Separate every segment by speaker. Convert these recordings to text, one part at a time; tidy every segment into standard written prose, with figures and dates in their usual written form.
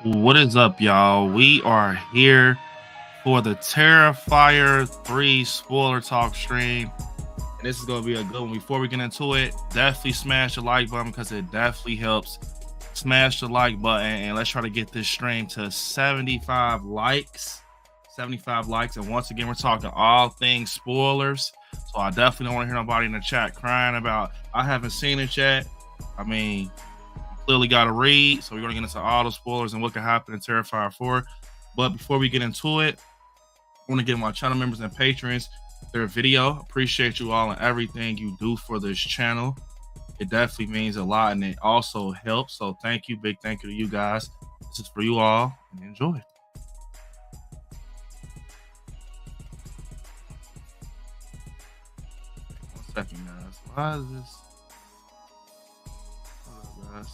Speaker 1: What is up, y'all? We are here for the Terrifier 3 spoiler talk stream. And this is going to be a good one. Before we get into it, definitely smash the like button because it definitely helps. Smash the like button and let's try to get this stream to 75 likes. 75 likes. And once again, we're talking all things spoilers. So I definitely don't want to hear nobody in the chat crying about, I haven't seen it yet. I mean, clearly got to read, so we're going to get into all the spoilers and what could happen in Terrifier 4. But before we get into it, I want to give my channel members and patrons their video. Appreciate you all and everything you do for this channel. It definitely means a lot, and it also helps. So thank you, big thank you to you guys. This is for you all, and enjoy. 1 second, guys. Why is this? Hold up, guys.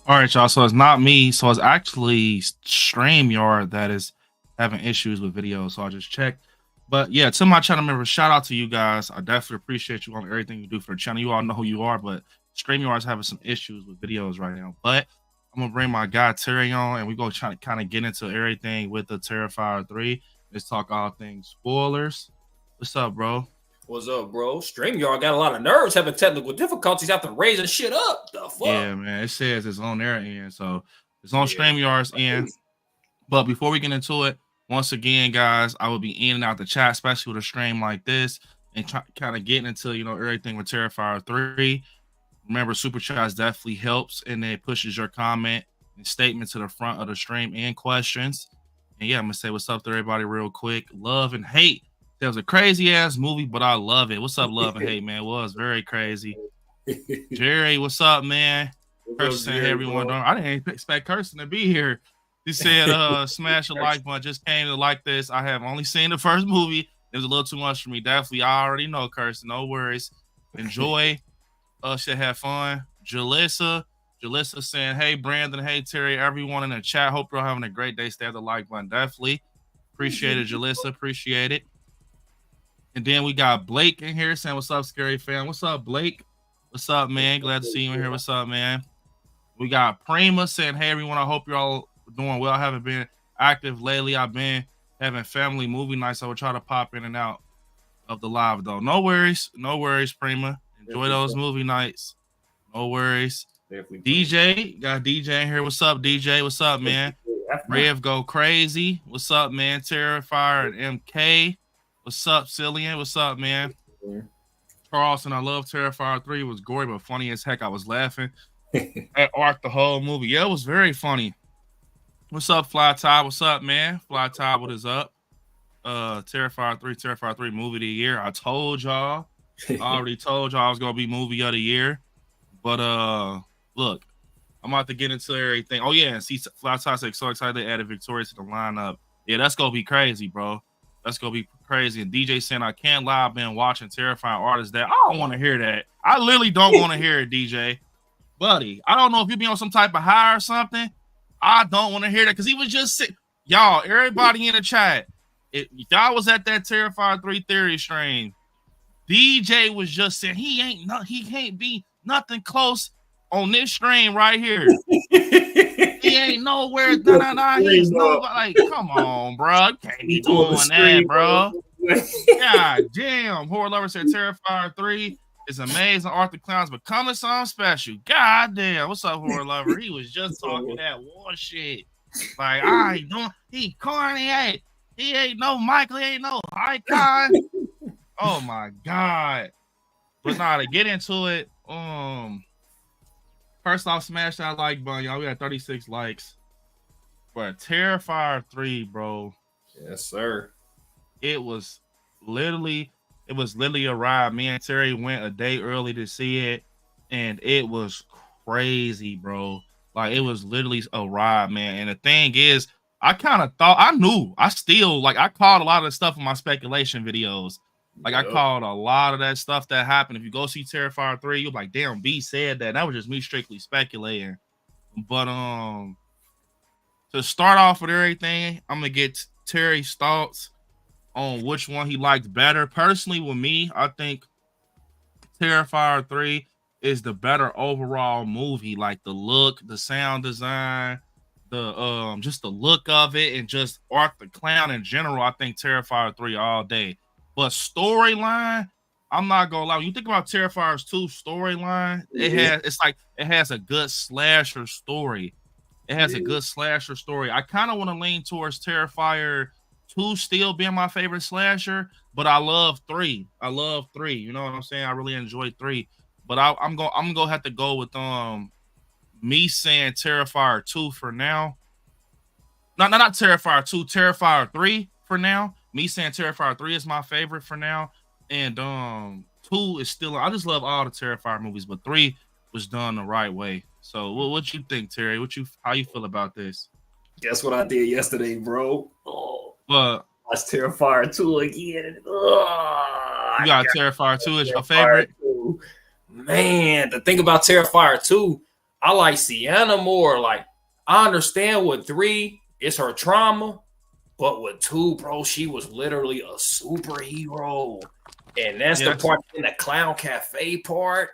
Speaker 1: All right, y'all. So it's not me. So it's actually StreamYard that is having issues with videos. So I just checked. But yeah, to my channel members, shout out to you guys. I definitely appreciate you on everything you do for the channel. You all know who you are, but StreamYard is having some issues with videos right now. But I'm gonna bring my guy Terry on, and we're gonna try to kind of get into everything with the Terrifier 3. Let's talk all things spoilers. What's up, bro?
Speaker 2: What's up, bro? StreamYard got a lot of nerves having technical difficulties after raising shit up. The fuck?
Speaker 1: Yeah, man. It says it's on their end, so it's on StreamYard's end. But before we get into it, once again, guys, I will be in and out the chat, especially with a stream like this, and kind of getting into everything with Terrifier 3. Remember, super chats definitely helps, and it pushes your comment and statement to the front of the stream and questions. And yeah, I'm gonna say what's up to everybody real quick. Love and hate. That was a crazy ass movie, but I love it. What's up, love and hate, man? It was very crazy. Jerry, what's up, man? Kirsten said, hey, everyone. I didn't expect Kirsten to be here. He said, smash a like button. Just came to like this. I have only seen the first movie. It was a little too much for me. Definitely, I already know, Kirsten. No worries. Enjoy. Should have fun. Jalissa saying, hey, Brandon. Hey, Terry. Everyone in the chat. Hope you're all having a great day. Stay at the like button. Definitely. Appreciate it, Jalissa. Appreciate it. And then we got Blake in here saying, what's up, Scary Fan? What's up, Blake? What's up, man? Glad to see you in here. What's up, man? We got Prima saying, hey, everyone, I hope you're all doing well. I haven't been active lately. I've been having family movie nights. So I will try to pop in and out of the live, though. No worries. No worries, Prima. Enjoy those movie nights. No worries. DJ, got DJ in here. What's up, DJ? What's up, man? Rev go crazy. What's up, man? Terrifier and MK. What's up, Cillian? What's up, man? Charleston, I love Terrifier 3. It was gory, but funny as heck. I was laughing at Art the whole movie. Yeah, it was very funny. What's up, Fly Tide? What's up, man? Fly Tide, what is up? Terrifier 3 movie of the year. I told y'all. I already told y'all I was gonna be movie of the year. But look, I'm about to get into everything. Oh yeah, and see Fly Tide said so excited they added Victoria to the lineup. Yeah, that's gonna be crazy, bro. That's gonna be crazy. And DJ saying, I can't lie, I've been watching Terrifying Artists that I don't want to hear that. I literally don't want to hear it, DJ. Buddy, I don't know if you be on some type of high or something. I don't want to hear that because he was just sick. Y'all, everybody in the chat, if y'all was at that Terrifier 3 Theory stream, DJ was just saying he can't be nothing close on this stream right here. He ain't nowhere. He's no like, come on, bro. You can't be doing that, bro. God damn. Horror Lover said Terrifier 3 is amazing. Arthur Clown's becoming something special. God damn. What's up, Horror Lover? He was just talking that war shit. Like, I ain't doing, he corny. He ain't no Michael. He ain't no icon. Oh my God. But nah, to get into it, first off, smash that like button, y'all. We got 36 likes. But Terrifier 3, bro.
Speaker 2: Yes, sir.
Speaker 1: It was literally a ride. Me and Terry went a day early to see it, and it was crazy, bro. Like, it was literally a ride, man. And the thing is, I kind of thought, I called a lot of the stuff in my speculation videos. Like, I called a lot of that stuff that happened. If you go see Terrifier 3, you're like, damn, B said that. That was just me strictly speculating. But to start off with everything, I'm going to get Terry's thoughts on which one he liked better. Personally, with me, I think Terrifier 3 is the better overall movie. Like, the look, the sound design, the just the look of it, and just Arthur Clown in general. I think Terrifier 3 all day. But storyline, I'm not gonna lie. When you think about Terrifier 2 storyline, it has a good slasher story. It has a good slasher story. I kind of want to lean towards Terrifier 2 still being my favorite slasher, but I love 3. I love 3. You know what I'm saying? I really enjoyed 3. But I'm gonna have to go with me saying Terrifier 2 for now. Not Terrifier 2, Terrifier 3 for now. Me saying Terrifier 3 is my favorite for now. And 2 is still, I just love all the Terrifier movies, but 3 was done the right way. So what you think, Terry? How you feel about this?
Speaker 2: Guess what I did yesterday, bro?
Speaker 1: But
Speaker 2: watch Terrifier 2 again.
Speaker 1: You got Terrifier 2 as your favorite?
Speaker 2: 2. Man, the thing about Terrifier 2, I like Sienna more. Like, I understand with 3, it's her trauma. But with 2, bro, she was literally a superhero. And that's the part in the Clown Cafe part.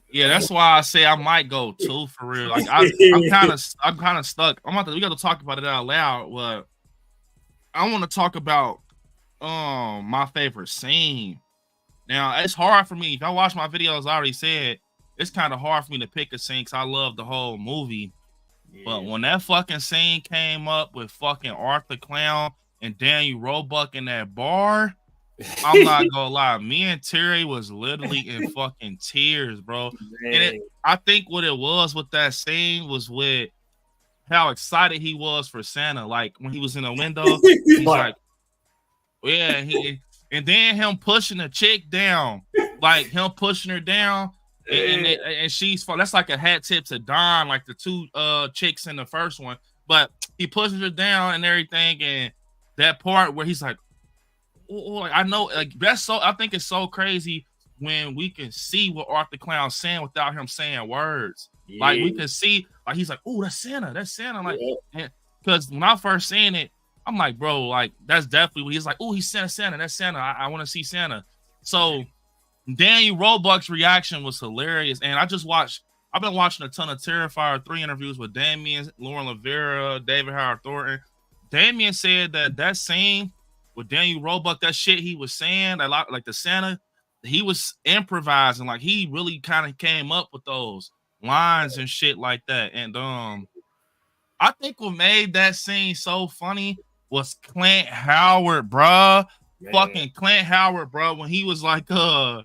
Speaker 1: Yeah, that's why I say I might go 2 for real. Like, I'm kind of stuck. We got to talk about it out loud. But I want to talk about my favorite scene. Now, it's hard for me. If I watch my videos, I already said it's kind of hard for me to pick a scene because I love the whole movie. Yeah. But when that fucking scene came up with fucking Arthur Clown and Daniel Roebuck in that bar, I'm not gonna lie, me and Terry was literally in fucking tears, bro. Man. And I think what it was with that scene was with how excited he was for Santa. Like, when he was in the window, he's like, yeah, and then him pushing the chick down, like him pushing her down. And she's that's like a hat tip to Don, like the 2 chicks in the first one. But he pushes her down and everything, and that part where he's like, oh, I know, like, that's so. I think it's so crazy when we can see what Arthur Clown's saying without him saying words. Yeah. Like, we can see, like, he's like, oh, that's Santa. Like, because when I first seen it, I'm like, bro, like, that's definitely what he's like. Oh, he's Santa. That's Santa. I want to see Santa. So Daniel Roebuck's reaction was hilarious. And I've been watching a ton of Terrifier 3 interviews with Damien, Lauren Lavera, David Howard Thornton. Damien said that scene with Daniel Roebuck, that shit he was saying, like the Santa, he was improvising. Like, he really kind of came up with those lines and shit like that. And I think what made that scene so funny was Clint Howard, bruh. Man. Fucking Clint Howard, bruh, when he was like, I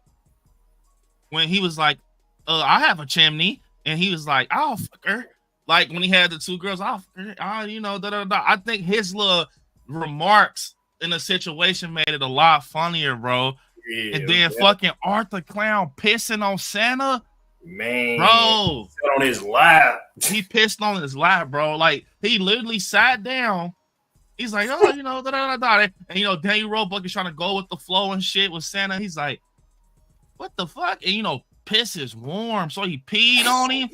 Speaker 1: have a chimney, and he was like, I'll fuck her. Like, when he had the 2 girls, I'll fuck her, you know, da-da-da. I think his little remarks in the situation made it a lot funnier, bro. Yeah, and then fucking Arthur Clown pissing on Santa.
Speaker 2: Man,
Speaker 1: bro.
Speaker 2: On his lap.
Speaker 1: He pissed on his lap, bro. Like, he literally sat down He's like, oh, you know, da da da da. And you know, Daniel Roebuck is trying to go with the flow and shit with Santa. He's like, what the fuck? And you know, piss is warm, so he peed on him.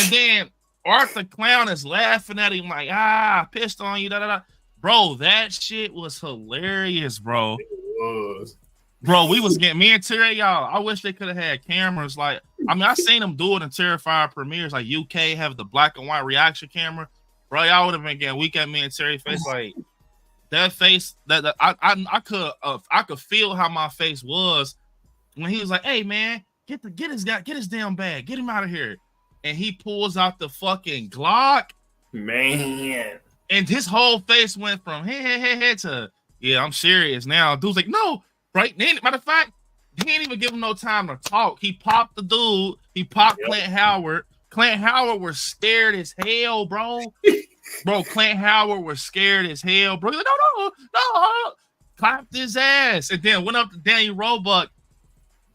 Speaker 1: And then Art the Clown is laughing at him like, I pissed on you, da da da. Bro, that shit was hilarious, bro.
Speaker 2: It was.
Speaker 1: Bro, we was getting me and Terry, y'all. I wish they could have had cameras. Like, I mean, I seen them do it in Terrifier premieres. Like UK have the black and white reaction camera. Bro, y'all would have been getting weak at me and Terry face. Like that face, that I could feel how my face was when he was like, "Hey man, get his damn bag, get him out of here." And he pulls out the fucking Glock,
Speaker 2: man,
Speaker 1: and his whole face went from hey to yeah, I'm serious now. Dude's like, no, right? Matter of fact, he didn't even give him no time to talk. He popped the dude. He popped Clint Howard. Clint Howard was scared as hell, bro. Bro, Clint Howard was scared as hell, bro. He's like, no. Clapped his ass. And then went up to Daniel Roebuck.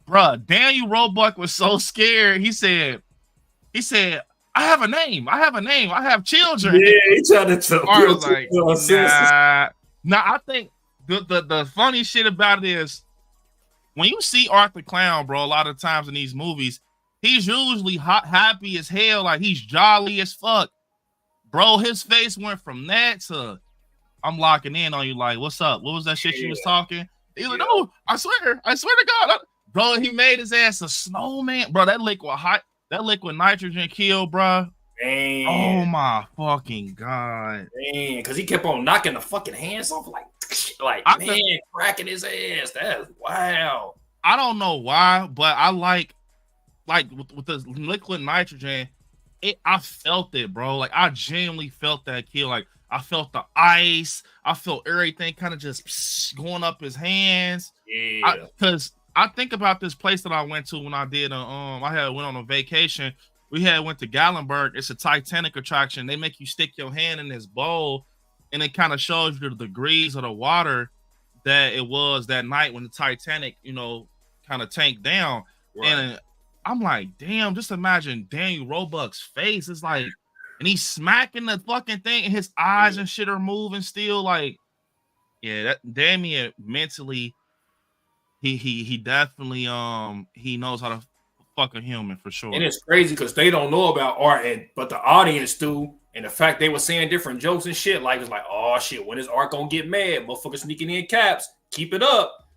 Speaker 1: Bro, Daniel Roebuck was so scared. He said, I have a name. I have children.
Speaker 2: Yeah, he tried to tell
Speaker 1: I was like, nah, I think the funny shit about it is when you see Art the Clown, bro, a lot of times in these movies, he's usually happy as hell, like he's jolly as fuck. Bro, his face went from that to I'm locking in on you, like, what's up? What was that shit you was talking? He's like, no, I swear to God. Bro, he made his ass a snowman. Bro, that liquid nitrogen kill, bro.
Speaker 2: Man.
Speaker 1: Oh my fucking God.
Speaker 2: Man, because he kept on knocking the fucking hands off, cracking his ass. That's wow.
Speaker 1: I don't know why, but I like with the liquid nitrogen, I felt it, bro. Like I genuinely felt that kill. Like I felt the ice. I felt everything kind of just going up his hands.
Speaker 2: Yeah.
Speaker 1: Because I think about this place that I went to when I did went on a vacation. We went to Gallenberg. It's a Titanic attraction. They make you stick your hand in this bowl, and it kind of shows you the degrees of the water that it was that night when the Titanic, you know, kind of tanked down. Right. And I'm like, damn, just imagine Daniel Roebuck's face. It's like, and he's smacking the fucking thing, and his eyes and shit are moving still. Like, yeah, that Damien mentally, he definitely he knows how to fuck a human for sure.
Speaker 2: And it's crazy because they don't know about Art, but the audience do. And the fact they were saying different jokes and shit, like it's like, oh shit, when is Art gonna get mad? Motherfucker sneaking in caps, keep it up.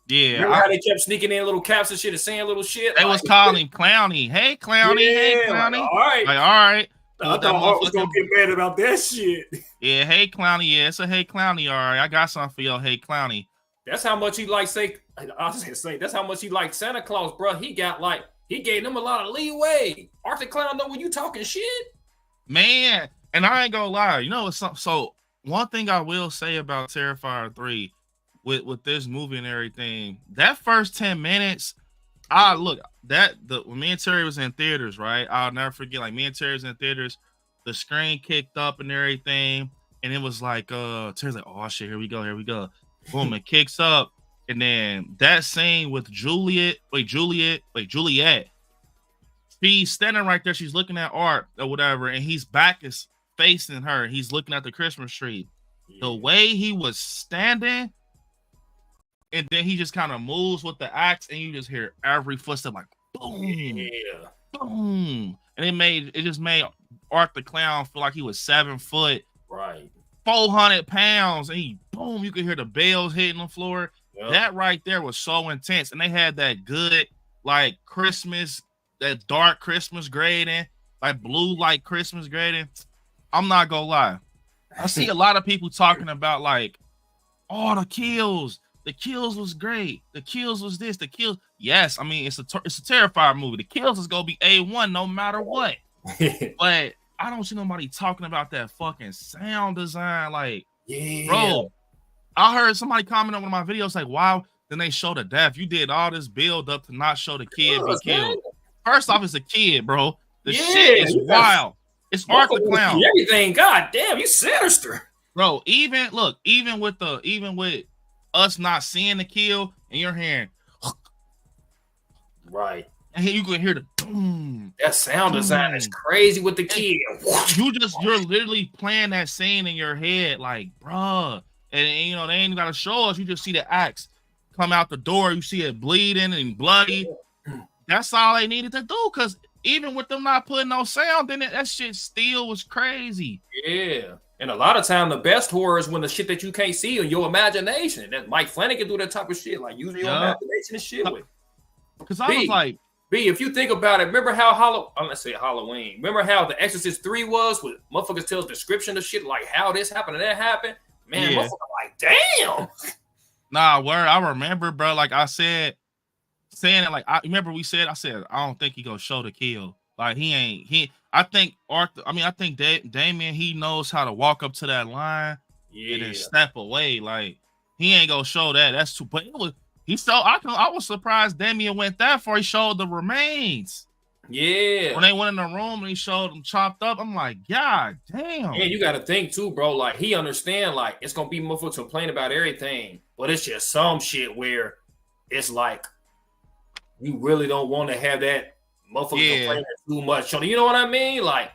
Speaker 1: Yeah,
Speaker 2: remember how they kept sneaking in little caps and shit and saying little shit?
Speaker 1: They was calling him Clowny. Hey, Clowny. Yeah, hey, Clowny.
Speaker 2: All right.
Speaker 1: Like, all right.
Speaker 2: I thought Art was gonna get mad about that shit.
Speaker 1: Yeah, hey, Clowny. Yeah, it's a hey, Clowny. All right, I got something for your hey, Clowny.
Speaker 2: That's how much he liked. That's how much he liked Santa Claus, bro. He gave them a lot of leeway. Art the Clown know when you talking shit,
Speaker 1: man. And I ain't gonna lie, you know, so one thing I will say about Terrifier 3 with this movie and everything, that first 10 minutes, when me and Terry was in theaters, right? I'll never forget, like me and Terry was in theaters, the screen kicked up and everything, and it was like Terry's like, oh shit, here we go. Boom, it kicks up, and then that scene with Juliet. She's standing right there. She's looking at Art or whatever, and his back is facing her. He's looking at the Christmas tree. Yeah. The way he was standing, and then he just kind of moves with the axe, and you just hear every footstep like boom, boom, and it just made Art the Clown feel like he was 7 foot,
Speaker 2: right, 400
Speaker 1: pounds, and he boom. You could hear the bells hitting the floor. Yep. That right there was so intense, and they had that good like Christmas. That dark Christmas grading, like blue like Christmas grading. I'm not gonna lie. I see a lot of people talking about like, oh, the kills was great. The kills was this, the kills. Yes, I mean it's a Terrifier movie. The kills is gonna be A1 no matter what. But I don't see nobody talking about that fucking sound design. Like, yeah, bro, I heard somebody comment on one of my videos like, wow, then they show the death. You did all this build up to not show the kid be killed. First off, it's a kid, bro. The shit is wild. It's Art the Clown.
Speaker 2: Everything, god damn, you sinister,
Speaker 1: bro. Even with us not seeing the kill, and you're hearing,
Speaker 2: right,
Speaker 1: and you can hear the
Speaker 2: That sound design is crazy with the kid.
Speaker 1: You're literally playing that scene in your head, like, bruh. And you know, they ain't gotta show us. You just see the axe come out the door, you see it bleeding and bloody. That's all they needed to do, because even with them not putting no sound in it, that shit still was crazy.
Speaker 2: Yeah. And a lot of time, the best horror is when the shit that you can't see in your imagination. That Mike Flanagan do that type of shit, like using your imagination and shit with.
Speaker 1: Because I was like,
Speaker 2: B, if you think about it, remember how let's say Halloween. Remember how The Exorcist 3 was, with motherfuckers tell us description of shit, like how this happened and that happened. Man, motherfucker like, damn.
Speaker 1: Nah, word, I remember, bro. Like I saying it, like I remember I said, I don't think he gonna show the kill. Like I think Damien, he knows how to walk up to that line and then step away. Like he ain't gonna show that. That's too. But I was surprised Damien went that far. He showed the remains.
Speaker 2: Yeah.
Speaker 1: When they went in the room and he showed them chopped up, I'm like, God damn.
Speaker 2: And you got to think too, bro. Like he understand, like it's gonna be motherfuckers complain about everything, but it's just some shit where it's like you really don't want to have that motherfucker complaining too much. You know what I mean? Like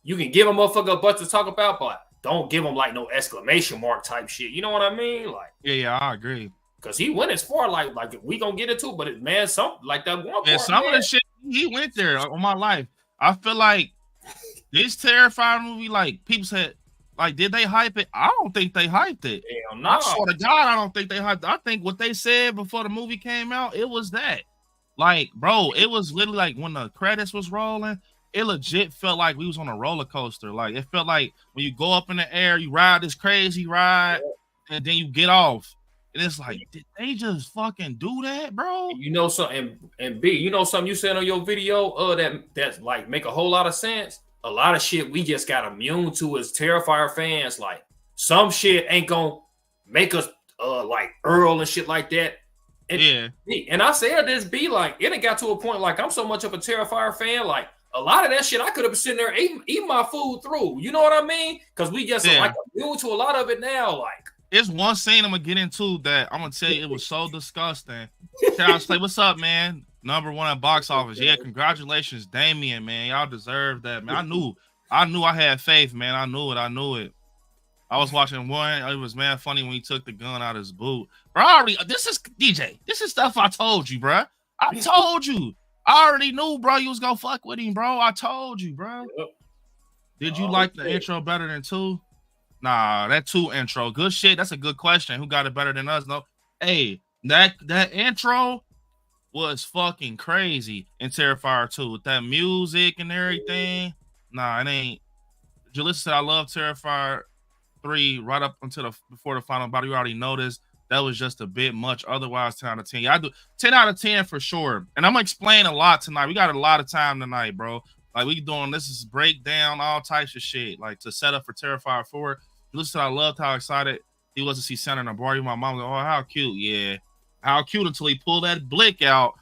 Speaker 2: you can give a motherfucker a butt to talk about, but don't give him like no exclamation mark type shit. You know what I mean? Like
Speaker 1: I agree.
Speaker 2: Cause he went as far, like we gonna get it too, but man, some like that one.
Speaker 1: Yeah, some of the shit he went there on my life. I feel like this Terrifier movie, like people said, like did they hype it? I don't think they hyped it.
Speaker 2: Hell no.
Speaker 1: I swear to God, I don't think they hyped it. I think what they said before the movie came out, it was that. Like, bro, it was literally like when the credits was rolling, it legit felt like we was on a roller coaster. Like it felt like when you go up in the air, you ride this crazy ride, and then you get off. And it's like, did they just fucking do that, bro?
Speaker 2: You know something, and B, you know something you said on your video that's like make a whole lot of sense. A lot of shit we just got immune to as Terrifier fans. Like some shit ain't gonna make us like Earl and shit like that. And I said this, B, like it got to a point like I'm so much of a Terrifier fan, like a lot of that shit I could have been sitting there eating my food through. You know what I mean? Because we just like immune to a lot of it now. Like
Speaker 1: it's one scene I'm gonna get into that I'm gonna tell you it was so disgusting. Shout out, what's up, man? #1 at box office. Yeah, congratulations, Damien, man. Y'all deserve that, man. I knew I had faith, man. I knew it. I was watching one. It was man funny when he took the gun out of his boot. Bro, this is DJ. This is stuff I told you, bro. I told you. I already knew, bro. You was gonna fuck with him, bro. I told you, bro. Did you like the intro better than 2? Nah, that 2 intro, good shit. That's a good question. Who got it better than us? No, hey, that intro was fucking crazy in Terrifier 2 with that music and everything. Nah, it ain't. Jalissa said I love Terrifier 3 right up until before the final battle. You already noticed that was just a bit much. Otherwise, 10 out of 10. Yeah, I do 10 out of 10 for sure. And I'm gonna explain a lot tonight. We got a lot of time tonight, bro. Like we doing this is breakdown, all types of shit, like to set up for Terrifier 4. Listen, I loved how excited he was to see Sienna and Barty. My mom was like, oh, how cute. Yeah. How cute until he pulled that blick out.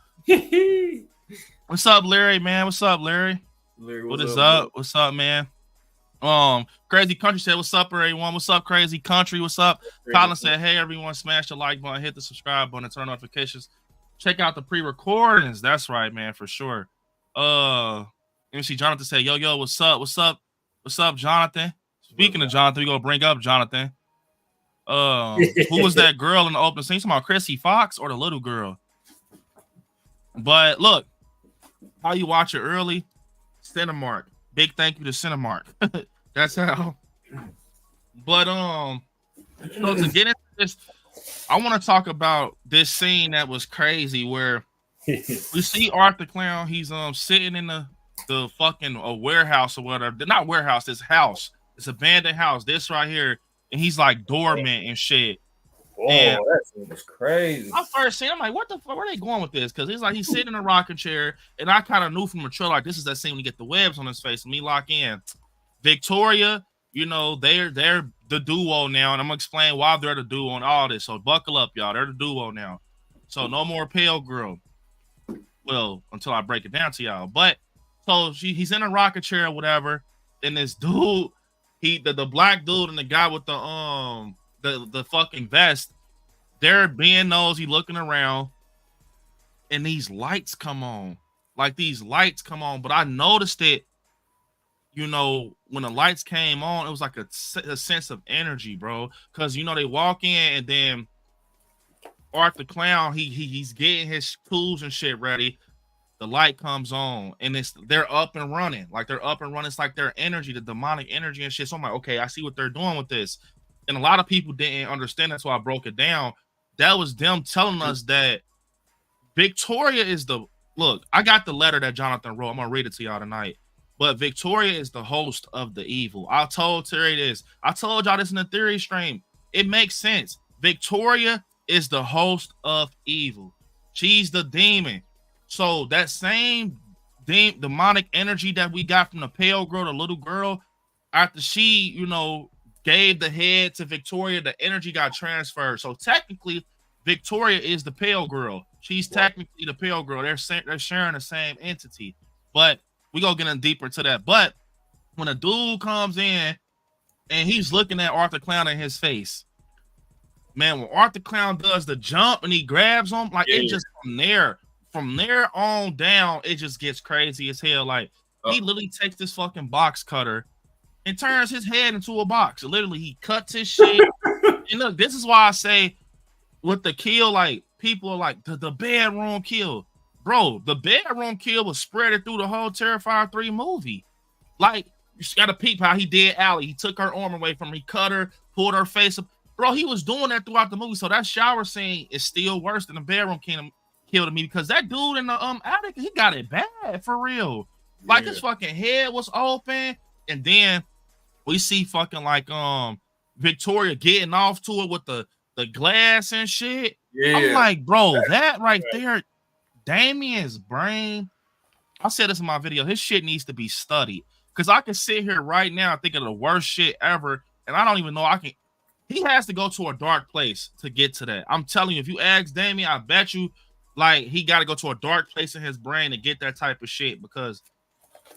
Speaker 1: What's up, Larry, man? What's up, Larry? What is up? What's up, man? Crazy Country said, what's up, everyone? What's up, Crazy Country? What's up? Colin said, hey, everyone, smash the like button, hit the subscribe button, and turn notifications. Check out the pre-recordings. That's right, man, for sure. MC Jonathan said, yo, what's up? What's up? What's up, Jonathan? Speaking of Jonathan, we're gonna bring up Jonathan. Who was that girl in the opening scene? Talking about Chrissy Fox or the little girl? But look, how you watch it early, Cinemark. Big thank you to Cinemark. That's how. But so to get into this, I want to talk about this scene that was crazy where we see Art the Clown. He's sitting in the fucking warehouse or whatever. Not warehouse, this house. It's abandoned house. This right here, and he's like dormant and shit.
Speaker 2: Oh, that was crazy.
Speaker 1: My first scene, I'm like, what the fuck? Where are they going with this? Because he's sitting in a rocking chair, and I kind of knew from the trailer, like this is that scene when you get the webs on his face and me lock in. Victoria, you know, they're the duo now, and I'm gonna explain why they're the duo and all this. So buckle up, y'all. They're the duo now. So no more pale girl. Well, until I break it down to y'all. But so he's in a rocking chair or whatever, and this dude. The black dude and the guy with the fucking vest, they're being nosy looking around, and these lights come on. like these lights come on, but I noticed it, you know, when the lights came on, it was like a sense of energy, bro. Because you know they walk in and then Art the Clown, he's getting his tools and shit ready. The light comes on and they're up and running. Like they're up and running. It's like their energy, the demonic energy and shit. So I'm like, okay, I see what they're doing with this. And a lot of people didn't understand. That's why I broke it down. That was them telling us that Victoria is the look. I got the letter that Jonathan wrote. I'm gonna read it to y'all tonight. But Victoria is the host of the evil. I told Terry this. I told y'all this in the theory stream. It makes sense. Victoria is the host of evil. She's the demon. So that same demonic energy that we got from the pale girl, the little girl, after she, you know, gave the head to Victoria, the energy got transferred. So technically, Victoria is the pale girl. She's technically the pale girl. They're sharing the same entity. But we gonna get in deeper to that. But when a dude comes in and he's looking at Arthur Clown in his face, man, when Arthur Clown does the jump and he grabs him, like it just from there on down, it just gets crazy as hell. Like he literally takes this fucking box cutter and turns his head into a box. Literally, he cuts his shit. And look, this is why I say with the kill, like people are like the bedroom kill. Bro, the bedroom kill was spread through the whole Terrifier 3 movie. Like, you got to peep how he did Allie. He took her arm away from her, he cut her, pulled her face up. Bro, he was doing that throughout the movie. So that shower scene is still worse than the bedroom kill to me because that dude in the attic, he got it bad for real. Like his fucking head was open, and then we see fucking like Victoria getting off to it with the glass and shit. I'm like, bro, that right there. Damien's brain, I said this in my video, his shit needs to be studied. Because I can sit here right now thinking of the worst shit ever, and I don't even know I can. He has to go to a dark place to get to that. I'm telling you, if you ask Damien, I bet you, like, he got to go to a dark place in his brain to get that type of shit. Because,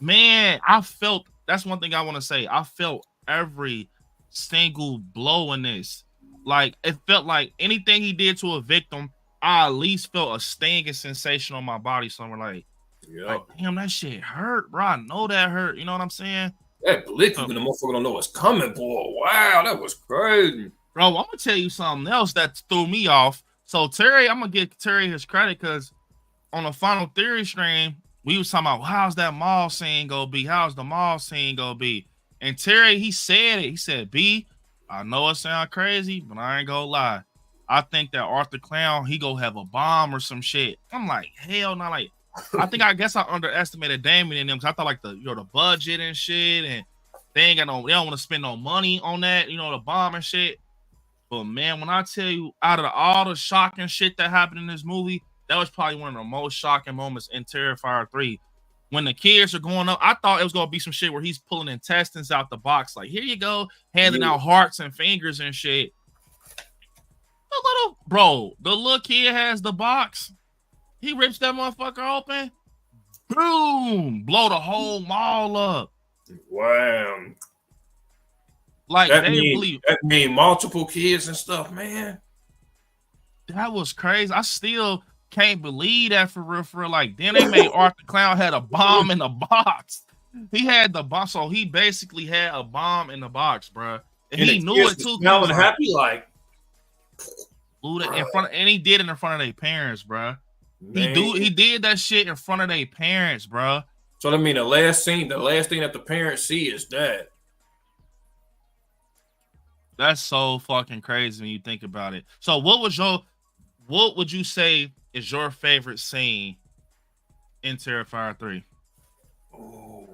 Speaker 1: man, I felt, that's one thing I want to say. I felt every single blow in this. Like, it felt like anything he did to a victim, I at least felt a stinging sensation on my body somewhere. Like, damn, that shit hurt, bro. I know that hurt. You know what I'm saying?
Speaker 2: That blick, when the motherfucker don't know what's coming, boy. Wow, that was crazy.
Speaker 1: Bro, I'm going to tell you something else that threw me off. So, Terry, I'm going to give Terry his credit because on the final theory stream, we was talking about, how's that mall scene going to be? How's the mall scene going to be? And Terry, he said it. He said, B, I know it sounds crazy, but I ain't going to lie. I think that Arthur Clown, he go have a bomb or some shit. I'm like, hell no. Like, I guess I underestimated Damien and them because I thought like the budget and shit, and they don't want to spend no money on that, the bomb and shit. But man, when I tell you, out of all the shocking shit that happened in this movie, that was probably one of the most shocking moments in Terrifier 3. When the kids are going up, I thought it was gonna be some shit where he's pulling intestines out the box, like, here you go, handing out hearts and fingers and shit. The little kid has the box. He rips that motherfucker open. Boom! Blow the whole mall up.
Speaker 2: Wow.
Speaker 1: Like,
Speaker 2: that mean multiple kids and stuff, man.
Speaker 1: That was crazy. I still can't believe that for real. Like, then they made Arthur Clown had a bomb in the box. He had the bomb, so he basically had a bomb in the box, bro. And he knew it too.
Speaker 2: Smelling happy, like.
Speaker 1: In front, and he did it in front of their parents, bro. He did that shit in front of their parents, bro.
Speaker 2: So I mean, the last thing that the parents see is that.
Speaker 1: That's so fucking crazy when you think about it. So what would you say is your favorite scene in Terrifier 3?
Speaker 2: Oh,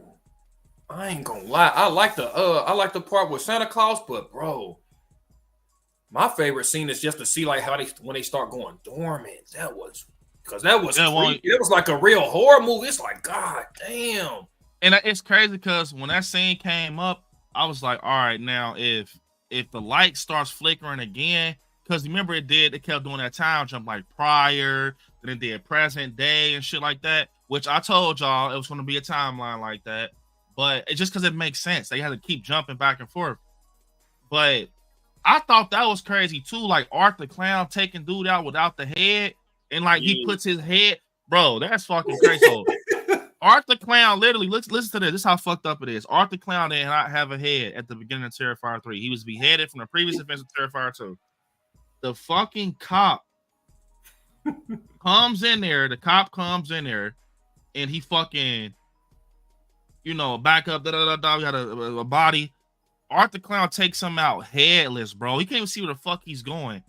Speaker 2: I ain't gonna lie. I like the part with Santa Claus, but bro, my favorite scene is just to see like how when they start going dormant. That was creepy. It was like a real horror movie. It's like, god damn.
Speaker 1: And it's crazy because when that scene came up, I was like, all right, now if the light starts flickering again, because remember it kept doing that time jump like prior, then it did present day and shit like that, which I told y'all it was going to be a timeline like that, but it's just because it makes sense. They had to keep jumping back and forth. But I thought that was crazy too, like Arthur Clown taking dude out without the head, and like he puts his head, bro, that's fucking crazy. So Art the Clown, literally, listen to this. This is how fucked up it is. Art the Clown did not have a head at the beginning of Terrifier 3. He was beheaded from the previous events of Terrifier 2. The fucking cop comes in there. The cop comes in there, and he fucking, back up. We got a body. Art the Clown takes him out headless, bro. He can't even see where the fuck he's going.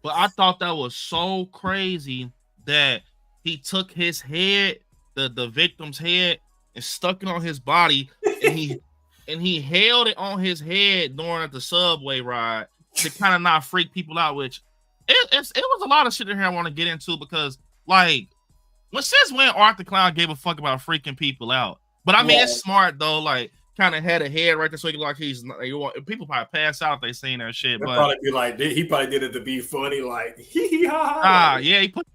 Speaker 1: But I thought that was so crazy that he took his head, the victim's head, and stuck it on his body, and he held it on his head during the subway ride to kind of not freak people out. Which it was a lot of shit in here I want to get into because since when Art the Clown gave a fuck about freaking people out? But I mean, it's smart though. Like, kind of had a head right there so he like people probably pass out if they seen that shit. But
Speaker 2: probably be like, he probably did it to be funny, like he
Speaker 1: put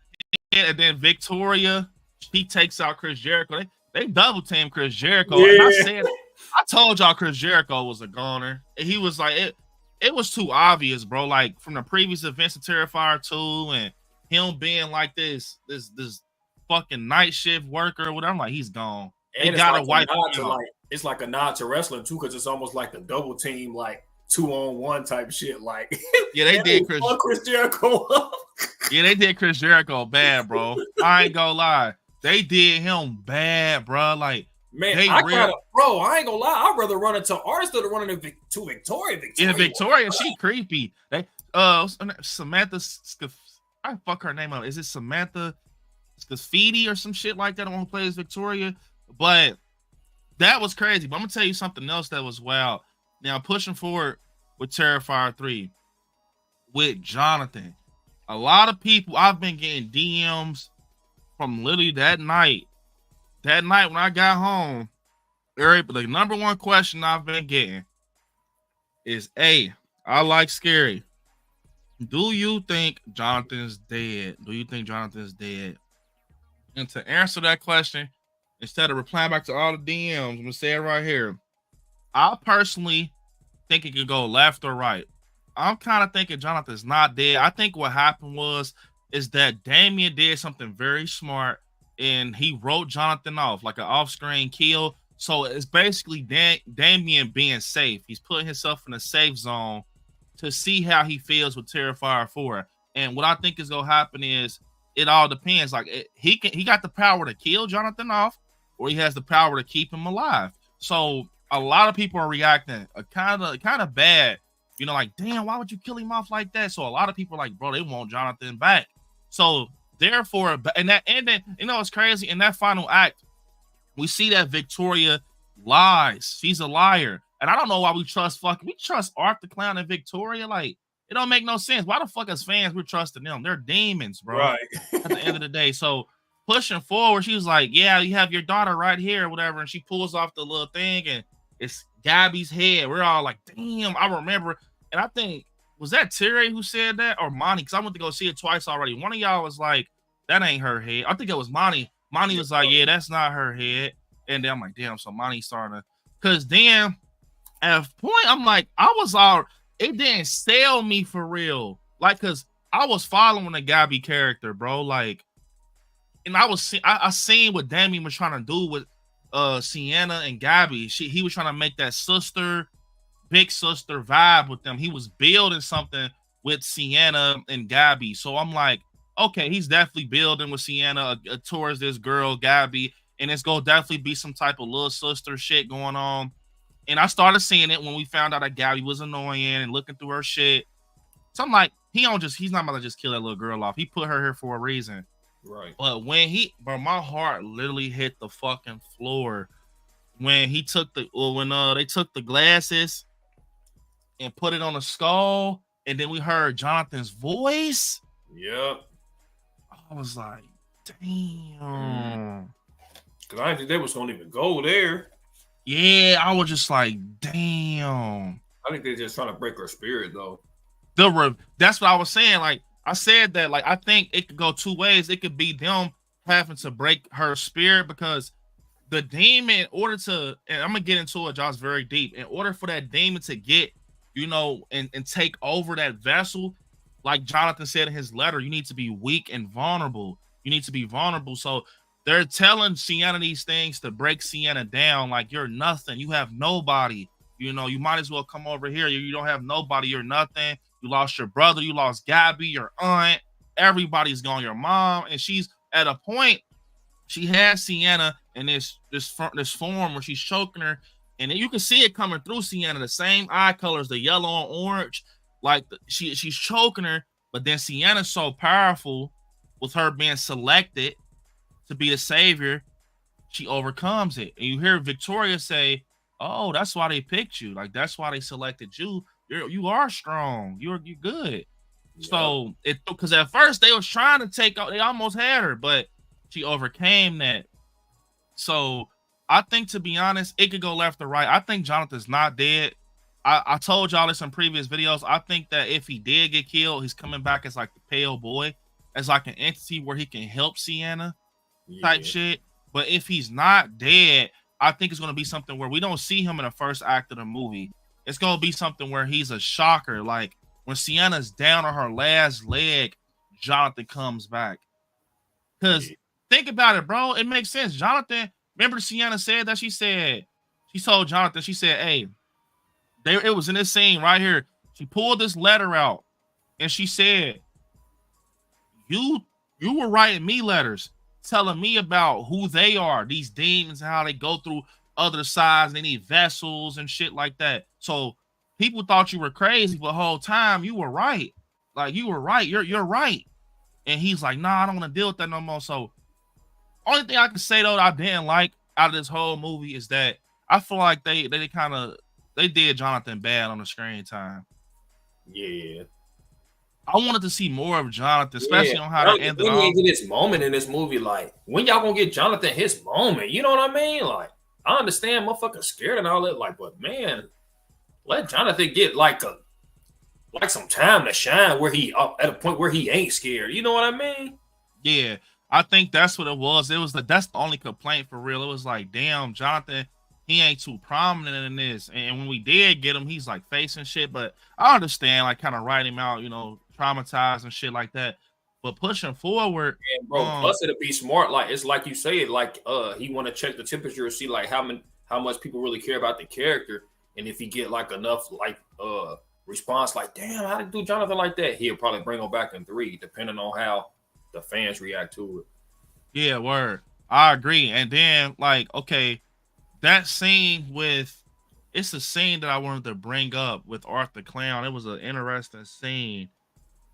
Speaker 1: it, and then Victoria, he takes out Chris Jericho. They double team Chris Jericho.
Speaker 2: Yeah.
Speaker 1: And I told y'all Chris Jericho was a goner. And he was like, it was too obvious, bro. Like from the previous events of Terrifier 2 and him being like this fucking night shift worker or whatever. I'm like, he's gone.
Speaker 2: And it's like a nod to wrestling too, because it's almost like the double team, like 2-on-1 type shit. Like,
Speaker 1: yeah, they did
Speaker 2: Chris Jericho up.
Speaker 1: Yeah, they did Chris Jericho bad, bro. I ain't gonna lie, they did him bad, bro. Like,
Speaker 2: man, I ain't gonna lie, I'd rather run into artists than running to Victoria.
Speaker 1: Yeah, Victoria, she creepy. They Samantha, I fuck her name up. Is it Samantha Scafidi or some shit like that? I want to play as Victoria, but that was crazy. But I'm gonna tell you something else that was wild. Now pushing forward with Terrifier 3 with Jonathan. A lot of people, I've been getting DMs from literally that night when I got home. The number one question I've been getting is, I like Scary. Do you think Jonathan's dead? And to answer that question, instead of replying back to all the DMs, I'm gonna say it right here. I personally think it could go left or right. I'm kind of thinking Jonathan's not dead. I think what happened is that Damien did something very smart and he wrote Jonathan off like an off-screen kill. So it's basically Damien being safe. He's putting himself in a safe zone to see how he feels with Terrifier 4. And what I think is gonna happen is it all depends. Like he got the power to kill Jonathan off, or he has the power to keep him alive. So a lot of people are reacting kind of bad. Like, damn, why would you kill him off like that? So a lot of people are like, bro, they want Jonathan back. So therefore, and then it's crazy. In that final act, we see that Victoria lies. She's a liar. And I don't know why we trust Art the Clown and Victoria. Like, it don't make no sense. Why the fuck as fans we're trusting them? They're demons, bro.
Speaker 2: Right.
Speaker 1: At the end of the day. So pushing forward, she was like, yeah, you have your daughter right here or whatever. And she pulls off the little thing and it's Gabby's head. We're all like, damn, I remember. And I think, was that Terry who said that or Monty? Because I went to go see it twice already. One of y'all was like, that ain't her head. I think it was Monty. Monty was like, yeah, that's not her head. And then I'm like, damn, so Monty's starting to. Because then at a point, I'm like, it didn't sell me for real. Like, because I was following the Gabby character, bro. Like, and I seen what Damien was trying to do with Sienna and Gabby. He was trying to make that big sister vibe with them. He was building something with Sienna and Gabby. So I'm like, okay, he's definitely building with Sienna towards this girl, Gabby. And it's going to definitely be some type of little sister shit going on. And I started seeing it when we found out that Gabby was annoying and looking through her shit. So I'm like, he's not about to just kill that little girl off. He put her here for a reason.
Speaker 2: Right.
Speaker 1: But my heart literally hit the fucking floor when they took the glasses and put it on the skull, and then we heard Jonathan's voice.
Speaker 2: Yep.
Speaker 1: I was like, damn.
Speaker 2: Because I didn't think they was going to even go there.
Speaker 1: Yeah, I was just like, damn.
Speaker 2: I think they're just trying to break her spirit, though.
Speaker 1: That's what I was saying. Like, I said that, like, I think it could go two ways. It could be them having to break her spirit because the demon, in order to, and I'm going to get into it, Josh, very deep. In order for that demon to get, and take over that vessel, like Jonathan said in his letter, you need to be weak and vulnerable. You need to be vulnerable. So they're telling Sienna these things to break Sienna down. Like, you're nothing. You have nobody. You know, you might as well come over here. You don't have nobody. You're nothing. You lost your brother. You lost Gabby, your aunt. Everybody's gone. Your mom. And she's at a point, she has Sienna in this form where she's choking her. And you can see it coming through Sienna. The same eye colors, the yellow and orange. Like, she's choking her. But then Sienna's so powerful with her being selected to be the savior, she overcomes it. And you hear Victoria say, "Oh, that's why they picked you. Like, that's why they selected you. You are strong. You're good." Yeah. So because at first they was trying to take out, they almost had her, but she overcame that. So I think, to be honest, it could go left or right. I think Jonathan's not dead. I told y'all this in previous videos. I think that if he did get killed, he's coming back as like the pale boy, as like an entity where he can help Sienna type shit. But if he's not dead, I think it's going to be something where we don't see him in the first act of the movie. It's going to be something where he's a shocker. Like, when Sienna's down on her last leg, Jonathan comes back. Because think about it, bro. It makes sense. Jonathan, remember Sienna said that? She told Jonathan, she said, hey, it was in this scene right here. She pulled this letter out and she said, you were writing me letters telling me about who they are, these demons, and how they go through other sides. They need vessels and shit like that. So people thought you were crazy, but the whole time you were right. Like, you were right. You're right. And he's like, nah, I don't want to deal with that no more. So only thing I can say, though, that I didn't like out of this whole movie is that I feel like they did Jonathan bad on the screen time.
Speaker 2: Yeah.
Speaker 1: I wanted to see more of Jonathan, especially on how they ended
Speaker 2: off. When get this moment in this movie, like, when y'all gonna get Jonathan his moment? You know what I mean? Like, I understand motherfuckers scared and all that, like, but man, let Jonathan get like some time to shine where he at a point where he ain't scared. You know what I mean?
Speaker 1: Yeah, I think that's what it was. That's the only complaint for real. It was like, damn, Jonathan, he ain't too prominent in this. And when we did get him, he's like facing shit. But I understand, like, kind of writing him out, you know, traumatized and shit like that. But pushing forward,
Speaker 2: and bro, plus it'll be smart. Like, it's like you say, like, he want to check the temperature and see like how much people really care about the character. And if he get like enough like response, like, damn, how to do Jonathan like that, he'll probably bring him back in 3, depending on how the fans react to it.
Speaker 1: Yeah, word. I agree. And then, like, okay, that scene it's a scene that I wanted to bring up with Art the Clown. It was an interesting scene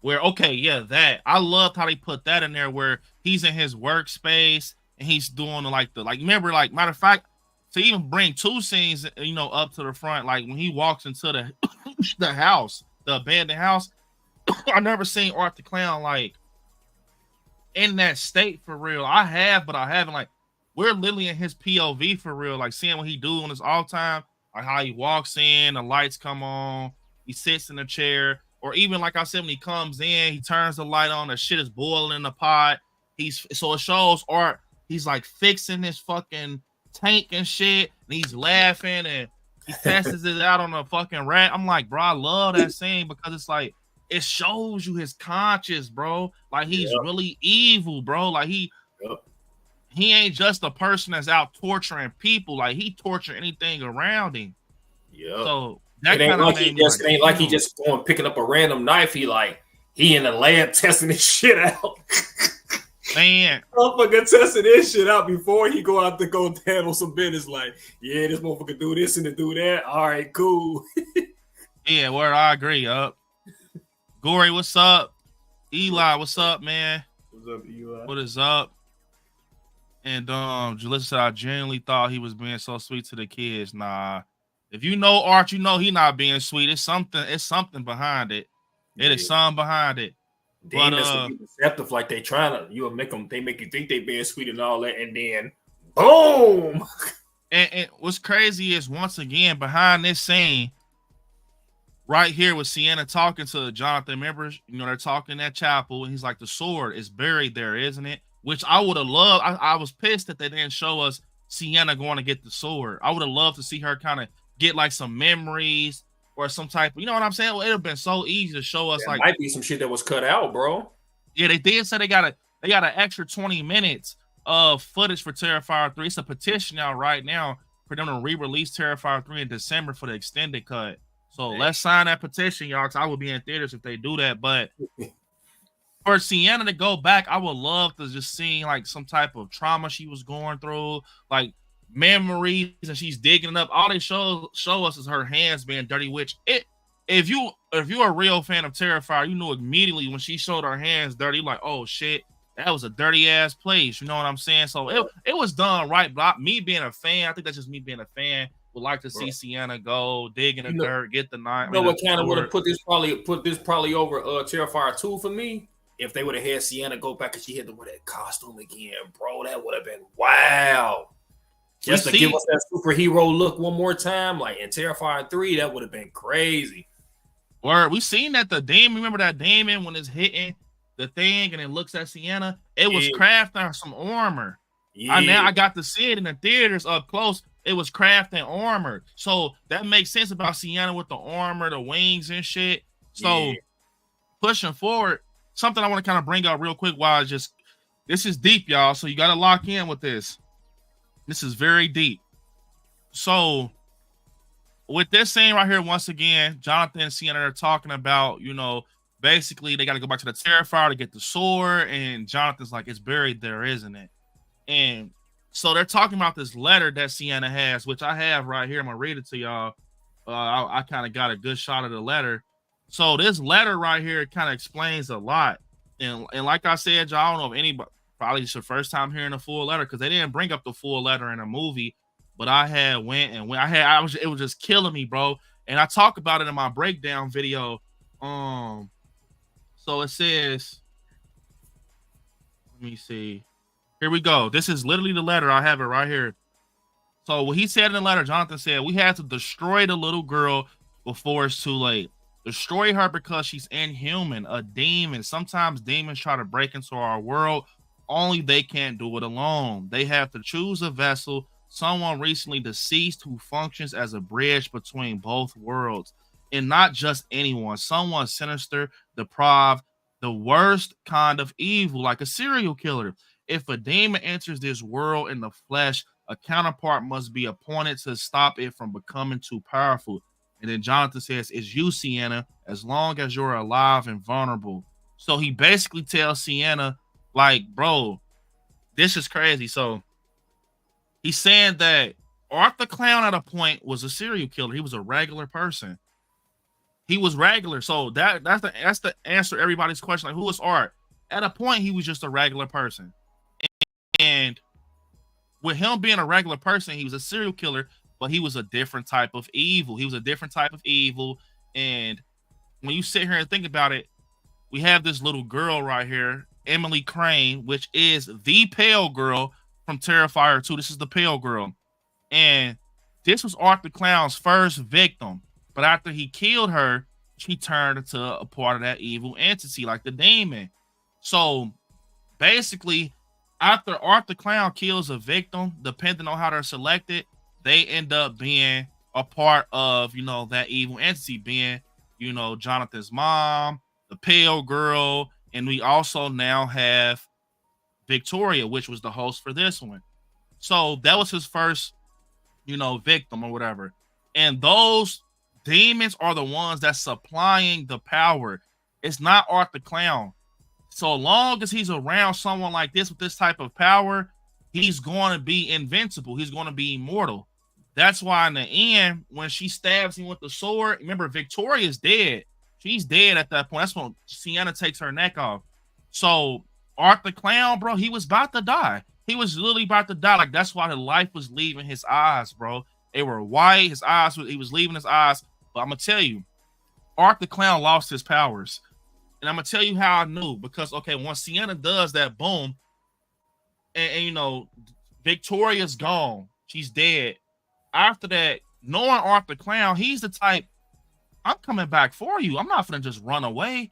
Speaker 1: where, okay, yeah, that I loved how they put that in there, where he's in his workspace and he's doing remember, like, matter of fact, to even bring 2 scenes, you know, up to the front, like when he walks into the house, the abandoned house, I never seen Art the Clown like in that state for real. I have, but I haven't. Like, we're literally in his POV for real, like seeing what he do on his all time, like how he walks in, the lights come on, he sits in the chair, or even like I said, when he comes in, he turns the light on, the shit is boiling in the pot. So it shows Art, he's like fixing his fucking tank and shit, and he's laughing and he tests it out on a fucking rat. I'm like, bro, I love that scene because it's like, it shows you his conscience, bro. Like, he's really evil, bro. Like, he ain't just a person that's out torturing people. Like, he torture anything around him. Yeah. So that kind of
Speaker 2: ain't like he just going picking up a random knife. He in the lab testing this shit out.
Speaker 1: Man,
Speaker 2: motherfucker testing this shit out before he go out to go handle some business. Like, yeah, this motherfucker do this and do that. All right, cool.
Speaker 1: Yeah, word, I agree. Gory, what's up? Eli, what's up, man?
Speaker 2: What's up, Eli?
Speaker 1: What is up? And Jalissa said, I genuinely thought he was being so sweet to the kids. Nah, if you know Art, you know he not being sweet. It's something behind it. It is something behind it.
Speaker 2: Demons will be deceptive, like they trying to, they make you think they being sweet and all that, and then boom.
Speaker 1: And what's crazy is, once again, behind this scene, right here with Sienna talking to Jonathan, remember, you know, they're talking in that chapel, and he's like, the sword is buried there, isn't it? Which I would have loved. I was pissed that they didn't show us Sienna going to get the sword. I would have loved to see her kind of get like some memories or some type of, you know what I'm saying? Well, it would have been so easy to show us. Like,
Speaker 2: might be some shit that was cut out, bro.
Speaker 1: Yeah, they did say they got an extra 20 minutes footage for Terrifier 3. It's a petition out right now for them to re-release Terrifier 3 in December for the extended cut. So let's sign that petition, y'all, because I will be in theaters if they do that. But for Sienna to go back, I would love to just see like some type of trauma she was going through, like memories, and she's digging it up. All they show us is her hands being dirty, which if you're a real fan of Terrifier, you knew immediately when she showed her hands dirty, like, oh shit, that was a dirty ass place. You know what I'm saying? So it was done right. But me being a fan, I think that's just me being a fan. Would like to see Sienna go dig in the dirt, get the knife.
Speaker 2: You know what kind of would have put this probably over Terrifier 2 for me? If they would have had Sienna go back and she hit them with that costume again, bro, that would have been wow. Just to give us that superhero look one more time, like in Terrifier 3, that would have been crazy.
Speaker 1: Or we seen that the demon, remember that demon when it's hitting the thing and it looks at Sienna? It was crafting some armor. Yeah. Now I got to see it in the theaters up close. It was crafting armor. So that makes sense about Sienna with the armor, the wings and shit. So pushing forward, something I want to kind of bring out real quick while this is deep, y'all. So you got to lock in with this. This is very deep. So with this scene right here, once again, Jonathan and Sienna are talking about, you know, basically they got to go back to the Terrifier to get the sword. And Jonathan's like, it's buried there, isn't it? And so they're talking about this letter that Sienna has, which I have right here. I'm going to read it to y'all. I kind of got a good shot of the letter. So this letter right here kind of explains a lot. And like I said, y'all, I don't know if anybody, probably it's your first time hearing a full letter because they didn't bring up the full letter in a movie. But I had it was just killing me, bro. And I talk about it in my breakdown video. So it says, let me see. Here we go. This is literally the letter. I have it right here. So what he said in the letter, Jonathan said, we had to destroy the little girl before it's too late. Destroy her because she's inhuman, a demon. Sometimes demons try to break into our world. Only they can't do it alone. They have to choose a vessel, someone recently deceased who functions as a bridge between both worlds. And not just anyone, someone sinister, deprived, the worst kind of evil, like a serial killer. If a demon enters this world in the flesh, a counterpart must be appointed to stop it from becoming too powerful. And then Jonathan says, it's you, Sienna, as long as you're alive and vulnerable. So he basically tells Sienna, like, bro, this is crazy. So he's saying that Art the Clown at a point was a serial killer. He was a regular person. He was regular. So that's the answer to everybody's question. Like, who was Art? At a point, he was just a regular person. And with him being a regular person, he was a serial killer, but he was a different type of evil. He was a different type of evil. And when you sit here and think about it, we have this little girl right here, Emily Crane, which is the pale girl from Terrifier 2. This is the pale girl. And this was Art the Clown's first victim. But after he killed her, she turned into a part of that evil entity, like the demon. So basically, after Art the Clown kills a victim, depending on how they're selected, they end up being a part of, you know, that evil entity, being, you know, Jonathan's mom, the pale girl, and we also now have Victoria, which was the host for this one. So that was his first, you know, victim or whatever. And those demons are the ones that's supplying the power. It's not Art the Clown. So long as he's around someone like this with this type of power, he's going to be invincible. He's going to be immortal. That's why in the end, when she stabs him with the sword, remember, Victoria's dead. She's dead at that point. That's when Sienna takes her neck off. So Art the Clown, bro, he was about to die. He was literally about to die. Like, that's why the life was leaving his eyes, bro. They were white. His eyes, he was leaving his eyes. But I'm going to tell you, Art the Clown lost his powers. And I'm going to tell you how I knew. Because, okay, once Sienna does that, boom, and you know, Victoria's gone. She's dead. After that, knowing Art the Clown, he's the type, I'm coming back for you. I'm not going to just run away.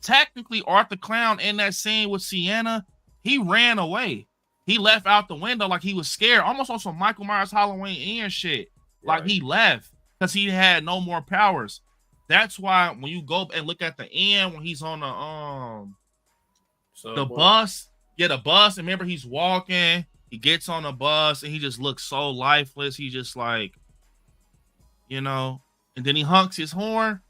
Speaker 1: Technically, Art the Clown in that scene with Sienna, he ran away. He left out the window like he was scared. Almost on some Michael Myers Halloween End shit. Right. Like he left because he had no more powers. That's why when you go and look at the end when he's on the bus Yeah, the bus. And remember, he's walking. He gets on the bus and he just looks so lifeless. He just like, you know, and then he honks his horn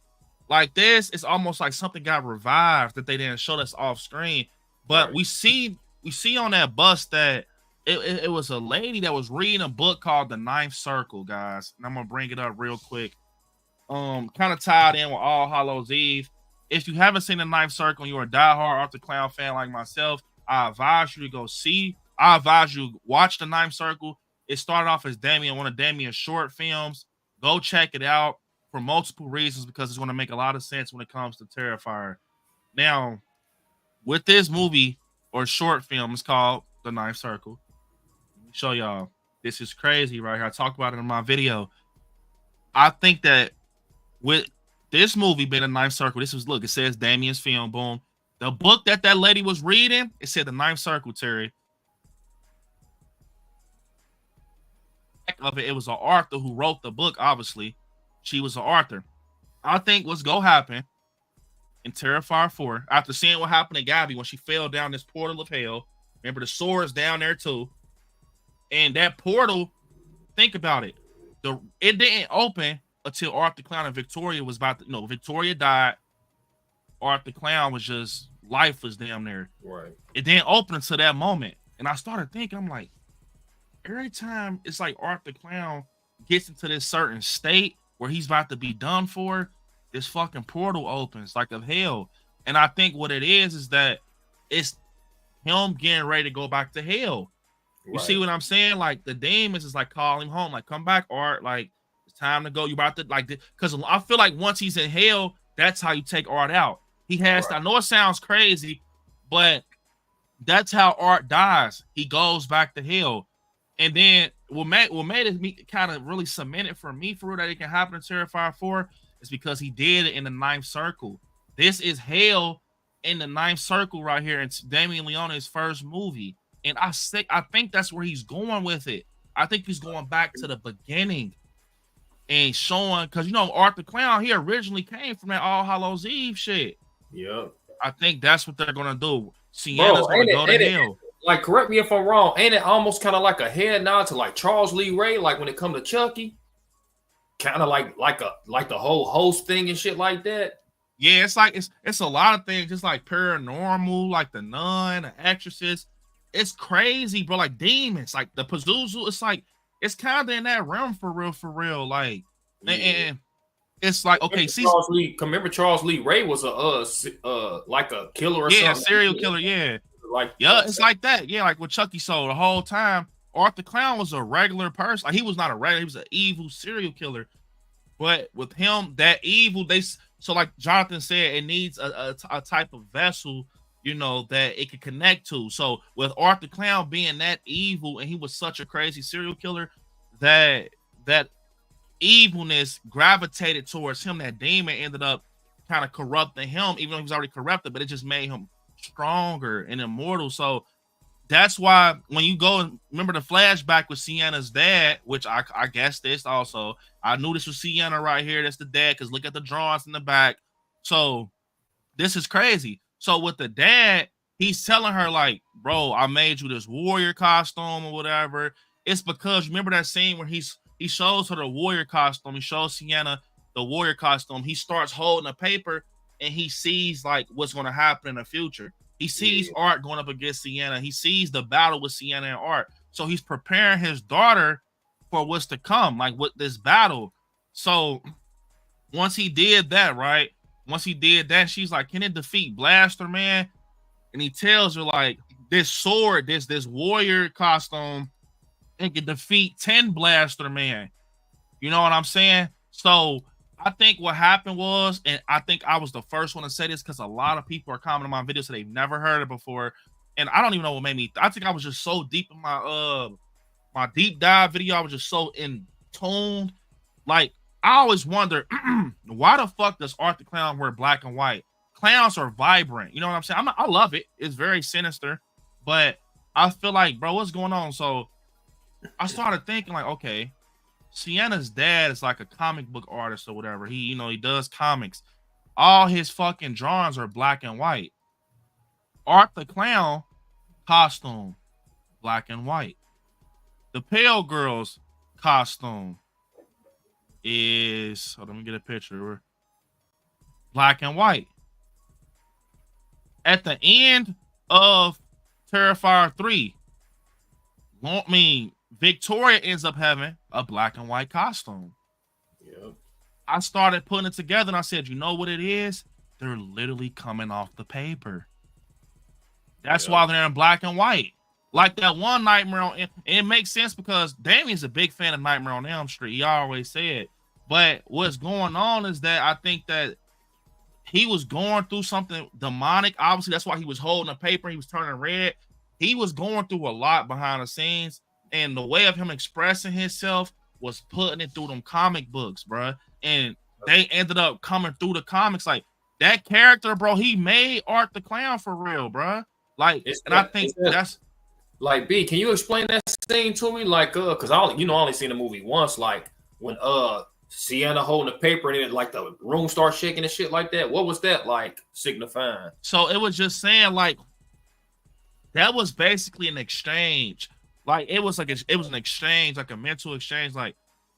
Speaker 1: like this. It's almost like something got revived that they didn't show us off screen. But
Speaker 2: Right.
Speaker 1: we see on that bus that it was a lady that was reading a book called The Ninth Circle, guys. And I'm gonna bring it up real quick. Kind of tied in with All Hallows Eve. If you haven't seen The Ninth Circle and you're a diehard Arthur Clown fan like myself, I advise you to go see. I advise you watch The Ninth Circle. It started off as one of Damien's short films. Go check it out for multiple reasons because it's going to make a lot of sense when it comes to Terrifier. Now, with this movie or short film, it's called The Ninth Circle. Let me show y'all. This is crazy right here. I talked about it in my video. I think that with this movie being The Ninth Circle, this was, look, it says Damien's film, boom. The book that lady was reading, it said The Ninth Circle, Terry. Of it, it was an author who wrote the book, obviously. She was an author. I think what's going to happen in Terrifier 4, after seeing what happened to Gabby when she fell down this portal of hell, remember the sword's down there too, and that portal, think about it, it didn't open until Arthur Clown and Victoria was about to, Victoria died. Arthur Clown was just lifeless damn near.
Speaker 2: Right.
Speaker 1: It didn't open until that moment. And I started thinking, I'm like, every time it's like Arthur Clown gets into this certain state where he's about to be done for, this fucking portal opens like of hell. And I think what it is that it's him getting ready to go back to hell. You see what I'm saying? Like the demons is like calling him home, like come back, Art. Like it's time to go. You about to like, because I feel like once he's in hell, that's how you take Art out. He has to, I know it sounds crazy, but that's how Art dies. He goes back to hell. And then what made it kind of really cemented for me for real that it can happen in Terrifier 4 is because he did it in the Ninth Circle. This is hell in the Ninth Circle right here. It's Damien Leone's first movie. And I think that's where he's going with it. I think he's going back to the beginning and showing, because Arthur Clown, he originally came from that All Hallows Eve shit.
Speaker 2: Yeah.
Speaker 1: I think that's what they're gonna do. Sienna's gonna go to hell.
Speaker 2: Like, correct me if I'm wrong. Ain't it almost kind of like a head nod to like Charles Lee Ray, like when it comes to Chucky? Kind of like the whole host thing and shit like that.
Speaker 1: Yeah, it's like it's a lot of things. It's like paranormal, like the Nun, the Exorcist. It's crazy, bro. Like demons, like the Pazuzu. It's like it's kind of in that realm for real. Like, and it's like okay.
Speaker 2: Remember Charles Lee Ray was like a killer or something.
Speaker 1: Yeah, serial killer. Yeah, it's like that. Yeah, like with Chucky. So the whole time, Arthur Clown was a regular person. Like he was not a regular. He was an evil serial killer. But with him, that evil, so like Jonathan said, it needs a type of vessel, that it can connect to. So with Arthur Clown being that evil, and he was such a crazy serial killer, that evilness gravitated towards him. That demon ended up kind of corrupting him, even though he was already corrupted, but it just made him stronger and immortal. So that's why when you go and remember the flashback with Sienna's dad, which I guess this also, I knew this was Sienna right here. That's the dad, because look at the drawings in the back. So this is crazy. So with the dad, he's telling her like, bro, I made you this warrior costume or whatever. It's because remember that scene where he shows her the warrior costume. He shows Sienna the warrior costume. He starts holding a paper and he sees like what's going to happen in the future. He sees Art going up against Sienna. He sees the battle with Sienna and Art. So he's preparing his daughter for what's to come, like with this battle. So once he did that, right? Once he did that, she's like, can it defeat Blaster Man? And he tells her like, this sword, this warrior costume, it can defeat 10 Blaster Man. You know what I'm saying? So I think what happened was, and I think I was the first one to say this because a lot of people are commenting on my videos that they've never heard it before. And I don't even know what made me, I think I was just so deep in my deep dive video. I was just so in tuned. Like, I always wonder, why the fuck does Arthur Clown wear black and white? Clowns are vibrant. You know what I'm saying? I love it. It's very sinister. But I feel like, bro, what's going on? So I started thinking like, okay, Sienna's dad is like a comic book artist or whatever. He does comics. All his fucking drawings are black and white. Arthur Clown costume, black and white. The pale girl's costume is, hold on, let me get a picture. Black and white. At the end of Terrifier 3, Victoria ends up having a black and white costume.
Speaker 2: Yep.
Speaker 1: I started putting it together and I said, you know what it is? They're literally coming off the paper. That's why they're in black and white. Like that one Nightmare on, and it makes sense because Damien's a big fan of Nightmare on Elm Street. He always said. But what's going on is that I think that he was going through something demonic. Obviously, that's why he was holding the paper. He was turning red. He was going through a lot behind the scenes. And the way of him expressing himself was putting it through them comic books, bro. And they ended up coming through the comics. Like, that character, bro, he made Art the Clown for real, bro. Like, I think that's...
Speaker 2: Like, B, can you explain that scene to me? Like, because I only seen the movie once. Like, when Sienna holding the paper and it, like, the room starts shaking and shit like that. What was that, like, signifying?
Speaker 1: So it was just saying, like, that was basically an exchange. Like, it was an exchange, like a mental exchange. Like,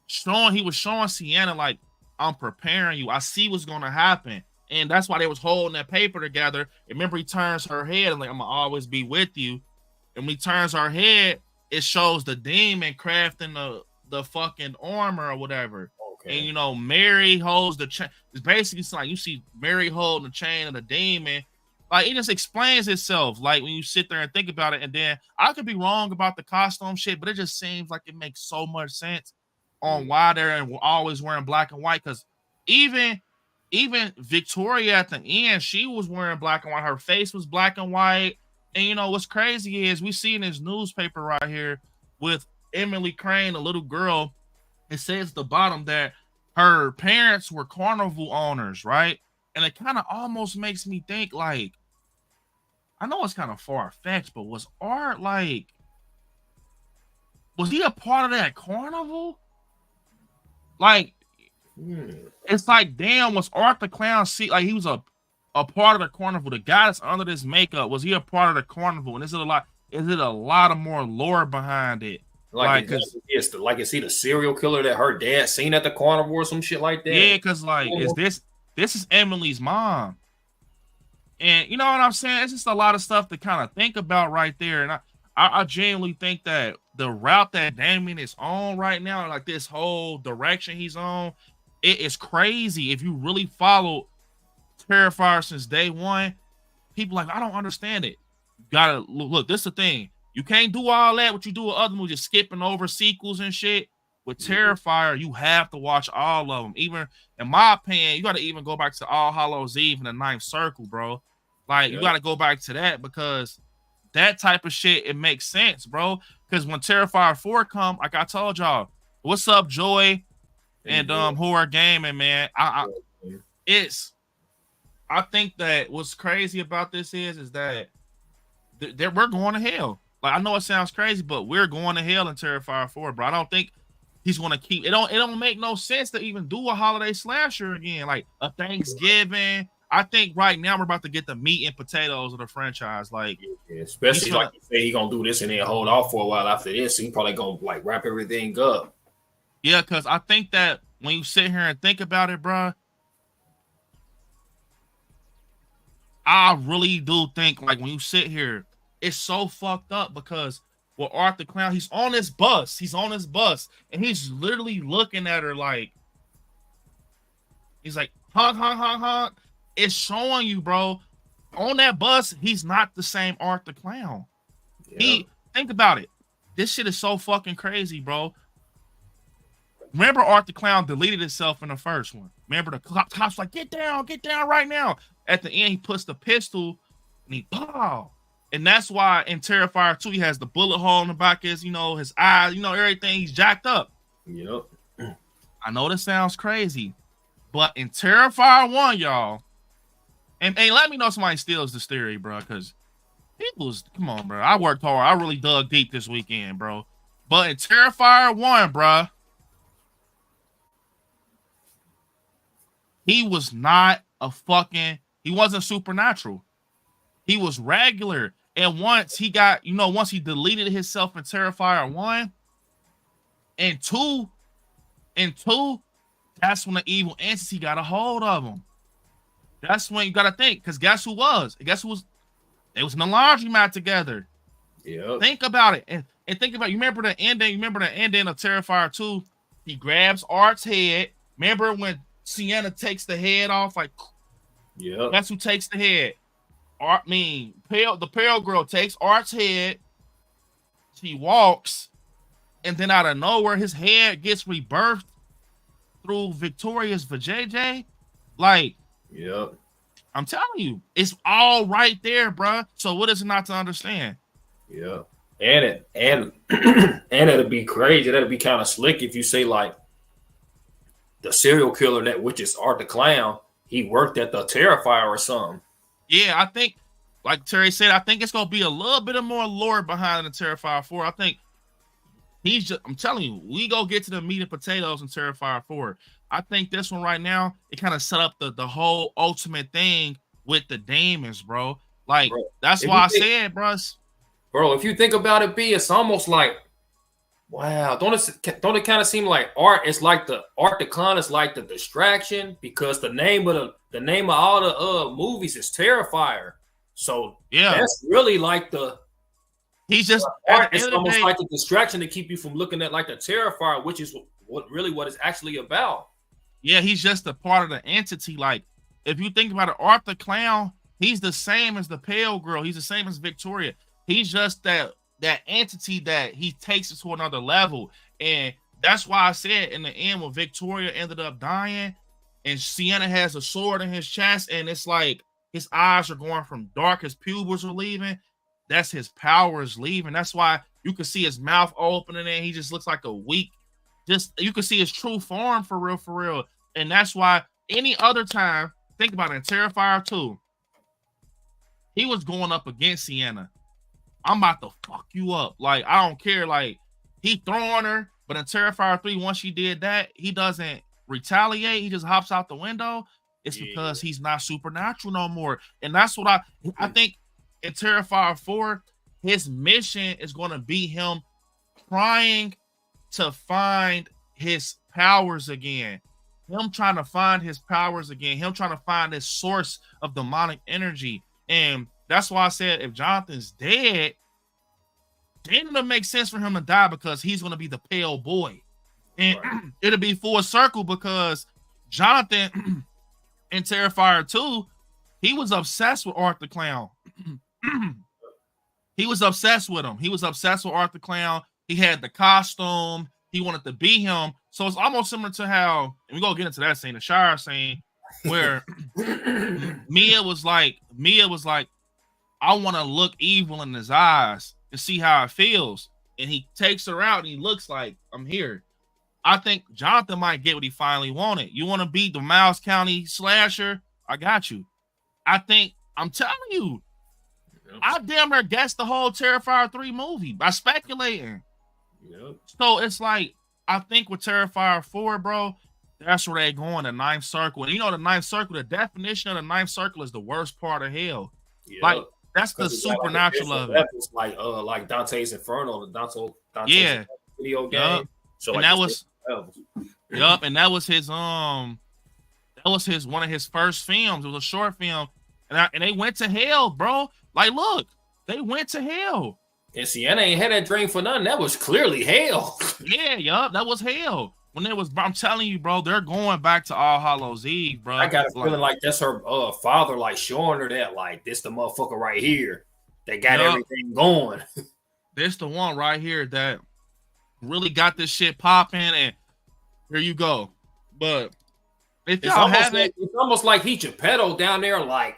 Speaker 1: he was showing Sienna, like, I'm preparing you. I see what's gonna happen. And that's why they was holding that paper together. Remember, he turns her head and like, I'm gonna always be with you. And when he turns her head, it shows the demon crafting the fucking armor or whatever. Okay. And you know, Mary holds the chain. It's basically like you see Mary holding the chain of the demon. Like, it just explains itself. Like, when you sit there and think about it, and then I could be wrong about the costume shit, but it just seems like it makes so much sense on why they're always wearing black and white. Because even Victoria at the end, she was wearing black and white. Her face was black and white. And you know what's crazy is we see in this newspaper right here with Emily Crane, a little girl. It says at the bottom that her parents were carnival owners, right? And it kind of almost makes me think, like, I know it's kind of far-fetched, but was Art, like, was he a part of that carnival? Like, it's like, damn, was Art the Clown, like, he was a part of the carnival? The guy that's under this makeup, was he a part of the carnival? And is it a lot of more lore behind it?
Speaker 2: Like is he the serial killer that her dad seen at the carnival or some shit like that?
Speaker 1: Yeah, because like, this is Emily's mom. And you know what I'm saying? It's just a lot of stuff to kind of think about right there. And I genuinely think that the route that Damien is on right now, like this whole direction he's on, it is crazy. If you really follow Terrifier since day one, people like, I don't understand it. You gotta look, this is the thing. You can't do all that what you do with other movies, just skipping over sequels and shit. With Terrifier, you have to watch all of them. Even, in my opinion, you got to even go back to All Hallows Eve and the Ninth Circle, bro. Like, you got to go back to that because that type of shit, it makes sense, bro. Because when Terrifier 4 come, like I told y'all, what's up, Joy and Horror Gaming, man. I think that what's crazy about this is that we're going to hell. Like, I know it sounds crazy, but we're going to hell in Terrifier 4, bro. I don't think he's gonna keep it. Don't make no sense to even do a holiday slasher again, like a Thanksgiving. I think right now we're about to get the meat and potatoes of the franchise. Like,
Speaker 2: especially like you say, he gonna do this and then hold off for a while after this. So he probably gonna like wrap everything up.
Speaker 1: Yeah, because I think that when you sit here and think about it, bro, I really do think like when you sit here, it's so fucked up because with Art the Clown, he's on his bus. And he's literally looking at her like, he's like, honk, honk, honk, honk. It's showing you, bro, on that bus, he's not the same Art the Clown. Yeah. Think about it. This shit is so fucking crazy, bro. Remember Art the Clown deleted itself in the first one. Remember the cops like, get down right now. At the end, he puts the pistol and he pow. And that's why in Terrifier 2, he has the bullet hole in the back of his, his eyes, everything. He's jacked up.
Speaker 2: Yep.
Speaker 1: I know this sounds crazy, but in Terrifier 1, y'all, and let me know if somebody steals this theory, bro, because come on, bro. I worked hard. I really dug deep this weekend, bro. But in Terrifier 1, bro, he was not he wasn't supernatural. He was regular. And once he got, once he deleted himself in Terrifier 1 and 2, that's when the evil entity got a hold of him. That's when you gotta think, because guess who was? They was in the laundromat together.
Speaker 2: Yeah.
Speaker 1: Think about it. And think about, you remember the ending of Terrifier 2? He grabs Art's head. Remember when Sienna takes the head off? Like,
Speaker 2: yeah.
Speaker 1: That's who takes the head. The pale girl takes Art's head. She walks, and then out of nowhere, his head gets rebirthed through Victoria's vajayjay. Like,
Speaker 2: yeah.
Speaker 1: I'm telling you, it's all right there, bro. So what is it not to understand?
Speaker 2: Yeah. And it'll be crazy. That'll be kind of slick if you say like the serial killer which is Art the Clown, he worked at the Terrifier or something.
Speaker 1: Yeah, I think, like Terry said, I think it's gonna be a little bit of more lore behind the Terrifier 4. I think I'm telling you, we go get to the meat and potatoes in Terrifier 4. I think this one right now, it kind of set up the whole ultimate thing with the demons, bro. Like, bro, that's why I said,
Speaker 2: bro, if you think about it, it's almost like, wow, don't it kind of seem like Art? It's like the Art the Clown is like the distraction, because the name of all the movies is Terrifier. So yeah, that's really like he's just Art. It's almost like a distraction to keep you from looking at like the Terrifier, which is what it's actually about.
Speaker 1: Yeah, he's just a part of the entity. Like, if you think about it, Art the Clown, he's the same as the pale girl. He's the same as Victoria. He's just that entity that he takes it to another level. And that's why I said in the end, when Victoria ended up dying and Sienna has a sword in his chest, and it's like his eyes are going from dark, his pupils are leaving. That's his powers leaving. That's why you can see his mouth opening and he just looks like a weak, you can see his true form for real. And that's why any other time, think about it, in Terrifier 2, he was going up against Sienna. I'm about to fuck you up. Like, I don't care. Like, he throwing her, but in Terrifier 3, once she did that, he doesn't retaliate. He just hops out the window. It's because he's not supernatural no more. And that's what I think in Terrifier 4, his mission is going to be him trying to find his powers again. Him trying to find his powers again. Him trying to find his source of demonic energy. And that's why I said if Jonathan's dead, then it'll make sense for him to die, because he's going to be the pale boy. And it'll be full circle, because Jonathan in Terrifier 2, he was obsessed with Art the Clown. He was obsessed with him. He was obsessed with Art the Clown. He had the costume. He wanted to be him. So it's almost similar to how, and we're going to get into that scene, the shower scene, where Mia was like, I want to look evil in his eyes and see how it feels. And he takes her out and he looks like, I'm here. I think Jonathan might get what he finally wanted. You want to be the Miles County slasher? I got you. I'm telling you, I damn near guessed the whole Terrifier 3 movie by speculating. Yep. So it's like, I think with Terrifier 4, bro, that's where they going, the ninth circle. And the ninth circle, the definition of the ninth circle is the worst part of hell. Yep. Like, that's the supernatural of it.
Speaker 2: Like Dante's Inferno, the Dante's video game.
Speaker 1: Yep. So and that was and that was his one of his first films. It was a short film. And they went to hell, bro. Like, look, they went to hell.
Speaker 2: And Sienna ain't had that dream for nothing. That was clearly hell.
Speaker 1: Yeah, that was hell. I'm telling you, bro, they're going back to All Hallows Eve, bro.
Speaker 2: I got a feeling like that's her father, like showing her that, like, this the motherfucker right here. They got everything going.
Speaker 1: This the one right here that really got this shit popping, and here you go. But if y'all haven't,
Speaker 2: it's almost like he Geppetto down there, like,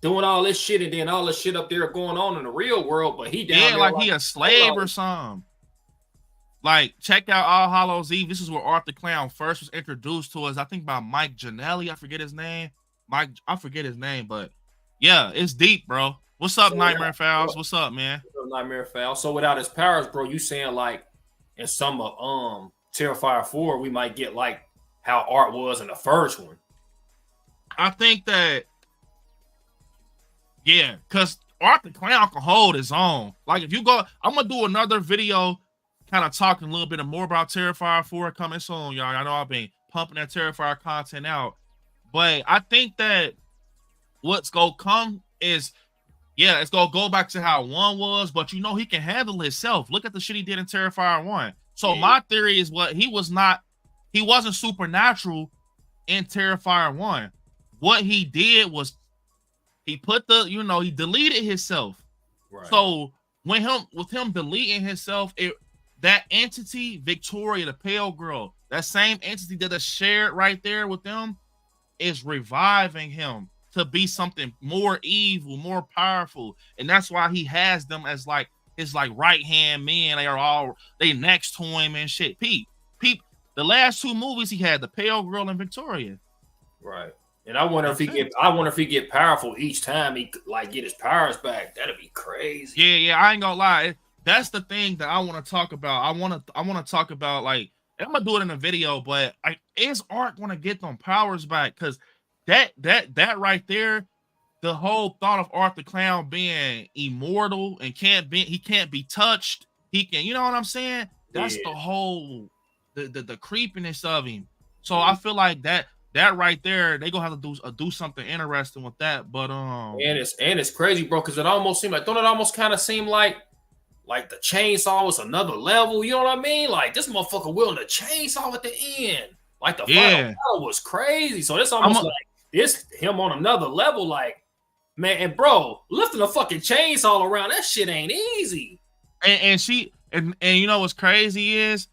Speaker 2: doing all this shit, and then all this shit up there going on in the real world, but he down there
Speaker 1: like he a slave or something. Like, check out All Hallows Eve. This is where Art the Clown first was introduced to us, I think by Mike Gianelli. I forget his name. But yeah, it's deep, bro. What's up, Nightmare Fowls? What's up, man?
Speaker 2: Nightmare Fowls. So without his powers, bro, you saying like in some of Terrifier 4, we might get like how Art was in the first one.
Speaker 1: I think that, yeah, because Art the Clown can hold his own. Like if you go, I'm gonna do another video, kind of talking a little bit more about Terrifier 4 coming soon, y'all. I know I've been pumping that Terrifier content out, but I think that what's gonna come is, yeah, it's gonna go back to how 1 was, but you know he can handle himself. Look at the shit he did in Terrifier 1. So my theory is he wasn't supernatural in Terrifier 1. What he did was he put he deleted himself. Right. So with him deleting himself, that entity, Victoria, the pale girl, that same entity that is shared right there with them, is reviving him to be something more evil, more powerful. And that's why he has them as like his like right-hand man. They next to him and shit. Peep. The last 2 movies he had, the pale girl and Victoria.
Speaker 2: Right. And I wonder if he get powerful each time he like get his powers back. That'd be crazy.
Speaker 1: Yeah, I ain't gonna lie. That's the thing that I want to talk about. I want to talk about, like, and I'm gonna do it in a video, but is Art gonna get them powers back? Because that right there, the whole thought of Art the Clown being immortal and he can't be touched. He can, you know what I'm saying? That's the whole the creepiness of him. So I feel like that right there, they gonna have to do something interesting with that. But
Speaker 2: and it's crazy, bro, because it almost seemed like, don't it almost kind of seem like the chainsaw was another level? You know what I mean? Like this motherfucker wielding the chainsaw at the end. Like the final battle was crazy. So it's almost like this him on another level. Like, man, and bro, lifting a fucking chainsaw around, that shit ain't easy.
Speaker 1: And you know what's crazy is,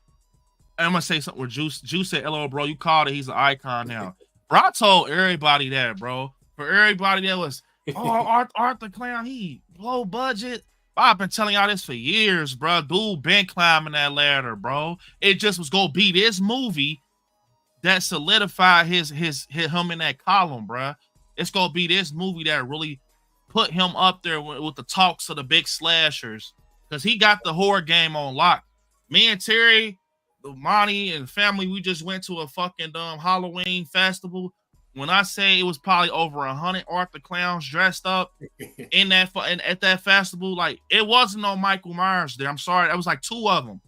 Speaker 1: I'm gonna say something where Juice said, "Hello, bro. You called it. He's an icon now." Bro, I told everybody that, bro. For everybody that was, Art the Clown, he low budget. I've been telling y'all this for years, bro. Dude been climbing that ladder, bro. It just was gonna be this movie that solidified him in that column, bro. It's gonna be this movie that really put him up there with the talks of the big slashers, because he got the horror game on lock. Me and Terry, Monty and family, we just went to a fucking Halloween festival. When I say it was probably over 100 Art the Clowns dressed up at that festival, like it wasn't no Michael Myers there. I'm sorry, that was like 2 of them.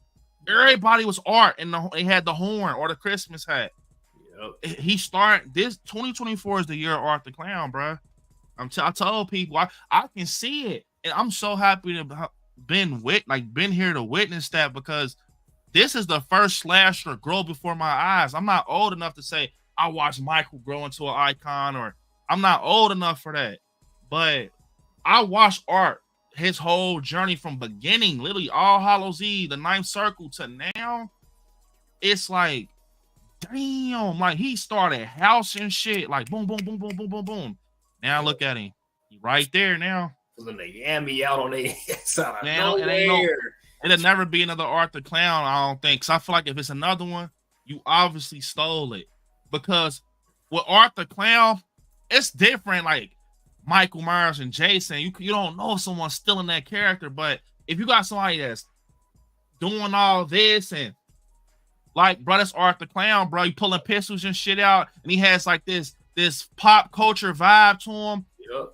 Speaker 1: Everybody was Art, and they had the horn or the Christmas hat. Yep. He started this 2024 is the year of Art the Clown, bro. I told people I can see it, and I'm so happy to have been here to witness that, because this is the first slasher grow before my eyes. I'm not old enough to say I watched Michael grow into an icon, or I'm not old enough for that. But I watched Art, his whole journey from beginning, literally All Hallows Eve, the 9th Circle, to now. It's like, damn, like he started house and shit, like boom, boom, boom, boom, boom, boom, boom. Now look at him. He right there now.
Speaker 2: Pulling the yammy out on the side of nowhere.
Speaker 1: It'll never be another Art the Clown, I don't think. So I feel like if it's another one, you obviously stole it. Because with Art the Clown, it's different. Like Michael Myers and Jason, you don't know if someone's stealing that character. But if you got somebody that's doing all this, and like, bro, that's Art the Clown, bro. You pulling pistols and shit out, and he has like this pop culture vibe to him.
Speaker 2: Yep.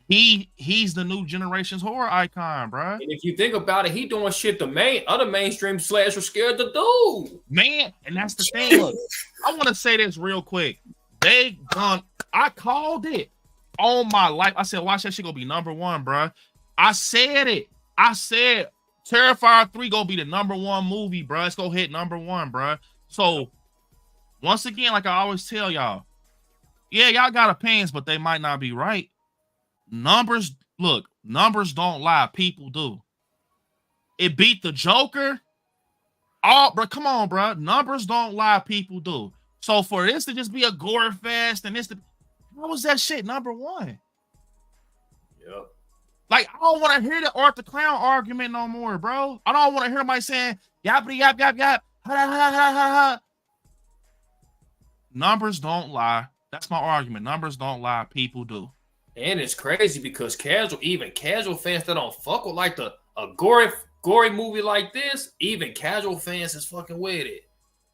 Speaker 1: He's the new generation's horror icon, bro.
Speaker 2: And if you think about it, he doing shit the other mainstream slashers scared to do.
Speaker 1: Man, and that's the thing. Look, I want to say this real quick. I called it all my life. I said, watch that shit gonna be #1, bro. I said it. I said Terrifier 3 gonna be the #1 movie, bro. It's gonna hit #1, bro. So once again, like I always tell y'all, yeah, y'all got opinions, but they might not be right. Numbers don't lie. People do. It beat the Joker. Bro, come on, bro. Numbers don't lie. People do. So for this to just be a gore fest, and how was that shit #1?
Speaker 2: Yep.
Speaker 1: Like, I don't want to hear the Art the Clown argument no more, bro. I don't want to hear somebody saying yappity yap yap yap. Ha, ha, ha, ha, ha. Numbers don't lie. That's my argument. Numbers don't lie. People do.
Speaker 2: And it's crazy because casual fans that don't fuck with like a gory movie like this, even casual fans is fucking with it.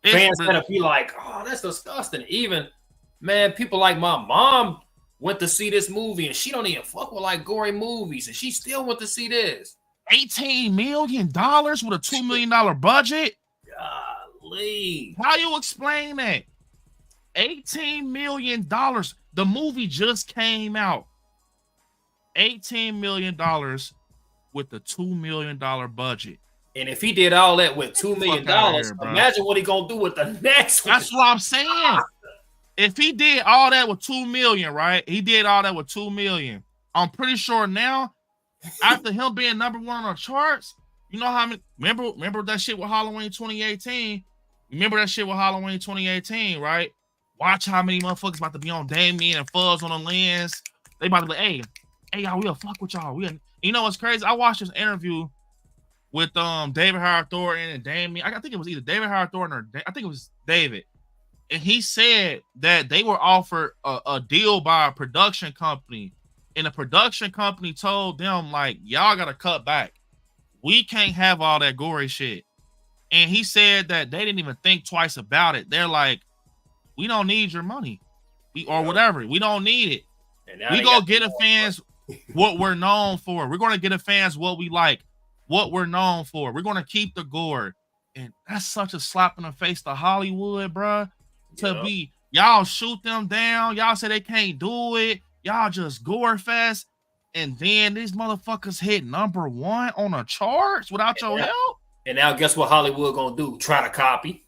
Speaker 2: Fans gotta be like, oh, that's disgusting. Even, man, people like my mom went to see this movie and she don't even fuck with like gory movies and she still went to see this.
Speaker 1: $18 million with a $2 million budget?
Speaker 2: Golly.
Speaker 1: How you explain that? $18 million. The movie just came out. $18 million with the $2 million budget.
Speaker 2: And if he did all that with $2 million, imagine what he gonna do with the next one.
Speaker 1: That's what I'm saying. If he did all that with $2 million, right? He did all that with $2 million. I'm pretty sure now, after him being number one on the charts, you know how many? Remember that shit with Halloween 2018? Remember that shit with Halloween 2018, right? Watch how many motherfuckers about to be on Damien and Fuzz on the lens. They about to be like, hey, y'all, we'll fuck with y'all. You know what's crazy? I watched this interview with David Howard Thornton and Damien. I think it was either David Howard Thornton or I think it was David. And he said that they were offered a deal by a production company. And the production company told them, like, y'all got to cut back. We can't have all that gory shit. And he said that they didn't even think twice about it. They're like, we don't need your money. Or whatever. We don't need it. We gonna get the fans what we're known for. We're going to get the fans what we like, what we're known for. We're going to keep the gore. And that's such a slap in the face to Hollywood, bruh. To be, y'all shoot them down. Y'all say they can't do it. Y'all just gore fest. And then these motherfuckers hit number one on the charts without your help.
Speaker 2: And now guess what Hollywood gonna do? Try to copy.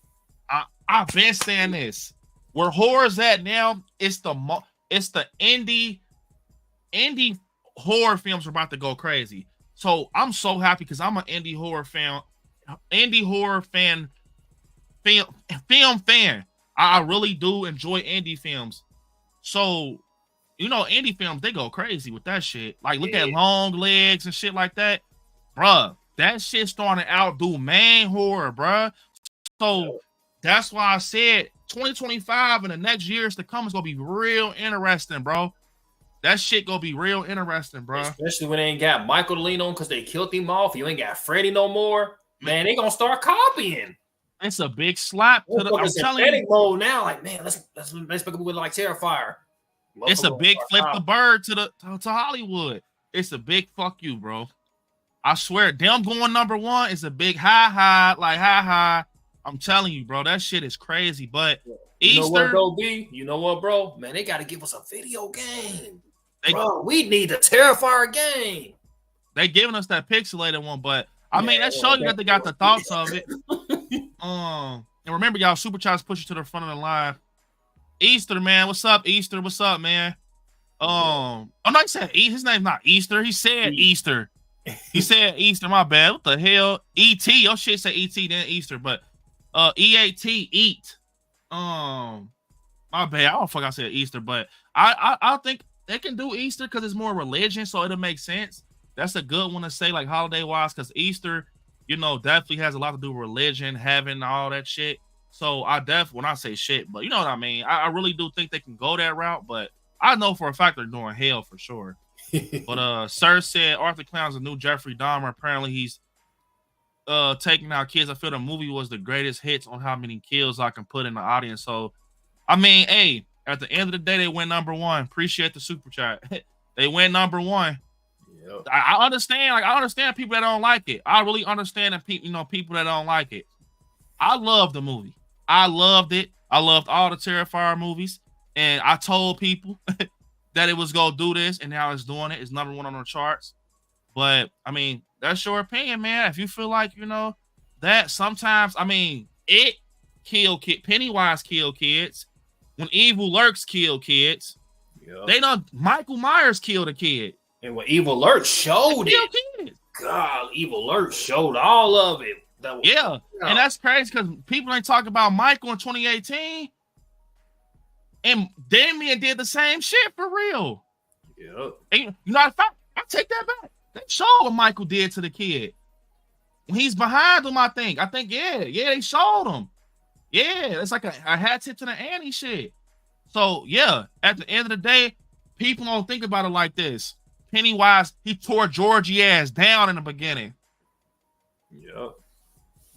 Speaker 1: I've been saying this. Where horror's at now, it's the indie horror films are about to go crazy. So I'm so happy because I'm an indie horror fan. Film fan. I really do enjoy indie films. So, you know, indie films, they go crazy with that shit. Like, look at Long Legs and shit like that. Bruh, that shit starting to outdo main horror, bruh. So, that's why I said 2025 and the next years to come is going to be real interesting, bro. That shit going to be real interesting, bro.
Speaker 2: Especially when they ain't got Michael to lean on because they killed him off. You ain't got Freddy no more. Man, they going to start copying.
Speaker 1: It's a big slap to the. I'm telling you,
Speaker 2: mode now. Like, man, let's make a movie like Terrifier.
Speaker 1: It's a big flip the bird to Hollywood. It's a big fuck you, bro. I swear, them going number one is a big hi. I'm telling you, bro, that shit is crazy. But
Speaker 2: you know what, bro, B? You know what, bro? Man, they got to give us a video game. Bro, we need a Terrifier game.
Speaker 1: They giving us that pixelated one, but I mean, that shows you that they got the thoughts of it. And remember, y'all, super chats push you to the front of the line. Easter, man, what's up, Easter? What's up, man? Oh no, he said his name's not Easter. He said Easter. He said Easter. My bad. What the hell? E.T. Your shit say E.T. then Easter, but E.A.T. eat. My bad. I don't fuck. I said Easter, but I think they can do Easter because it's more religion, so it'll make sense. That's a good one to say, like holiday wise, because Easter, you know, definitely has a lot to do with religion, heaven, all that shit. So I when I say shit, but you know what I mean. I really do think they can go that route, but I know for a fact they're doing hell for sure. But Sir said Arthur Clown's a new Jeffrey Dahmer. Apparently he's taking out kids. I feel the movie was the greatest hits on how many kills I can put in the audience. So I mean, hey, at the end of the day, they went number one. Appreciate the super chat. They went number one. Yep. I understand. Like, I understand people that don't like it. I really understand that people that don't like it. I love the movie. I loved it. I loved all the Terrifier movies, and I told people that it was gonna do this, and now it's doing it. It's number one on the charts. But I mean, that's your opinion, man. If you feel like that, sometimes I mean, it kill kid. Pennywise kill kids. When Evil Lurks kill kids, they done. Michael Myers killed a kid.
Speaker 2: And when Evil Lurk showed it, God, Evil Lurk showed all of it.
Speaker 1: And that's crazy because people ain't talking about Michael in 2018. And Damien did the same shit for real.
Speaker 2: Yeah.
Speaker 1: And, I take that back. They showed what Michael did to the kid. When he's behind him, I think, they showed him. Yeah, it's like a hat tip to the Annie shit. So, yeah, at the end of the day, people don't think about it like this. Pennywise, he tore Georgie ass down in the beginning.
Speaker 2: Yeah.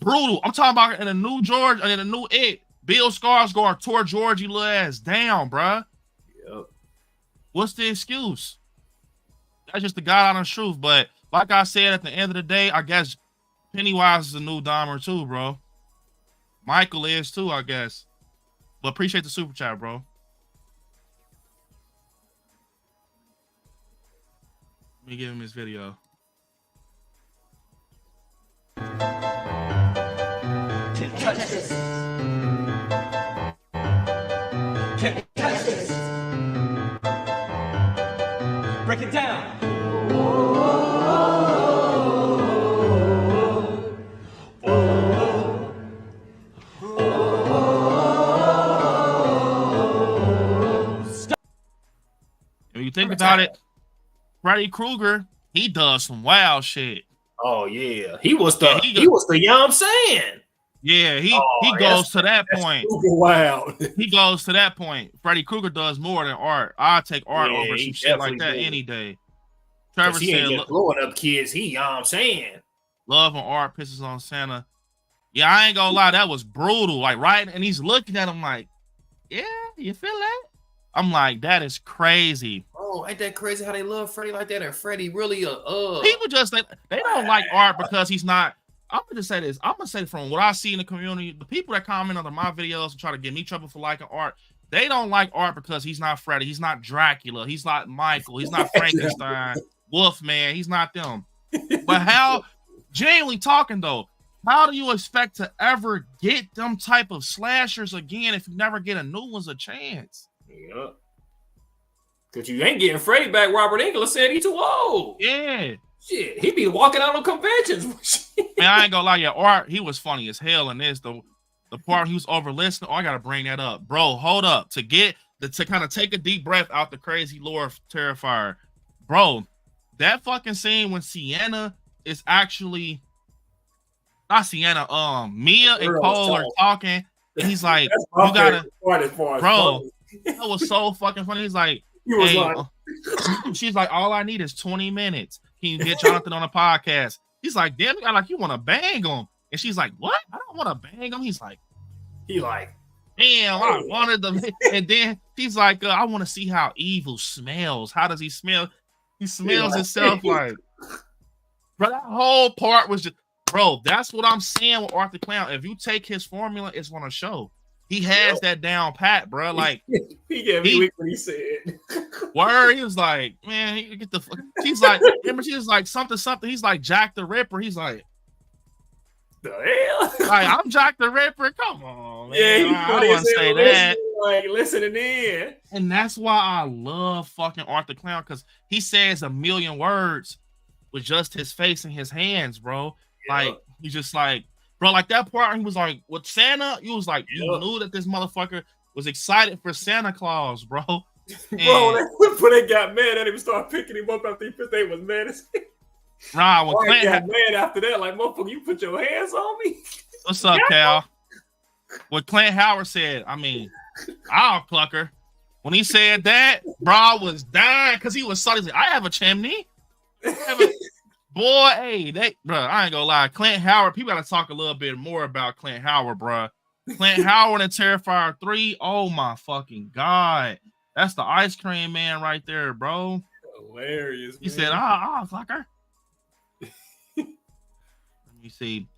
Speaker 1: Brutal. I'm talking about in a new George and in a new It. Bill Skarsgård tore Georgie little ass down, bruh.
Speaker 2: Yep.
Speaker 1: What's the excuse? That's just the God honest truth. But like I said, at the end of the day, I guess Pennywise is a new Dahmer too, bro. Michael is too, I guess. But appreciate the super chat, bro. Let me give him his video.
Speaker 3: Can't touch this. Can't touch this. Break it down.
Speaker 1: When you think about it, Freddy Krueger, he does some wild shit.
Speaker 2: Oh yeah, he was the you know what I'm saying?
Speaker 1: Yeah, he goes to that point.
Speaker 2: Wow.
Speaker 1: He goes to that point. Freddy Krueger does more than art. I'll take art over some shit like that any day. Trevor
Speaker 2: he ain't just blowing up kids. He, you know what I'm saying?
Speaker 1: Love and art pisses on Santa. Yeah, I ain't gonna lie, that was brutal. Like, right, and he's looking at him like, yeah, you feel that? I'm like, that is crazy.
Speaker 2: Oh, ain't that crazy how they love Freddy like that? And Freddy really
Speaker 1: people just they don't like art because he's not. I'm gonna just say this. I'm gonna say from what I see in the community, the people that comment under my videos and try to give me trouble for liking art, they don't like art because he's not Freddy, he's not Dracula, he's not Michael, he's not Frankenstein, Wolfman, he's not them. But how, genuinely talking though, how do you expect to ever get them type of slashers again if you never get a new one's a chance?
Speaker 2: Yeah. Because you ain't getting Freddy back. Robert Englund said he too old.
Speaker 1: Yeah.
Speaker 2: Shit, he be walking out on conventions.
Speaker 1: Man, I ain't gonna lie, yeah, art, he was funny as hell in this. The part he was over listening, I gotta bring that up. Bro, hold up. To kind of take a deep breath out the crazy lore of Terrifier. Bro, that fucking scene when Sienna is actually not Sienna, Mia and Cole are talking, and he's like, you gotta, bro, that was so fucking funny. He's like, hey, she's like, all I need is 20 minutes. Can you get Jonathan on a podcast? He's like, damn, like you want to bang him. And she's like, what? I don't want to bang him. He's like, damn, I wanted them. And then he's like, I want to see how evil smells. How does he smell? He smells himself like, bro, that whole part was just, bro, that's what I'm saying with Arthur Clown. If you take his formula, it's going to show. He has that down pat, bro. Like
Speaker 2: he gave me weak when he said
Speaker 1: word. He was like, man, you get the fuck. She's like, remember, she was like something. He's like Jack the Ripper. He's like,
Speaker 2: the hell?
Speaker 1: Like, I'm Jack the Ripper. Come on, man.
Speaker 2: Yeah,
Speaker 1: I wouldn't say that.
Speaker 2: Like listening in.
Speaker 1: And that's why I love fucking Arthur Clown, because he says a million words with just his face and his hands, bro. Yeah. Like he's just like. Bro, like that part, he was like, with Santa, you was like, you knew that this motherfucker was excited for Santa Claus, bro. And,
Speaker 2: bro, when they got mad at him, started picking him up after he put they was mad as hell.
Speaker 1: Right, when Clint
Speaker 2: got mad after that, like, motherfucker, you put your hands on me?
Speaker 1: What's up, Cal? What Clint Howard said, I mean, I'll pluck her. When he said that, bro, I was dying because he was salty. Like, I have a chimney. Boy, hey, bro, I ain't gonna lie. Clint Howard, people gotta talk a little bit more about Clint Howard, bro. Clint Howard and Terrifier 3, oh my fucking God. That's the ice cream man right there, bro.
Speaker 2: Hilarious.
Speaker 1: He said, fucker. Let me see.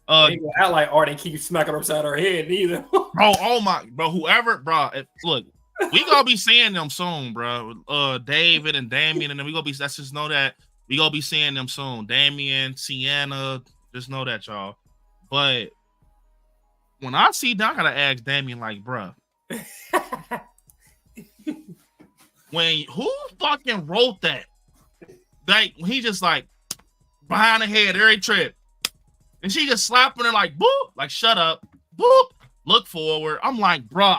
Speaker 2: Ain't gonna act like Art and keep smacking upside her head neither.
Speaker 1: Bro, oh my, bro, whoever, bro, look, we gonna be seeing them soon, bro. David and Damien, and then we gonna be, let's just know that. We gonna be seeing them soon. Damien, Sienna, just know that, y'all. But when I see them, I gotta ask Damien, like, bro, who fucking wrote that? Like, he just like behind the head every trip, and she just slapping her like, boop, like, shut up, boop, look forward. I'm like, bro,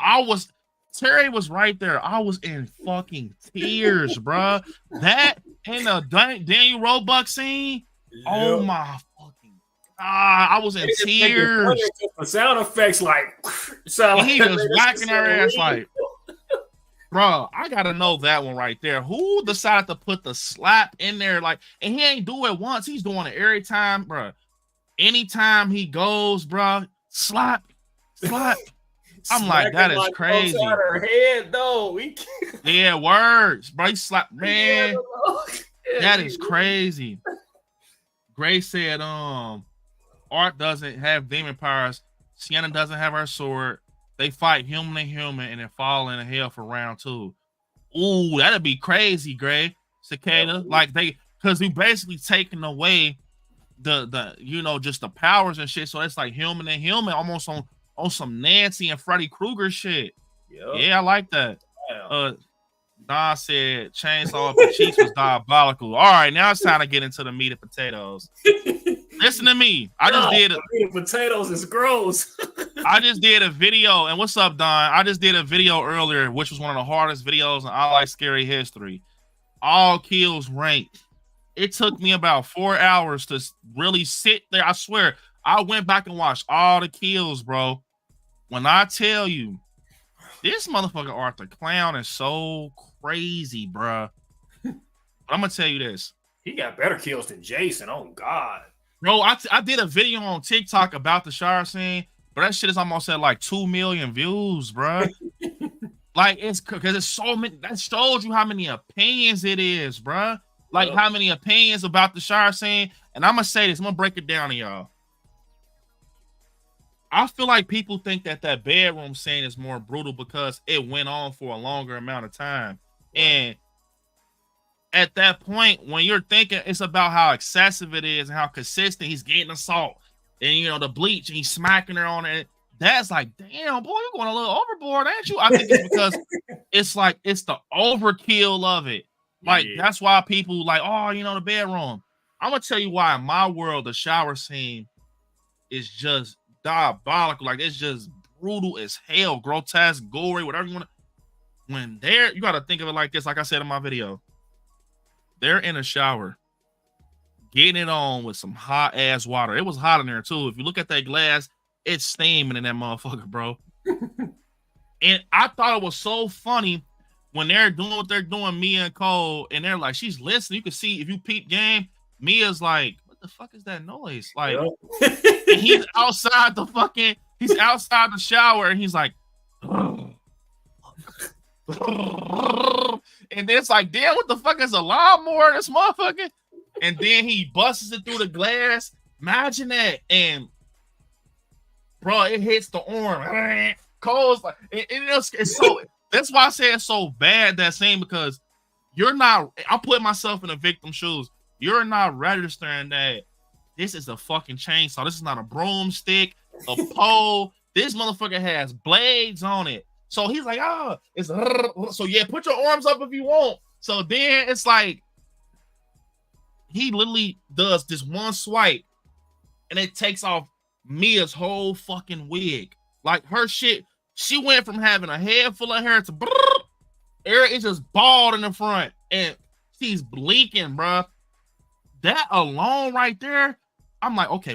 Speaker 1: Terry was right there. I was in fucking tears, bro. That and the Daniel Roebuck scene. Yep. Oh my fucking God. I was in tears.
Speaker 2: The sound effects like
Speaker 1: he was whacking her ass like, bro, I gotta know that one right there. Who decided to put the slap in there? Like, and he ain't do it once, he's doing it every time, bro. Anytime he goes, bro, slap. I'm like, that is
Speaker 2: Smacking my
Speaker 1: crazy.
Speaker 2: nose out her head, though.
Speaker 1: Yeah, words, bro. He slapped, man.
Speaker 2: Yeah,
Speaker 1: That is crazy. Gray said, Art doesn't have demon powers. Sienna doesn't have her sword. They fight human to human and then fall into hell for round 2. Ooh, that'd be crazy, Gray. Cicada. Like because we basically taking away the just the powers and shit. So it's like human and human, almost on some Nancy and Freddy Krueger shit.
Speaker 2: Yep.
Speaker 1: Yeah, I like that. Don said chainsaw up the cheeks was diabolical. All right, now it's time to get into the meat and potatoes. Listen to me. I just did
Speaker 2: the meat and potatoes is gross.
Speaker 1: I just did a video, and what's up, Don? I just did a video earlier, which was one of the hardest videos in I Like Scary history. All kills ranked. It took me about 4 hours to really sit there. I swear, I went back and watched all the kills, bro. When I tell you, this motherfucker Arthur Clown is so crazy, bro. But I'm gonna tell you this.
Speaker 2: He got better kills than Jason. Oh God,
Speaker 1: bro. I did a video on TikTok about the shower scene, but that shit is almost at like 2 million views, bro. Like it's because it's so many. That shows you how many opinions it is, bro. Like how many opinions about the shower scene. And I'm gonna say this. I'm gonna break it down to y'all. I feel like people think that bedroom scene is more brutal because it went on for a longer amount of time. And at that point, when you're thinking it's about how excessive it is and how consistent he's getting assault and, the bleach and he's smacking her on it, that's like, damn, boy, you're going a little overboard, ain't you? I think it's because it's the overkill of it. Like, that's why people like, oh, the bedroom. I'm going to tell you why in my world, the shower scene is just diabolical. Like, it's just brutal as hell, grotesque, gory, whatever you want to. When you got to think of it like this, like I said in my video. They're in a shower, getting it on with some hot ass water. It was hot in there too. If you look at that glass, it's steaming in that motherfucker, bro. And I thought it was so funny when they're doing what they're doing, Mia and Cole, and they're like, she's listening. You can see if you peep game, Mia's like, what the fuck is that noise? Like, and he's outside he's outside the shower, and he's like, and then it's like, damn, what the fuck is a lawnmower, this motherfucker? And then he busts it through the glass. Imagine that. And bro, it hits the arm. Cole's like, it's so, that's why I say it's so bad, that scene, because I'm putting myself in the victim's shoes. You're not registering that this is a fucking chainsaw. This is not a broomstick, a pole. This motherfucker has blades on it. So he's like, so yeah, put your arms up if you want. So then it's like, he literally does this one swipe and it takes off Mia's whole fucking wig. Like her shit, she went from having a head full of hair to Eric is just bald in the front and she's blinking, bro. That alone right there, I'm like, okay,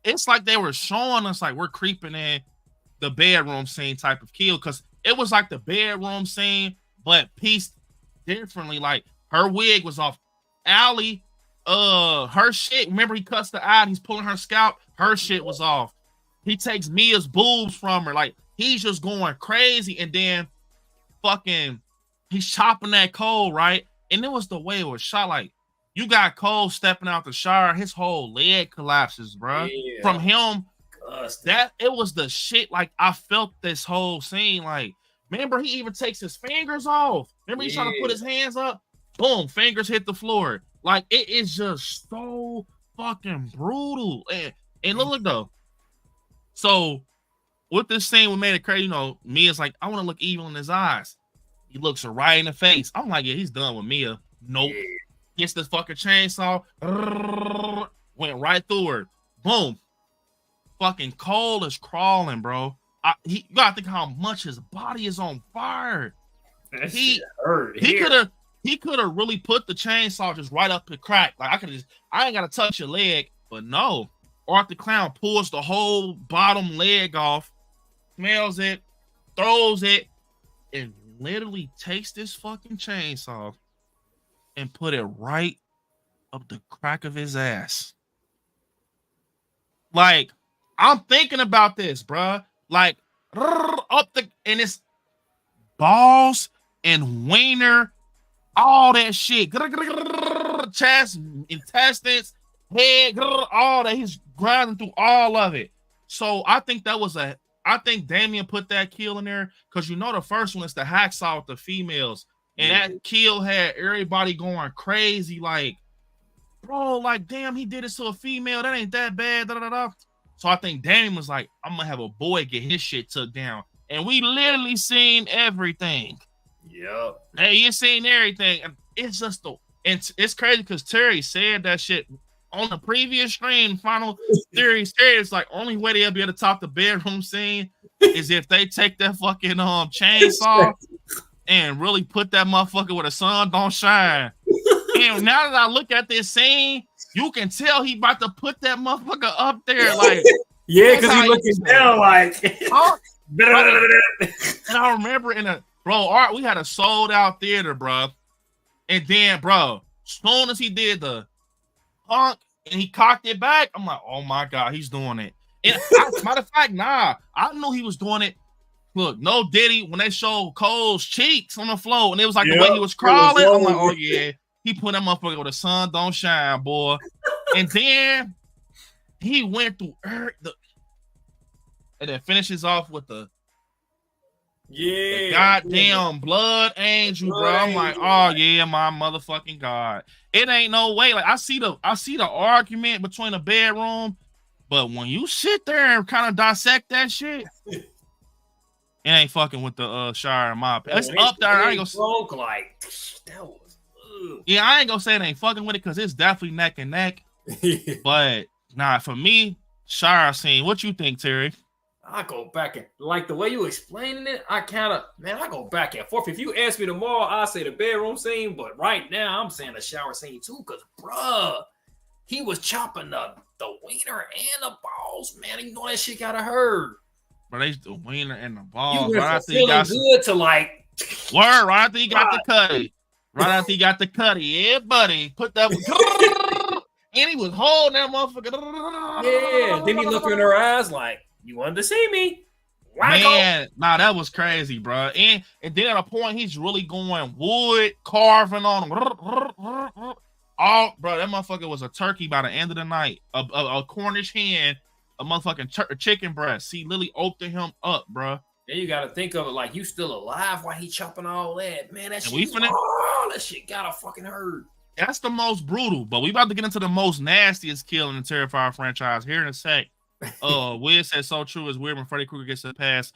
Speaker 1: it's like they were showing us like we're creeping in the bedroom scene type of kill, because it was like the bedroom scene but pieced differently. Like her wig was off. Allie, her shit, remember he cuts the eye and he's pulling her scalp, her shit was off. He takes Mia's boobs from her, like he's just going crazy. And then fucking he's chopping that Cole, right? And it was the way it was shot. Like you got Cole stepping out the shower, his whole leg collapses, bro. Yeah. From him, that it was the shit. Like I felt this whole scene. Like, remember he even takes his fingers off. Remember he's trying to put his hands up. Boom, fingers hit the floor. Like it is just so fucking brutal. And look though. So with this scene, what made it crazy, Mia's like, I want to look evil in his eyes. He looks her right in the face. I'm like, yeah, he's done with Mia. Nope. Yeah. Gets this fucking chainsaw. Went right through her. Boom. Fucking Cole is crawling, bro. You gotta think how much his body is on fire. He could have really put the chainsaw just right up the crack. Like I ain't gotta touch your leg, but no. Arthur Clown pulls the whole bottom leg off, smells it, throws it, and literally takes this fucking chainsaw and put it right up the crack of his ass. Like, I'm thinking about this, bruh. Like, up the and it's balls and wiener, all that shit, chest, intestines, head, all that. He's grinding through all of it. So I think I think Damien put that kill in there because you know the first one is the hacksaw with the females, and that kill had everybody going crazy, like, bro, like, damn, he did it to a female. That ain't that bad. Da, da, da, da. So I think Damien was like, I'm gonna have a boy get his shit took down, and we literally seen everything.
Speaker 2: Yep.
Speaker 1: Hey, you seen everything, and it's just it's crazy because Terry said that shit on the previous stream. Final Theory is like, only way they'll be able to top the bedroom scene is if they take that fucking chainsaw and really put that motherfucker where the sun don't shine. And now that I look at this scene, you can tell he about to put that motherfucker up there, like,
Speaker 2: yeah, because he's looking down like.
Speaker 1: And I remember Art, we had a sold out theater, bro. And then, bro, as soon as he did the punk and he cocked it back, I'm like, oh my God, he's doing it. And matter of fact, I knew he was doing it. Look, no Diddy, when they showed Cole's cheeks on the floor and it was like the way he was crawling, I'm like, oh yeah, he put that motherfucker where the sun don't shine, boy. And then he went through and then finishes off with the goddamn blood angel, bro. I'm like, oh yeah, my motherfucking God. It ain't no way. Like, I see the argument between the bedroom, but when you sit there and kind of dissect that shit, it ain't fucking with the Shire and Mop. It's up there. I ain't gonna
Speaker 2: like that was.
Speaker 1: Yeah, I ain't gonna say it ain't fucking with it because it's definitely neck and neck. But for me, Shire scene. What you think, Terry?
Speaker 2: I go back and like the way you explaining it, I go back and forth. If you ask me tomorrow, I'll say the bedroom scene, but right now I'm saying the shower scene too, because bruh, he was chopping the wiener and the balls, man. You know that shit gotta hurt.
Speaker 1: But they the wiener and the balls.
Speaker 2: You went right from feeling good to like
Speaker 1: word right after he got the cutty. Right after he got the cutty. Yeah, buddy. Put that and he was holding that motherfucker.
Speaker 2: Yeah. Then he looked in her eyes like, you wanted to see me.
Speaker 1: Man, that was crazy, bro. And then at a point, he's really going wood carving on him. Oh, bro, that motherfucker was a turkey by the end of the night. A Cornish hen, a motherfucking chicken breast. He literally opened him up, bro.
Speaker 2: Then you got to think of it like you still alive while he chopping all that. Man, that shit, that shit gotta fucking hurt.
Speaker 1: That's the most brutal, but we about to get into the most nastiest kill in the Terrifier franchise here in a sec. Wiz said so true. It's weird when Freddy Krueger gets a pass.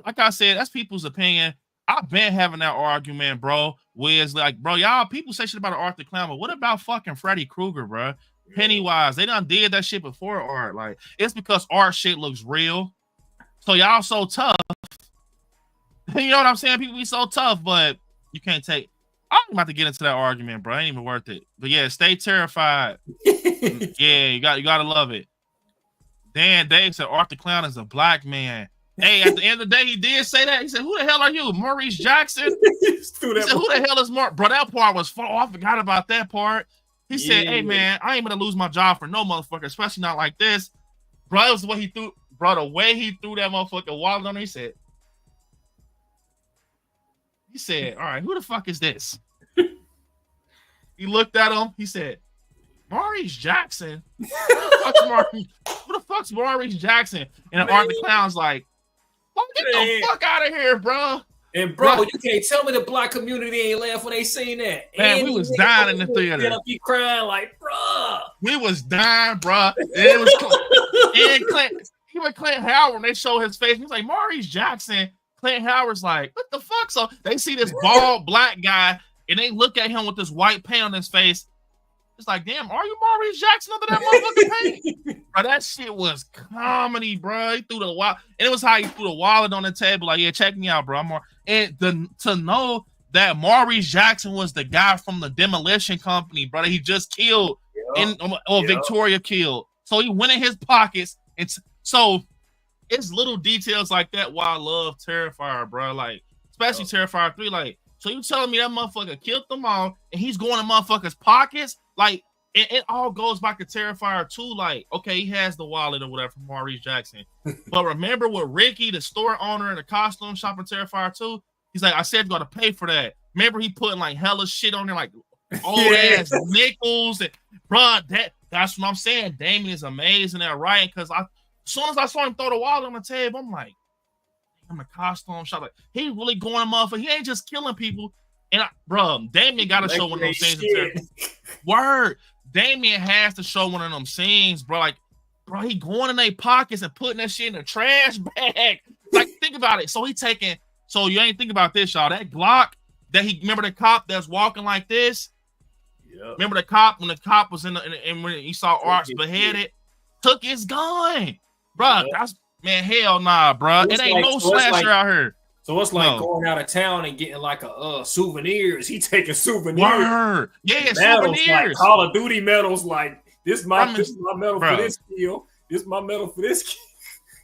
Speaker 1: Like I said, that's people's opinion. I've been having that argument, bro. Wiz, like, bro, y'all, people say shit about Arthur Clown, but what about fucking Freddy Krueger, bro? Pennywise, they done did that shit before Art. Like, it's because Art shit looks real. So y'all so tough. You know what I'm saying? People be so tough, but you can't take. I'm about to get into that argument, bro. Ain't even worth it. But yeah, stay terrified. Yeah, you gotta love it. Dan Dave said Arthur Clown is a black man. Hey, at the end of the day, he did say that. He said, "Who the hell are you, Maurice Jackson?" He said, "Who the hell is Mark?" Bro, that part was far. I forgot about that part. He said, "Hey man, I ain't gonna lose my job for no motherfucker, especially not like this." Bro, it was the way he threw. Bro, the way he threw that motherfucker wallet on him, he said, all right, who the fuck is this? He looked at him. He said, Maurice Jackson? Who the fuck's Maurice Jackson? And Arthur Clown's like, get the fuck out of here, bro.
Speaker 2: And bro, you can't tell me the black community ain't laugh when they seen that.
Speaker 1: Man, we was dying in the theater.
Speaker 2: Be crying like, bro.
Speaker 1: We was dying, bro. And it was Clint Howard, when they show his face, he's like, Maurice Jackson. Clint Howard's like, what the fuck? So they see this bald black guy and they look at him with this white paint on his face. It's like, damn, are you Maurice Jackson under that motherfucking paint? Bro, that shit was comedy, bro. He threw the wallet, and it was how he threw the wallet on the table. Like, yeah, check me out, bro. To know that Maurice Jackson was the guy from the demolition company, brother, he just killed Victoria killed. So he went in his pockets, and so it's little details like that why I love Terrifier, bro. Like, especially Terrifier 3. Like, so you telling me that motherfucker killed them all, and he's going in motherfuckers' pockets? Like, it all goes back to Terrifier 2. Like, okay, he has the wallet or whatever from Maurice Jackson. But remember with Ricky, the store owner in the costume shop in Terrifier 2, he's like, I said you gotta pay for that. Remember he putting like hella shit on there, like old ass nickels and bruh, that's what I'm saying. Damien is amazing at writing because as soon as I saw him throw the wallet on the table, I'm like, I'm a costume shop. Like, he really going motherfucker. He ain't just killing people. And bro, Damien got to show one of those scenes. Word, Damien has to show one of them scenes, bro. Like, bro, he going in their pockets and putting that shit in a trash bag. Like, think about it. So he taking. So you ain't think about this, y'all. That Glock that he remember the cop that's walking like this. Yep. Remember the cop when the cop was in and when he saw Arts beheaded, took his gun, bro. Yep. That's man, hell nah, bro. It ain't like, no slasher out here.
Speaker 2: So it's like going out of town and getting like a souvenirs. He taking souvenirs.
Speaker 1: Word. Yeah,
Speaker 2: medals,
Speaker 1: souvenirs.
Speaker 2: like Call of Duty medals. Like this is my medal for this kill. This is my medal for this kill.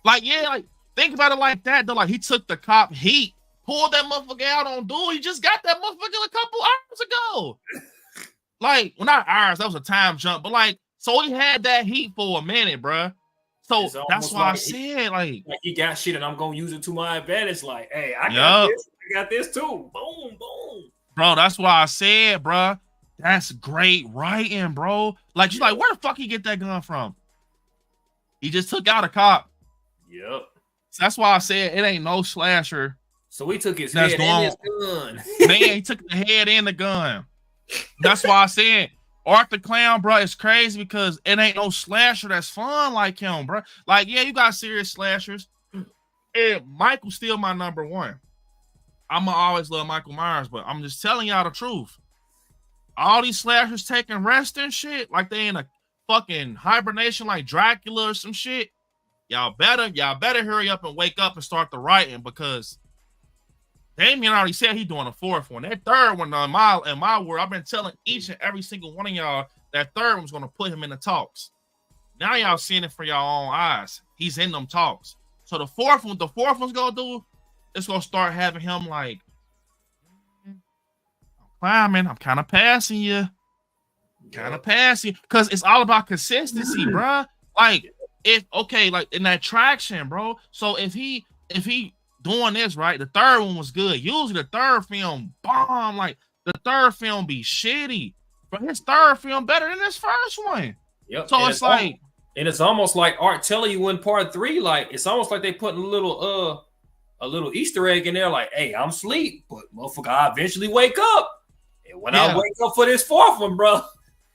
Speaker 1: Like like think about it like that. Though, like he took the cop heat, pulled that motherfucker out on dude. He just got that motherfucker a couple hours ago. Like, well, not hours. That was a time jump. But like, so he had that heat for a minute, bro. So that's why I said, like
Speaker 2: he got shit and I'm gonna use it to my advantage. Like, hey, I got this too. Boom, boom.
Speaker 1: Bro, that's why I said, bro, that's great writing, bro. Like, you're like, where the fuck he get that gun from? He just took out a cop.
Speaker 2: Yep.
Speaker 1: So that's why I said it ain't no slasher.
Speaker 2: So he took his head and his gun.
Speaker 1: Man, he took the head and the gun. That's why I said Art the Clown, bro, is crazy because it ain't no slasher that's fun like him, bro. Like, yeah, you got serious slashers. And Michael's still my number one. I'ma always love Michael Myers, but I'm just telling y'all the truth. All these slashers taking rest and shit, like they in a fucking hibernation like Dracula or some shit. Y'all better hurry up and wake up and start the writing because Damien already said he doing a fourth one. That third one, in my word, I've been telling each and every single one of y'all that third one's gonna put him in the talks. Now y'all seeing it for y'all own eyes. He's in them talks. So the fourth one's gonna do, it's gonna start having him like, I'm climbing, I'm kind of passing you. Because it's all about consistency, bro. Like, like in that traction, bro. So if he doing this right, the third one was good. Usually the third film bomb, like the third film be shitty, but his third film better than his first one.
Speaker 2: Yep.
Speaker 1: So it's like,
Speaker 2: and it's almost like Art telling you in part 3, like it's almost like they putting a little Easter egg in there, like, hey, I'm asleep, but motherfucker, I eventually wake up, and when I wake up for this fourth one, bro,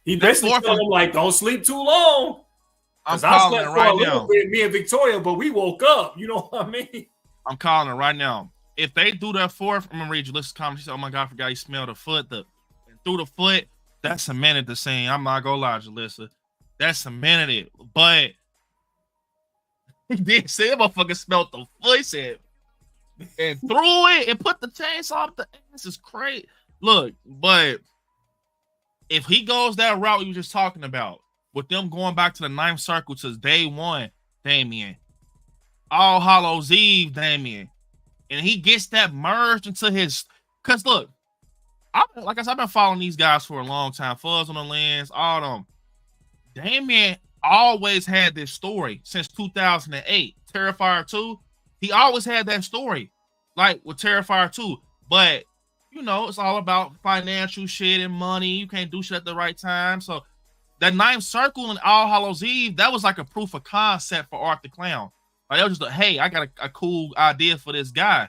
Speaker 2: he basically told him like, don't sleep too long.
Speaker 1: I'm calling it right now.
Speaker 2: Me and Victoria, but we woke up. You know what I mean?
Speaker 1: I'm calling it right now. If they do that fourth, I'm gonna read Jalissa's comment. She said, "Oh my god, I forgot he smelled the foot. And through the foot, that cemented the scene." I'm not gonna lie, Jalissa. That cemented it. But he did say the motherfucker smelled the foot. He said, and threw it and put the chainsaw up the ass is crazy. Look, but if he goes that route we were just talking about, with them going back to the ninth circle to day one, Damien. All Hallows Eve, Damien, and he gets that merged into his. Cause look, like I said, I've been following these guys for a long time. Fuzz on the Lens, all them. Damien always had this story since 2008. Terrifier 2, he always had that story, like with Terrifier 2. But you know, it's all about financial shit and money. You can't do shit at the right time. So that ninth circle and All Hallows Eve, that was like a proof of concept for Art the Clown. Like, that was just hey, I got a cool idea for this guy.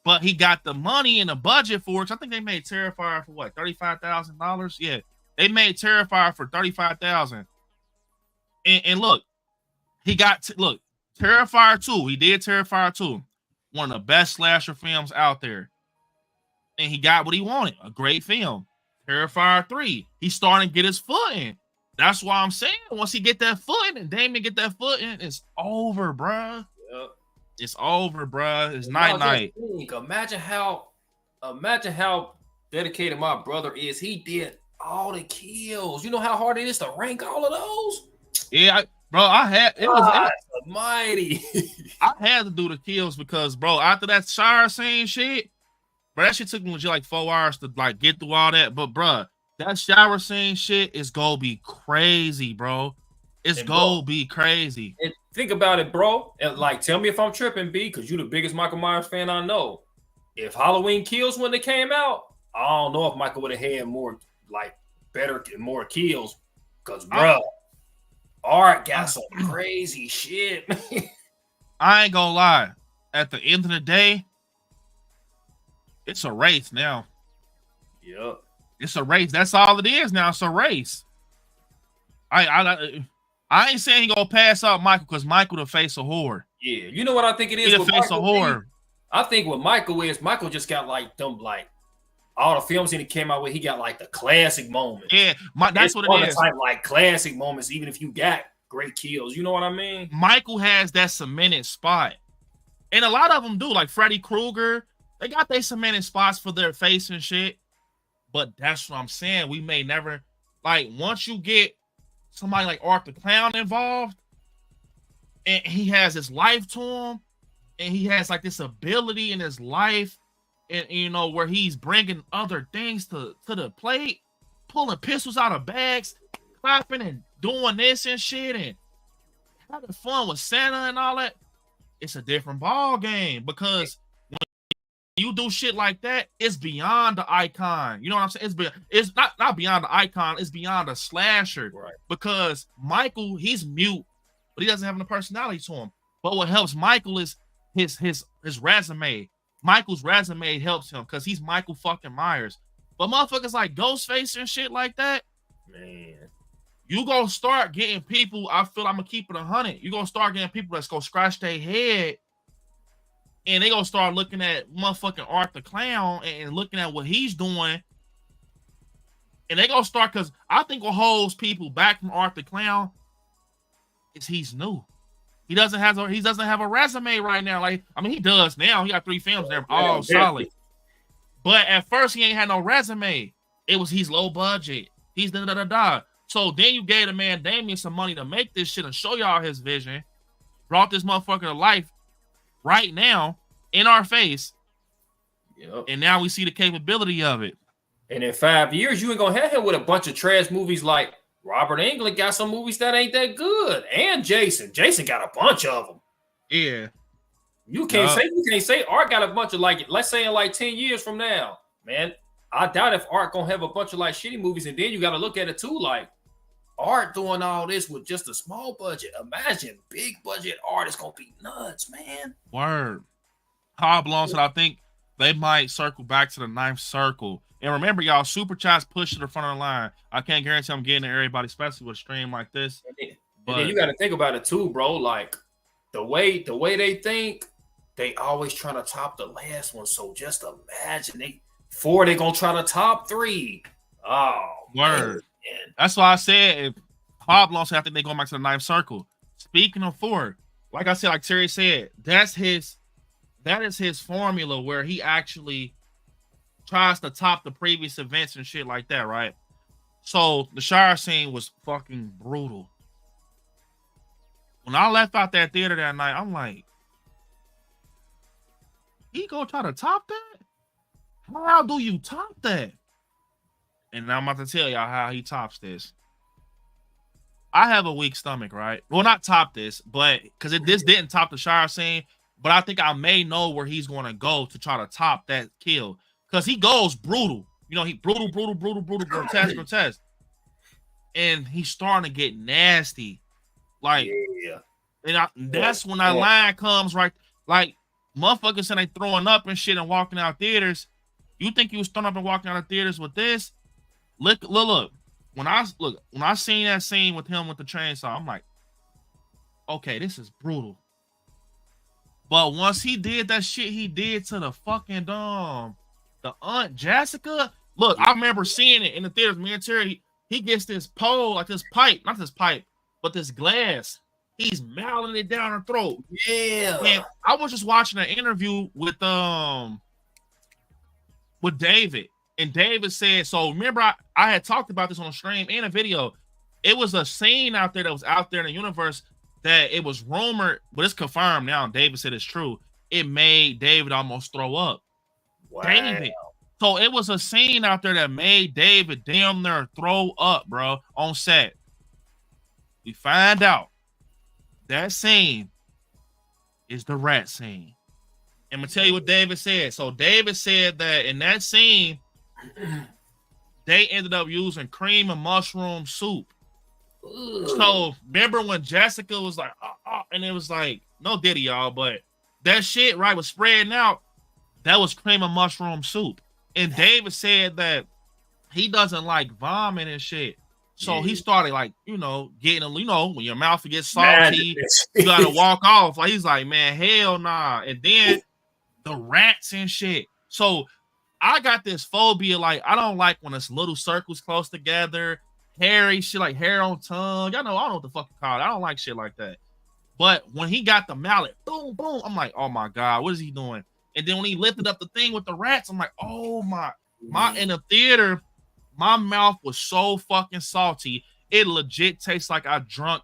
Speaker 1: But he got the money and the budget for it. I think they made Terrifier for what, $35,000? Yeah, they made Terrifier for $35,000. And look, he got Terrifier 2. He did Terrifier 2, one of the best slasher films out there. And he got what he wanted, a great film. Terrifier 3, he's starting to get his foot in. That's why I'm saying once he get that foot and Damien get that foot in, it's over, bruh. Yep. It's over, bruh. It's night.
Speaker 2: Imagine how dedicated my brother is. He did all the kills. You know how hard it is to rank all of those?
Speaker 1: Yeah, I had it was
Speaker 2: mighty.
Speaker 1: I had to do the kills because, bro, after that shower scene shit, bro, that shit took me legit like 4 hours to like get through all that. But, bruh, that shower scene shit is gonna be crazy, bro. It's gonna be crazy.
Speaker 2: And think about it, bro. And like, tell me if I'm tripping, B, because you the biggest Michael Myers fan I know. If Halloween Kills when they came out, I don't know if Michael would have had more, like, better, more kills. Because, bro, Art got some crazy shit, man.
Speaker 1: I ain't gonna lie. At the end of the day, it's a race now.
Speaker 2: Yep.
Speaker 1: It's a race. That's all it is now. It's a race. I ain't saying he gonna pass out Michael because Michael the face of horror.
Speaker 2: Yeah, you know what I think it is.
Speaker 1: He the face of horror.
Speaker 2: I think what Michael is, Michael just got like them, like all the films he came out with. He got like the classic moments.
Speaker 1: Yeah, that's what it is.
Speaker 2: Type, like classic moments, even if you got great kills. You know what I mean?
Speaker 1: Michael has that cemented spot, and a lot of them do. Like Freddy Krueger, they got their cemented spots for their face and shit. But that's what I'm saying. We may never, like, once you get somebody like Art the Clown involved, and he has his life to him, and he has like this ability in his life, and you know, where he's bringing other things to the plate, pulling pistols out of bags, clapping and doing this and shit, and having fun with Santa and all that. It's a different ball game because when you do shit like that, it's beyond the icon. You know what I'm saying? It's not beyond the icon. It's beyond a slasher.
Speaker 2: Right. Because
Speaker 1: Michael, he's mute, but he doesn't have a personality to him. But what helps Michael is his resume. Michael's resume helps him because he's Michael fucking Myers. But motherfuckers like Ghostface and shit like that,
Speaker 2: man,
Speaker 1: you gonna start getting people. I feel I'm gonna keep it 100. You gonna start getting people that's gonna scratch their head, and they gonna start looking at motherfucking Art the Clown and looking at what he's doing, and they gonna start, because I think what holds people back from Art the Clown is he's new. He doesn't have a resume right now. Like, I mean, he does now. He got 3 films there, all solid. But at first, he ain't had no resume. He's low budget. He's da-da-da-da. So then you gave the man Damien some money to make this shit and show y'all his vision. Brought this motherfucker to life right now in our face.
Speaker 2: Yep. And
Speaker 1: now we see the capability of it.
Speaker 2: And in 5 years, you ain't gonna have him with a bunch of trash movies like Robert Englund got some movies that ain't that good. And Jason got a bunch of them.
Speaker 1: Yeah.
Speaker 2: You can't say Art got a bunch of, like, let's say in like 10 years from now, man. I doubt if Art gonna have a bunch of like shitty movies. And then you got to look at it too, like Art doing all this with just a small budget. Imagine big budget Art is gonna be nuts, man.
Speaker 1: Word. Hoblong said I think they might circle back to the 9th circle. And remember, y'all, super chats push to the front of the line. I can't guarantee I'm getting to everybody, especially with a stream like this.
Speaker 2: And then you got to think about it too, bro. Like the way they think, they always trying to top the last one. So just imagine they gonna try to top 3. Oh,
Speaker 1: word.
Speaker 2: Man.
Speaker 1: That's why I said if Hoblong said I think they going back to the 9th circle. Speaking of 4, like I said, like Terry said, that is his formula where he actually tries to top the previous events and shit like that, right? So the shower scene was fucking brutal. When I left out that theater that night, I'm like, he gonna try to top that? How do you top that? And I'm about to tell y'all how he tops this. I have a weak stomach, right? Well, not top this, but because this didn't top the shower scene, but I think I may know where he's going to go to try to top that kill. Because he goes brutal. You know, he brutal, grotesque. And he's starting to get nasty. Like,
Speaker 2: yeah.
Speaker 1: And that's when that line comes, right? Like, motherfuckers saying they throwing up and shit and walking out theaters. You think he was throwing up and walking out of theaters with this? Look. When I seen that scene with him with the chainsaw, I'm like, okay, this is brutal. But once he did that shit he did to the fucking the Aunt Jessica, look, I remember seeing it in the theaters. Me and Terry, he gets this pole, like this pipe, not this pipe, but this glass. He's mouthing it down her throat.
Speaker 2: Yeah.
Speaker 1: And I was just watching an interview with David. And David said, so remember I had talked about this on a stream and a video. It was a scene out there that was out there in the universe that it was rumored, but it's confirmed now. David said it's true. It made David almost throw up.
Speaker 2: Wow.
Speaker 1: David So it was a scene out there that made David damn near throw up, bro, on set. We find out that scene is the rat scene. And I'm gonna tell you what David said. So David said that in that scene, they ended up using cream and mushroom soup. So remember when Jessica was like, and it was like, no diddy, y'all, but that shit, right, was spreading out. That was cream and mushroom soup. And David said that he doesn't like vomit and shit. So he started like, you know, getting, you know, when your mouth gets salty, you gotta walk off. Like he's like, man, hell nah. And then the rats and shit. So I got this phobia, like I don't like when it's little circles close together, hairy shit, like hair on tongue. Y'all know, I don't know what the fuck to call it. I don't like shit like that. But when he got the mallet, boom, boom, I'm like, oh my God, what is he doing? And then when he lifted up the thing with the rats, I'm like, oh my in the theater, my mouth was so fucking salty. It legit tastes like I drunk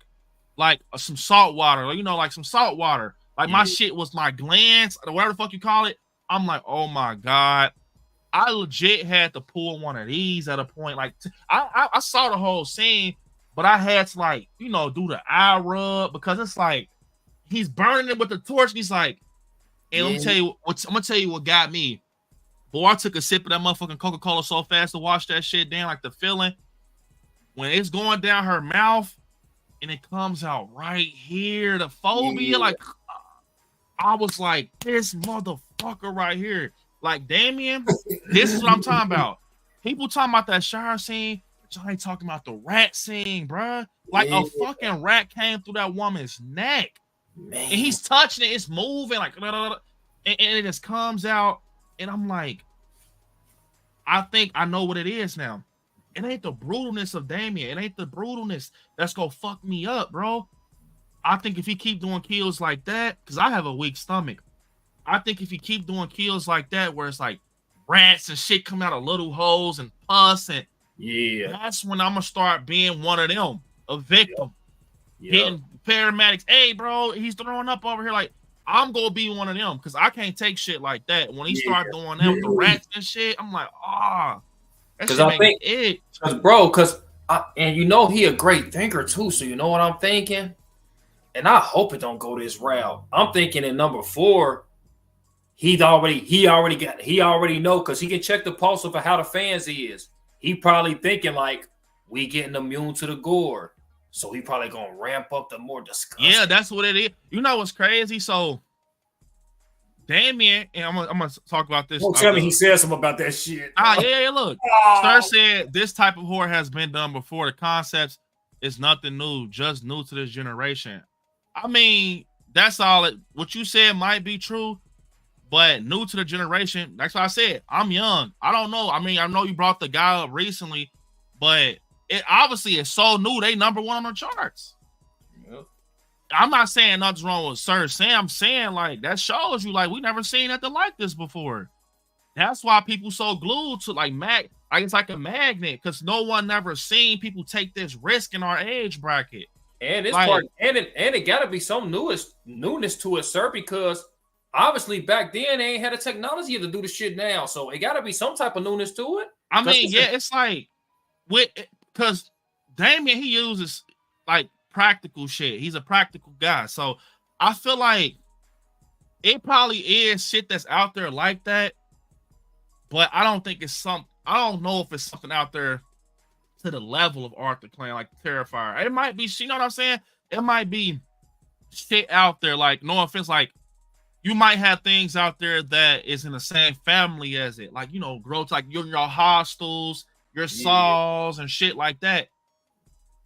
Speaker 1: like some salt water, you know, like some salt water. Like my shit was my glands, or whatever the fuck you call it. I'm like, oh my God. I legit had to pull one of these at a point. Like I saw the whole scene, but I had to like, you know, do the eye rub because it's like he's burning it with the torch. And he's like, and let me tell you what, I'm gonna tell you what got me. Boy, I took a sip of that motherfucking Coca-Cola so fast to wash that shit down. Like the feeling when it's going down her mouth and it comes out right here, the phobia, like I was like, this motherfucker right here. Like, Damien, this is what I'm talking about. People talking about that shower scene, but y'all ain't talking about the rat scene, bruh. Like, a fucking rat came through that woman's neck. Man. And he's touching it. It's moving, like, and it just comes out. And I'm like, I think I know what it is now. It ain't the brutalness of Damien. It ain't the brutalness that's gonna fuck me up, bro. I think if he keep doing kills like that, because I have a weak stomach, I think if you keep doing kills like that, where it's like rats and shit come out of little holes and pus, and that's when I'm gonna start being one of them, a victim, getting paramedics. Hey, bro, he's throwing up over here. Like I'm gonna be one of them because I can't take shit like that. When he start doing that with the rats and shit, I'm like,
Speaker 2: because I think it, bro, and you know he a great thinker too. So you know what I'm thinking, and I hope it don't go this route. I'm thinking in number 4. He already know because he can check the pulse of how the fans is. He probably thinking like we getting immune to the gore, so he probably gonna ramp up the more disgusting.
Speaker 1: Yeah, that's what it is. You know what's crazy? So Damien, and I'm gonna talk about this.
Speaker 2: Don't tell me he said something about that shit.
Speaker 1: Yeah. Look, Sir said this type of horror has been done before. The concepts is nothing new, just new to this generation. I mean, that's all. What you said might be true. But new to the generation, that's why I said I'm young. I don't know. I mean, I know you brought the guy up recently, but it obviously is so new. They number 1 on the charts. Yep. I'm not saying nothing's wrong with Sir Sam. I'm saying like that shows you like we never seen nothing like this before. That's why people so glued to like it's like a magnet because no one never seen people take this risk in our age bracket.
Speaker 2: And it's like, it got to be some newness to it, sir, because. Obviously, back then they ain't had the technology to do the shit now, so it got to be some type of newness to it.
Speaker 1: I mean, it's like because Damien he uses like practical shit. He's a practical guy, so I feel like it probably is shit that's out there like that, but I don't think it's I don't know if it's something out there to the level of Arthur Clan, like Terrifier. It might be, you know what I'm saying? It might be shit out there, like no offense, like. You might have things out there that is in the same family as it, like, you know, growth, like your hostels, your saws and shit like that.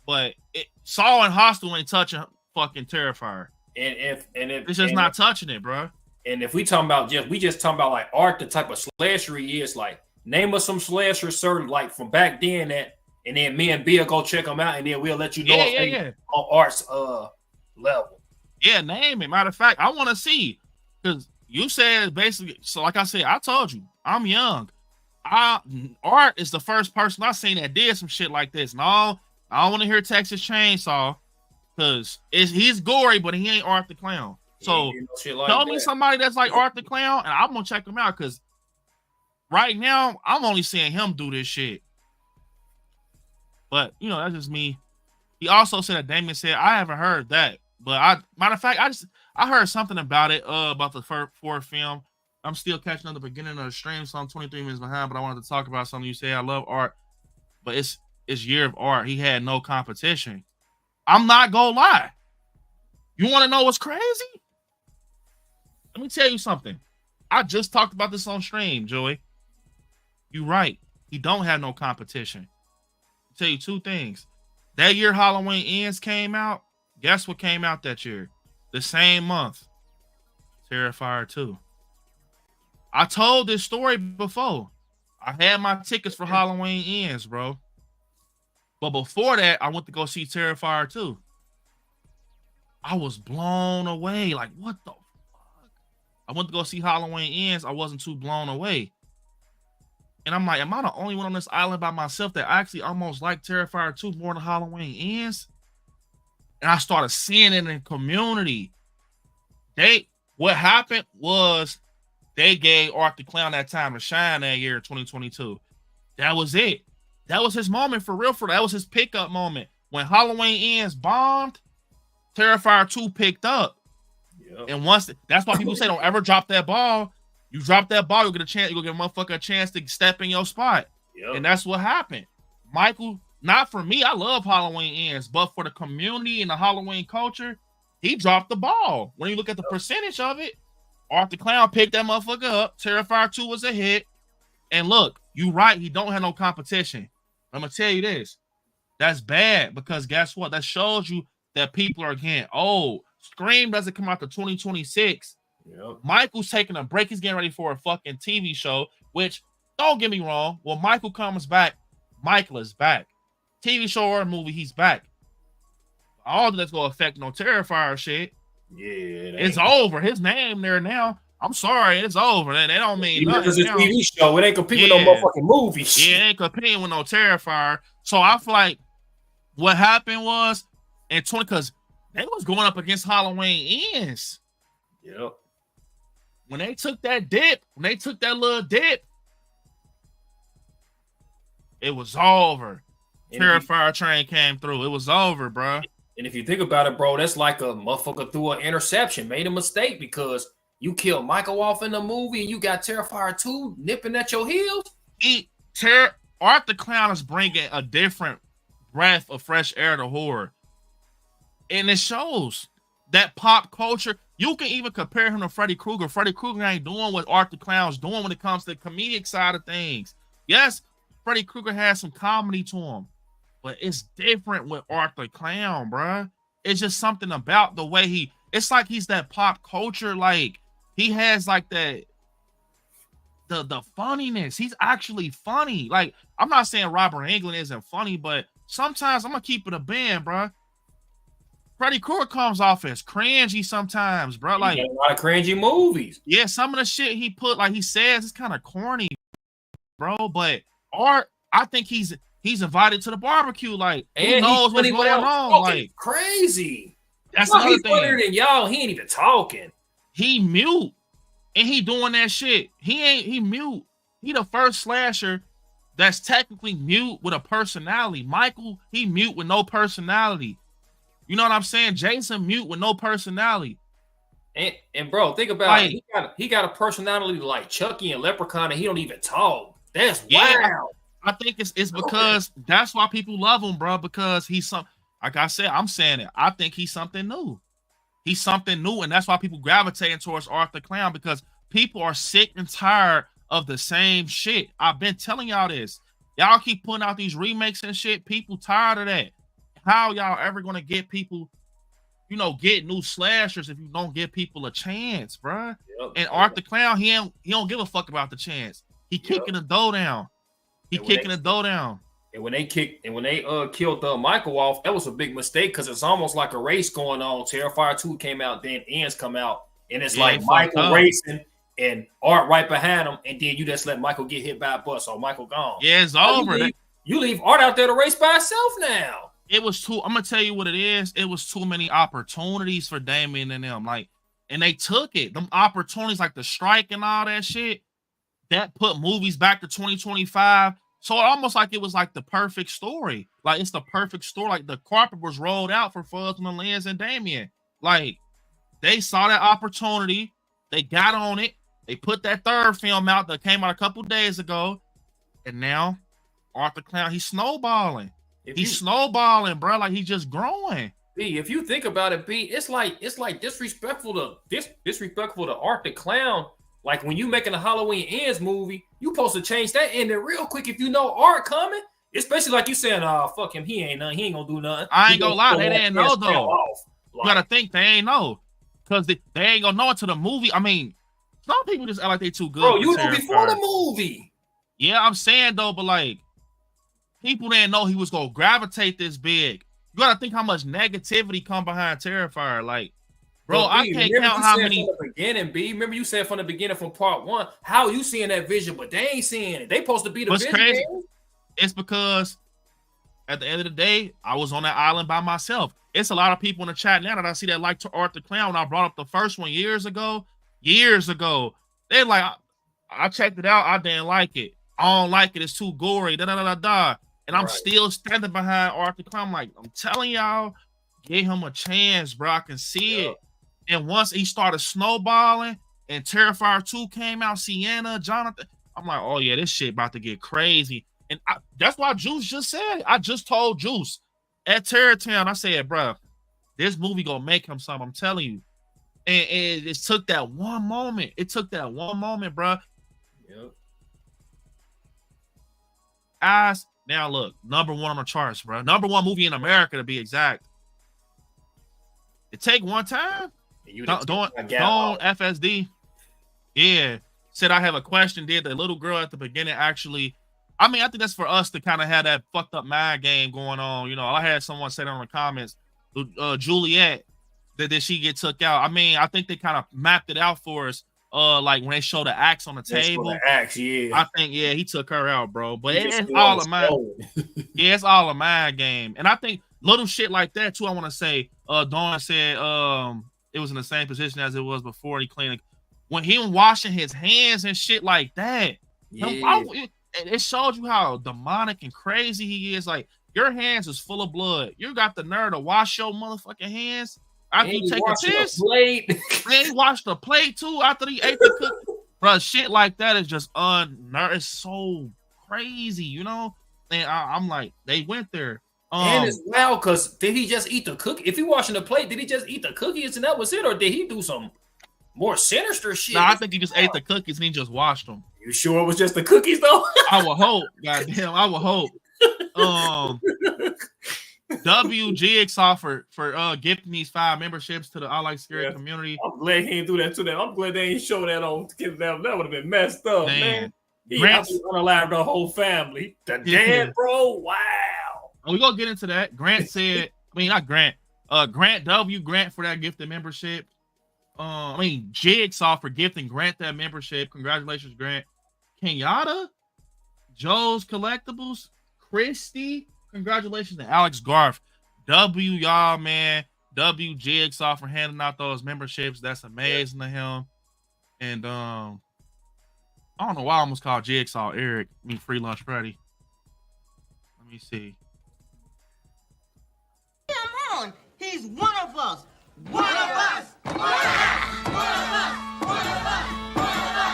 Speaker 1: But Saw and Hostel ain't touching fucking Terrifier.
Speaker 2: And if
Speaker 1: it's just not touching it, bro.
Speaker 2: And if we talking about just talking about like art, the type of slasher he is, like name us some slashers, sir, like from back then that, and then me and Bill go check them out, and then we'll let you know on art's level. Yeah,
Speaker 1: name it. Matter of fact, I want to see. Because you said basically, so like I said, I told you, I'm young. Art is the first person I seen that did some shit like this. No, I don't want to hear Texas Chainsaw because he's gory, but he ain't Art the Clown. So tell me somebody that's like Art the Clown, and I'm gonna check him out because right now, I'm only seeing him do this shit. But that's just me. He also said that Damien said, I haven't heard that. But matter of fact, I heard something about it, about the fourth film. I'm still catching up the beginning of the stream, so I'm 23 minutes behind, but I wanted to talk about something you said. I love art, but it's Year of Art. He had no competition. I'm not gonna lie. You want to know what's crazy? Let me tell you something. I just talked about this on stream, Joey. You're right. He don't have no competition. I'll tell you two things. That year Halloween Ends came out. Guess what came out that year? The same month. Terrifier 2. I told this story before. I had my tickets for Halloween Ends, bro. But before that, I went to go see Terrifier 2. I was blown away. Like, what the fuck? I went to go see Halloween Ends. I wasn't too blown away. And I'm like, am I the only one on this island by myself that actually almost liked Terrifier 2 more than Halloween Ends? And I started seeing it in the community. What happened was they gave Art the Clown that time to shine that year, 2022. That was it. That was his moment for real. That was his pickup moment. When Halloween Ends bombed, Terrifier 2 picked up. Yep. And that's why people say don't ever drop that ball. You drop that ball, you'll get a chance. You'll get a motherfucker a chance to step in your spot. Yep. And that's what happened. Michael, not for me, I love Halloween Ends, but for the community and the Halloween culture, he dropped the ball. When you look at the percentage of it, Art the Clown picked that motherfucker up. Terrifier 2 was a hit. And look, you right, he don't have no competition. I'm gonna tell you this. That's bad because guess what? That shows you that people are getting old. Scream doesn't come out to 2026. Yep. Michael's taking a break. He's getting ready for a fucking TV show, which, don't get me wrong, when Michael comes back, Michael is back. TV show or movie, he's back. All that's going to affect no Terrifier shit. Yeah. It's over. His name there now. I'm sorry, it's over. They don't mean nothing.
Speaker 2: It's a TV show. It ain't competing with no motherfucking movie shit.
Speaker 1: Yeah, it ain't competing with no Terrifier. So I feel like what happened was, because they was going up against Halloween Ends.
Speaker 2: Yep.
Speaker 1: When they took that little dip, it was over. Terrifier train came through. It was over, bro.
Speaker 2: And if you think about it, bro, that's like a motherfucker threw an interception, made a mistake because you killed Michael off in the movie and you got Terrifier 2 nipping at your heels.
Speaker 1: Art the Clown is bringing a different breath of fresh air to horror. And it shows that pop culture. You can even compare him to Freddy Krueger. Freddy Krueger ain't doing what Art the Clown's doing when it comes to the comedic side of things. Yes, Freddy Krueger has some comedy to him, but it's different with Art the Clown, bruh. It's just something about the way it's like he's that pop culture, like he has like that, the funniness. He's actually funny. Like, I'm not saying Robert Englund isn't funny, but sometimes I'm gonna keep it a band, bruh. Freddy Krueger comes off as cringy sometimes, bro. Like
Speaker 2: a lot of cringy movies.
Speaker 1: Yeah, some of the shit he put, like he says, it's kind of corny, bro. But Art, I think he's invited to the barbecue. Like, he knows what's going on. Like,
Speaker 2: crazy.
Speaker 1: That's another
Speaker 2: he's
Speaker 1: thing.
Speaker 2: Funnier than y'all. He ain't even talking.
Speaker 1: He mute, and he doing that shit. He mute. He the first slasher that's technically mute with a personality. Michael, he mute with no personality. You know what I'm saying? Jason mute with no personality.
Speaker 2: And bro, think about it. He got a personality like Chucky and Leprechaun, and he don't even talk. That's wild.
Speaker 1: I think it's because that's why people love him, bro. Because he's like I said, I'm saying it. I think he's something new. He's something new, and that's why people gravitating towards Art the Clown, because people are sick and tired of the same shit. I've been telling y'all this. Y'all keep putting out these remakes and shit. People tired of that. How y'all ever gonna get people, get new slashers if you don't give people a chance, bruh? Yep, and Art the Clown, he don't give a fuck about the chance. He kicking the dough down.
Speaker 2: And when they killed Michael off, that was a big mistake because it's almost like a race going on. Terrifier 2 came out, then Ends come out, and it's like Michael racing and Art right behind him, and then you just let Michael get hit by a bus, or Michael gone.
Speaker 1: Yeah, it's over.
Speaker 2: You leave Art out there to race by himself now.
Speaker 1: I'm gonna tell you what it is. It was too many opportunities for Damien and them. Like, and they took it. Them opportunities, like the strike and all that shit, that put movies back to 2025. So almost like it was like the perfect story. Like it's the perfect story. Like the carpet was rolled out for Fuzz and Lens and Damien. Like they saw that opportunity. They got on it. They put that third film out that came out a couple days ago. And now Arthur Clown, he's snowballing. He's snowballing, bro. Like he's just growing.
Speaker 2: B, if you think about it, B, it's like disrespectful to Art the Clown. Like when you making a Halloween Ends movie, you supposed to change that ending real quick if you know Art coming. Especially like you saying, fuck him, he ain't gonna do nothing.
Speaker 1: I ain't gonna lie, they didn't know though. You gotta think they ain't know. Because they ain't gonna know until the movie. I mean, some people just act like they too good.
Speaker 2: Bro, you knew before the movie.
Speaker 1: Yeah, I'm saying though, but like people didn't know he was gonna gravitate this big. You gotta think how much negativity come behind Terrifier. Like, bro, I can't count how many.
Speaker 2: From the beginning, B. Remember you said from the beginning, from part one, how you seeing that vision, but they ain't seeing it. They supposed to be the vision.
Speaker 1: Crazy? It's because at the end of the day, I was on that island by myself. It's a lot of people in the chat now that I see that like to Art the Clown. When I brought up the first one years ago, they're like, I checked it out. I didn't like it. I don't like it. It's too gory. Da da da da da. And I'm still standing behind Arthur Clown. I'm like, I'm telling y'all, give him a chance, bro. I can see it. And once he started snowballing and Terrifier 2 came out, Sienna, Jonathan, I'm like, oh yeah, this shit about to get crazy. And that's why Juice just said it. I just told Juice at Terrortown, I said, bro, this movie gonna make him something. I'm telling you. And it took that one moment. Bro.
Speaker 2: Yep.
Speaker 1: Eyes. Now look, number one on the charts, bro. Number one movie in America to be exact. It take one time. Don't FSD. Yeah. Said I have a question. Did the little girl at the beginning actually? I mean, I think that's for us to kind of have that fucked up mind game going on. You know, I had someone say that in the comments. Juliet, did she get took out? I mean, I think they kind of mapped it out for us. Like when they show the axe on the table.
Speaker 2: The axe, yeah.
Speaker 1: I think, yeah, he took her out, bro. But it's all a mind. Yeah, it's all a mind game. And I think little shit like that too. I want to say, Dawn said it was in the same position as it was before. He cleaned when he was washing his hands and shit like that.
Speaker 2: Yeah.
Speaker 1: It showed you how demonic and crazy he is. Like your hands is full of blood. You got the nerve to wash your motherfucking hands after you take a piss. And he washed the plate too after he ate the cookie. Bro, shit like that is just it's so crazy, you know. And I'm like, they went there.
Speaker 2: And it's wild because did he just eat the cookie? If he washing the plate, did he just eat the cookies and that was it, or did he do some more sinister shit?
Speaker 1: No, I think he just ate the cookies and he just washed them.
Speaker 2: You sure it was just the cookies though?
Speaker 1: I would hope. Goddamn, I would hope. W Jigsaw for gifting these 5 memberships to the I Like Scary community.
Speaker 2: I'm glad he didn't do that to them. I'm glad they ain't show that on Kids Down. That would have been messed up, man. He unalived the whole family. The dad, bro. Wow.
Speaker 1: We're gonna get into that. Grant said, I mean, not Grant. Grant for that gifted membership. Jigsaw for gifting Grant that membership. Congratulations, Grant. Kenyatta, Joe's Collectibles, Christy, congratulations to Alex Garth. W, y'all, man. W Jigsaw for handing out those memberships. That's amazing to him. And I don't know why I almost called Jigsaw Eric. I mean, Free Lunch Freddy. Let me see.
Speaker 4: Come on, he's one of us. One of us. One of us. One of us. One of us.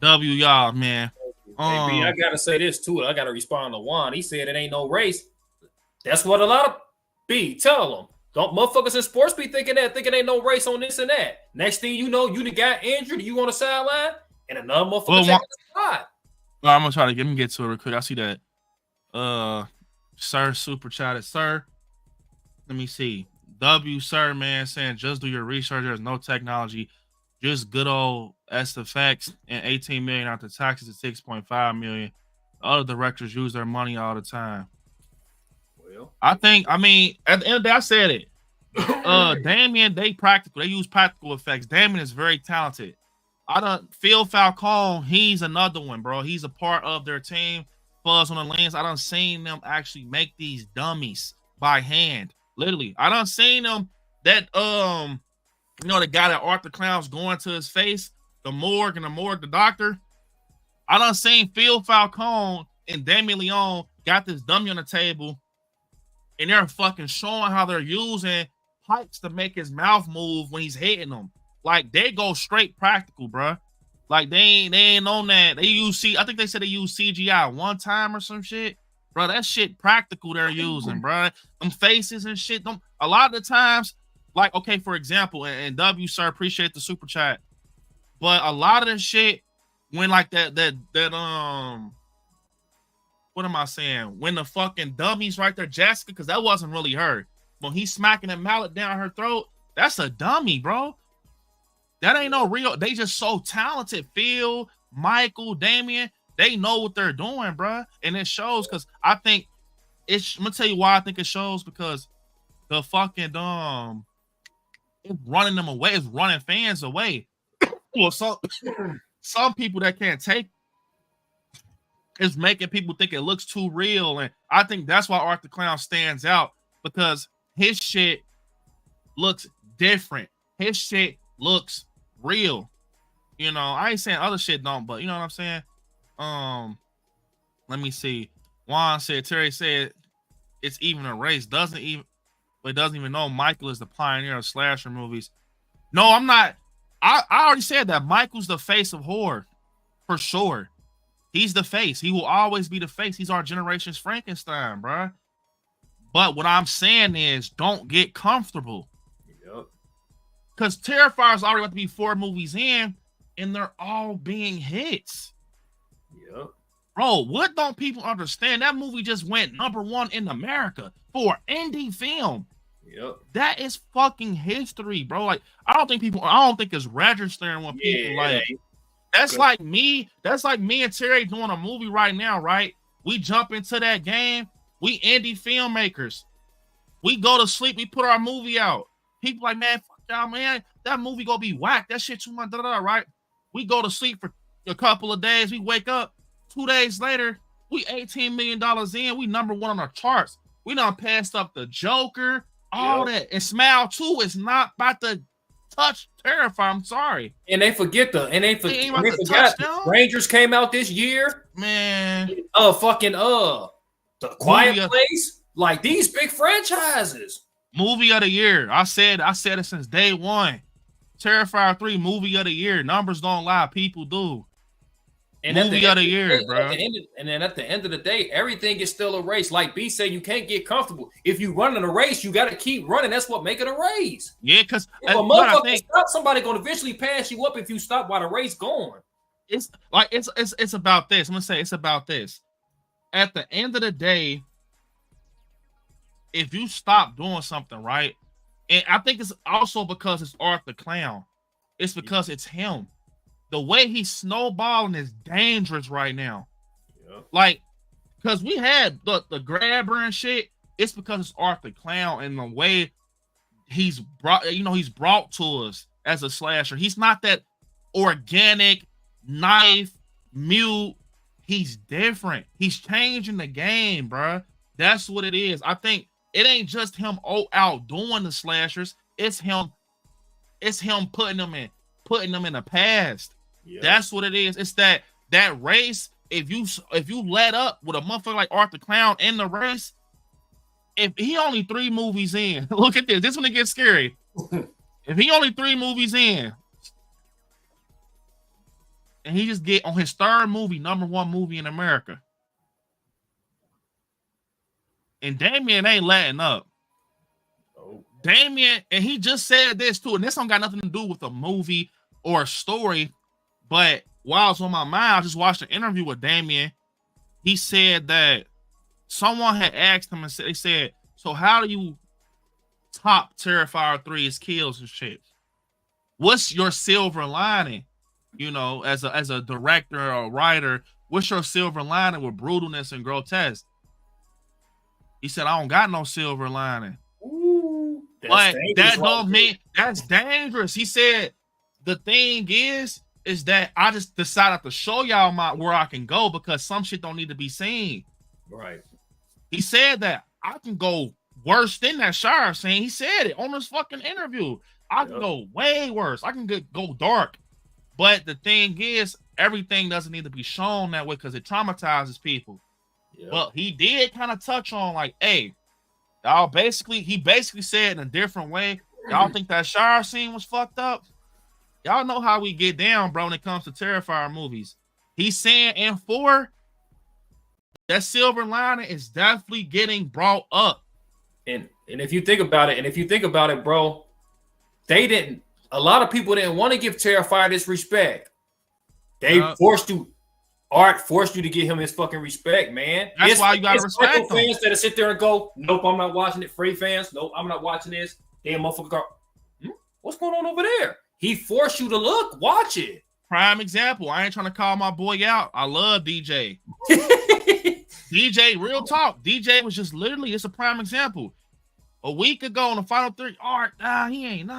Speaker 1: W, y'all, man.
Speaker 2: Hey, I gotta say this too. I gotta respond to Juan. He said it ain't no race. That's what a lot of tell them. Don't motherfuckers in sports be thinking ain't no race on this and that. Next thing you know, you done got injured, you on the sideline, and another motherfucker taking the spot.
Speaker 1: Well, I'm gonna try to get to it real quick. I see that Sir super chatted. Sir, let me see. W Sir, man, saying just do your research. There's no technology, just good old SFX, and 18 million after taxes at 6.5 million. The other directors use their money all the time. Well, I mean, at the end of the day, I said it. Damien, they use practical effects. Damien is very talented. Phil Falcone, he's another one, bro. He's a part of their team. Fuzz on the Lens. I done seen them actually make these dummies by hand. Literally. I done seen them that you know, the guy that Arthur Clown's going to his face, the morgue, the doctor. I done seen Phil Falcone and Damien Leone got this dummy on the table, and they're fucking showing how they're using pipes to make his mouth move when he's hitting them. Like, they go straight practical, bro. Like, they ain't on that. I think they said they use CGI one time or some shit. Bro, that shit practical they're using, bro. Them faces and shit. A lot of the times, like, okay, for example, and W, sir, appreciate the super chat. But a lot of the shit, when like that what am I saying? When the fucking dummy's right there, Jessica, because that wasn't really her. When he's smacking a mallet down her throat, that's a dummy, bro. That ain't no real. They just so talented. Phil, Michael, Damien, they know what they're doing, bro. And it shows because I think I'm gonna tell you why I think it shows, because the fucking it's running them away, it's running fans away. Well, some people that can't take is making people think it looks too real. And I think that's why Arthur Clown stands out, because his shit looks different. His shit looks real. You know, I ain't saying other shit don't, but you know what I'm saying? Let me see. Juan said, Terry said it's even a race. Doesn't even know Michael is the pioneer of slasher movies. No, I'm not. I already said that Michael's the face of horror for sure. He's the face. He will always be the face. He's our generation's Frankenstein, bro. But what I'm saying is, don't get comfortable.
Speaker 2: Yep.
Speaker 1: Because Terrifier's already about to be 4 movies in, and they're all being hits.
Speaker 2: Yep.
Speaker 1: Bro, what don't people understand? That movie just went #1 in America for indie film.
Speaker 2: Yep.
Speaker 1: That is fucking history, bro. Like, I don't think it's registering when people like. That's like me and Terry doing a movie right now, right? We jump into that game. We indie filmmakers. We go to sleep. We put our movie out. People like, man, fuck y'all, man. That movie gonna be whack. That shit too much, right? We go to sleep for a couple of days. We wake up 2 days later. We $18 million in. We #1 on our charts. We done passed up the Joker, all that. And Smile 2 is not about to touch Terrifier. I'm sorry.
Speaker 2: And they forgot the Rangers came out this year.
Speaker 1: Man.
Speaker 2: The Quiet Place. Like, these big franchises.
Speaker 1: Movie of the year. I said it since day one. Terrifier 3, movie of the year. Numbers don't lie. People do.
Speaker 2: And
Speaker 1: movie of the year, bro.
Speaker 2: And then at the end of the day, everything is still a race. Like B said, you can't get comfortable. If you running a race, you got to keep running. That's what make it a race.
Speaker 1: Yeah, because
Speaker 2: if a motherfucker stop, somebody gonna eventually pass you up if you stop while the race going.
Speaker 1: It's like it's about this. I'm gonna say it's about this. At the end of the day, if you stop doing something, right, and I think it's also because it's Arthur Clown. It's because it's him. The way he's snowballing is dangerous right now. Yep. Like, because we had the grabber and shit. It's because it's Arthur Clown and the way he's brought to us as a slasher. He's not that organic knife mute. He's different. He's changing the game, bro. That's what it is. I think it ain't just him out doing the slashers. It's him putting them in the past. Yeah. That's what it is. It's that race. If you let up with a motherfucker like Arthur Clown in the race, if he only 3 movies in, look at this. This one it gets scary. If he only 3 movies in, and he just get on his 3rd movie, #1 movie in America, and Damien ain't letting up. Damien, and he just said this too, and this don't got nothing to do with a movie or a story. But while it's on my mind, I just watched an interview with Damien. He said that someone had asked him and they said, so how do you top Terrifier 3's kills and shit? What's your silver lining? You know, as a director or a writer, what's your silver lining with brutalness and grotesque? He said, I don't got no silver lining.
Speaker 2: Ooh,
Speaker 1: but that don't mean that's dangerous. He said, the thing is, is that I just decided to show y'all where I can go because some shit don't need to be seen.
Speaker 2: Right.
Speaker 1: He said that I can go worse than that shower scene. He said it on this fucking interview. I can go way worse. I can go dark. But the thing is, everything doesn't need to be shown that way because it traumatizes people. Well, he did kind of touch on like, hey, y'all he basically said in a different way, y'all think that shower scene was fucked up? Y'all know how we get down, bro, when it comes to Terrifier movies. He's saying in 4, that silver lining is definitely getting brought up.
Speaker 2: And if you think about it, bro, a lot of people didn't want to give Terrifier this respect. They forced you to give him his fucking respect, man.
Speaker 1: That's why you gotta respect him.
Speaker 2: Fans that sit there and go, nope, I'm not watching it. Free fans, nope, I'm not watching this. Damn motherfucker, what's going on over there? He forced you to watch it.
Speaker 1: Prime example. I ain't trying to call my boy out. I love DJ. DJ, real talk. DJ was just literally, it's a prime example. A week ago in the final 3, he ain't,